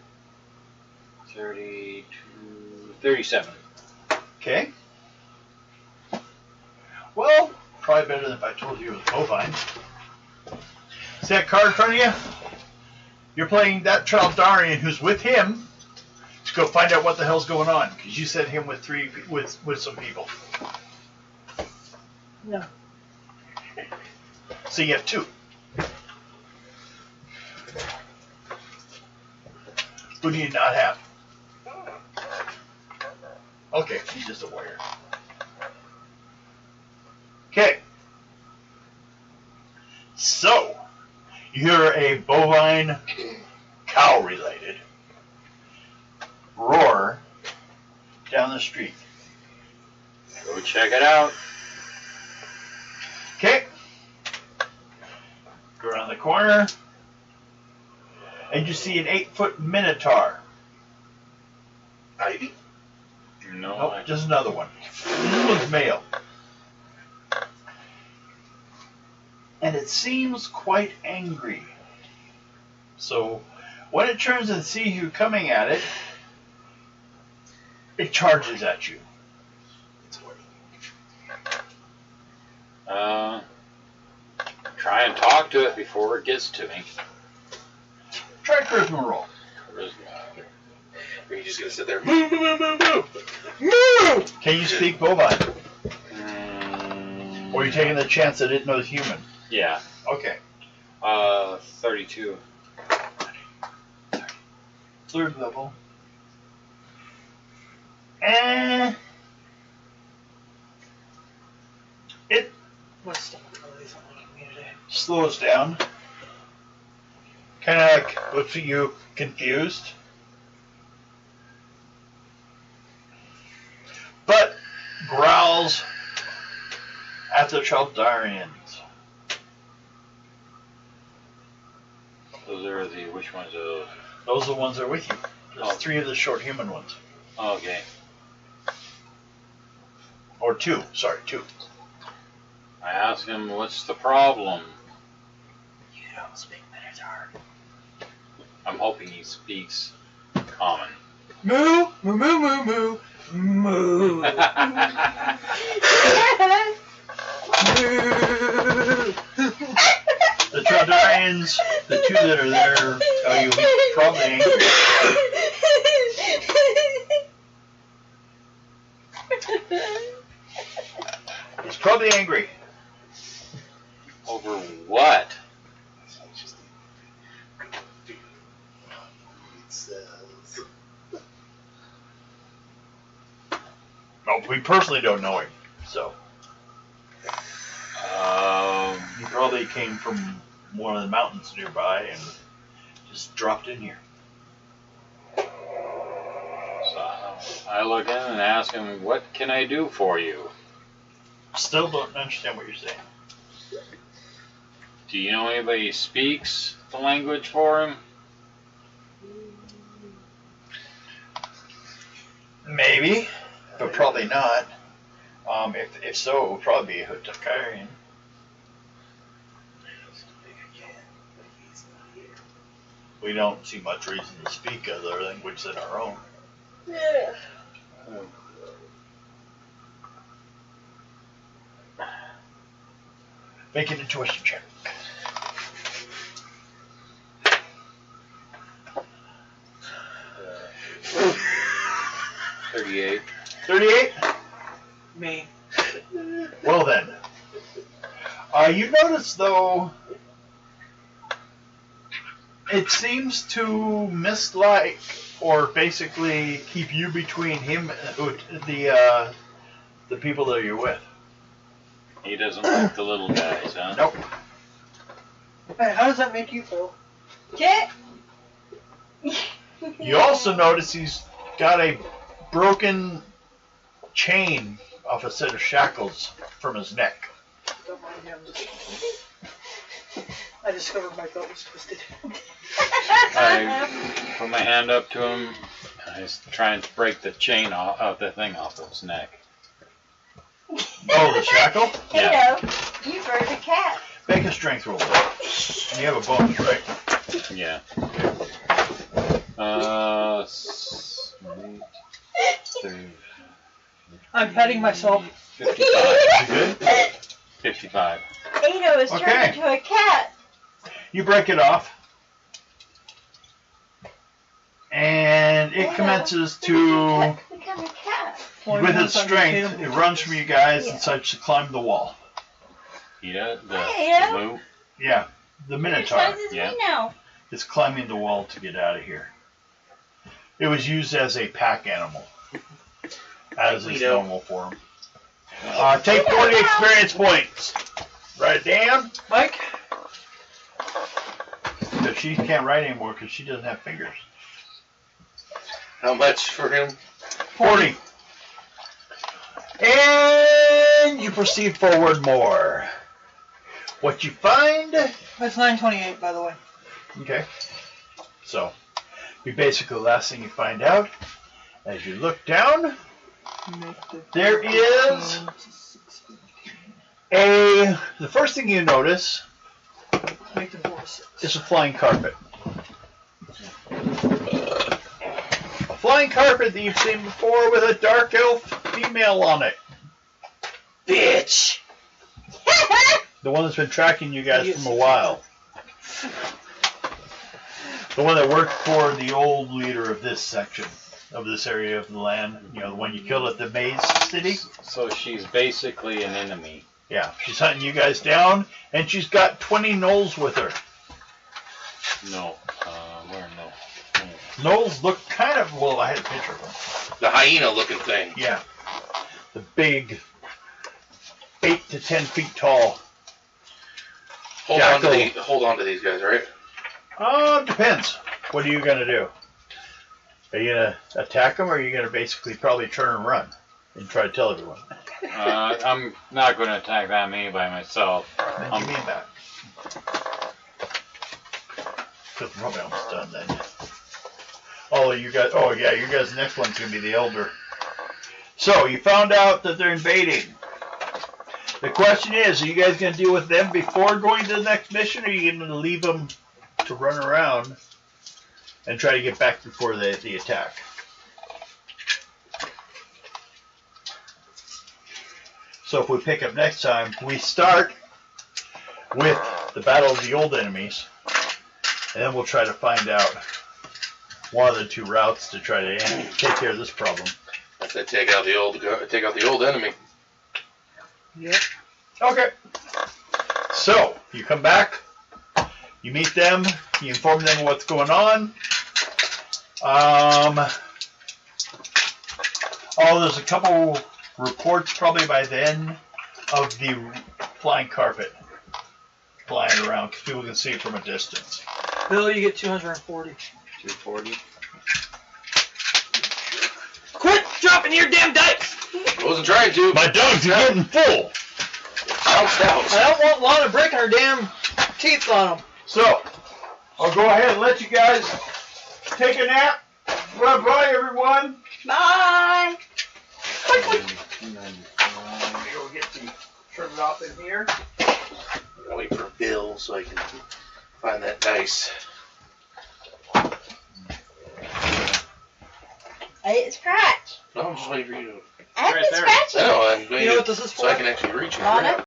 32, 37. Okay. Well, probably better than if I told you it was bovine. See that card in front of you? You're playing that Chaldarian who's with him to go find out what the hell's going on, because you sent him with some people. No. So you have 2. Who do you not have? Okay, he's just a warrior. You hear a bovine, cow-related, roar down the street. Go check it out. Okay. Go around the corner, and you see an 8-foot Minotaur. Ivy? No, Nope, just another one. This one's male. And it seems quite angry. So, when it turns and sees you coming at it, it charges at you. Try and talk to it before it gets to me. Try a charisma roll. Are you just gonna sit there? Moo, moo, moo, moo, moo. Can you speak bovine? Mm, Or are you taking the chance that it knows human? Yeah. Okay. 32. Third level. And it What's the police on the community? slows down. Kind of like looks at you confused. But growls at the Chaldarians. Those are the, which ones are those? Those are the ones that are with you. There's Oh. 3 of the short human ones. Okay. Or 2. Sorry, 2. I ask him, what's the problem? You don't speak Minotaur. I'm hoping he speaks common. Moo, moo, moo, moo, moo, moo. Moo. The Chaldarians, the 2 that are there, tell you he's probably angry. He's probably angry. Over what? No, we personally don't know him, so he probably came from one of the mountains nearby and just dropped in here. So I look in and ask him, what can I do for you? Still don't understand what you're saying. Do you know anybody who speaks the language for him? Maybe, but probably not. If so, it would probably be a Hutakarian. We don't see much reason to speak other language than our own. Yeah. Make an intuition check. Uh, 38. 38? Me. Well then. You notice though, it seems to mislike or basically keep you between him and the people that you're with. He doesn't like the little guys, huh? Nope. Hey, how does that make you feel? Check. You also notice he's got a broken chain off a set of shackles from his neck. Don't mind him. I discovered my belt was twisted. I put my hand up to him and I try and break the chain off the thing off of his neck. Oh, the shackle? Yeah. Kato, you burned a cat. Make a strength roll. And you have a bonus, right? Yeah. 30, I'm petting myself. 55. You good? 55. Kato is Okay. turned into a cat. You break it off. And it commences to, Become a cat. with its strength, it runs from you guys and starts to climb the wall. Yeah, Hey, the moo. Yeah, the Which Minotaur size is Yeah. me now? is climbing the wall to get out of here. It was used as a pack animal, as is normal for him. Take 40 experience points. Write it down. Mike? because she can't write anymore because she doesn't have fingers. How much for him? 40. And you proceed forward more. What you find? That's 928, by the way. Okay. So, basically the last thing you find out, as you look down, there is the first thing you notice is a flying carpet. A flying carpet that you've seen before with a dark elf female on it. Bitch! The one that's been tracking you guys from a while. The one that worked for the old leader of this section, of this area of the land. You know, the one you killed at the Maze City. So she's basically an enemy. Yeah, she's hunting you guys down, and she's got 20 gnolls with her. No. Where no? Gnolls look kind of, well, I had a picture of them. The hyena-looking thing. Yeah. The big, 8 to 10 feet tall. Hold on to these guys, right? Depends. What are you going to do? Are you going to attack them, or are you going to basically probably turn and run and try to tell everyone? I'm not going to attack that many by myself. Then give me back. Because I'm probably almost done then. Oh, you guys. Oh, yeah. You guys' next one's going to be the Elder. So you found out that they're invading. The question is, are you guys going to deal with them before going to the next mission, or are you going to leave them to run around and try to get back before the attack? So if we pick up next time, we start with the Battle of the Old Enemies, and then we'll try to find out one of the two routes to try to take care of this problem. I said take out the old enemy. Yep. Okay. So you come back, you meet them, you inform them of what's going on. There's a couple reports probably by then of the flying carpet flying around because people can see it from a distance. Bill, you get 240. 240. Quit dropping your damn dice! I wasn't trying to. My dogs are getting full. Bounced out. I don't want Lana breaking her damn teeth on them. So, I'll go ahead and let you guys take a nap. Bye-bye, everyone. Bye! Let me go get the trim it off in here. I'll wait for Bill so I can find that dice. I didn't scratch. No, I'm just waiting for you to. I haven't Right been there. scratching. I know, I'm You waiting know what this is so I for? can actually reach it. Lana?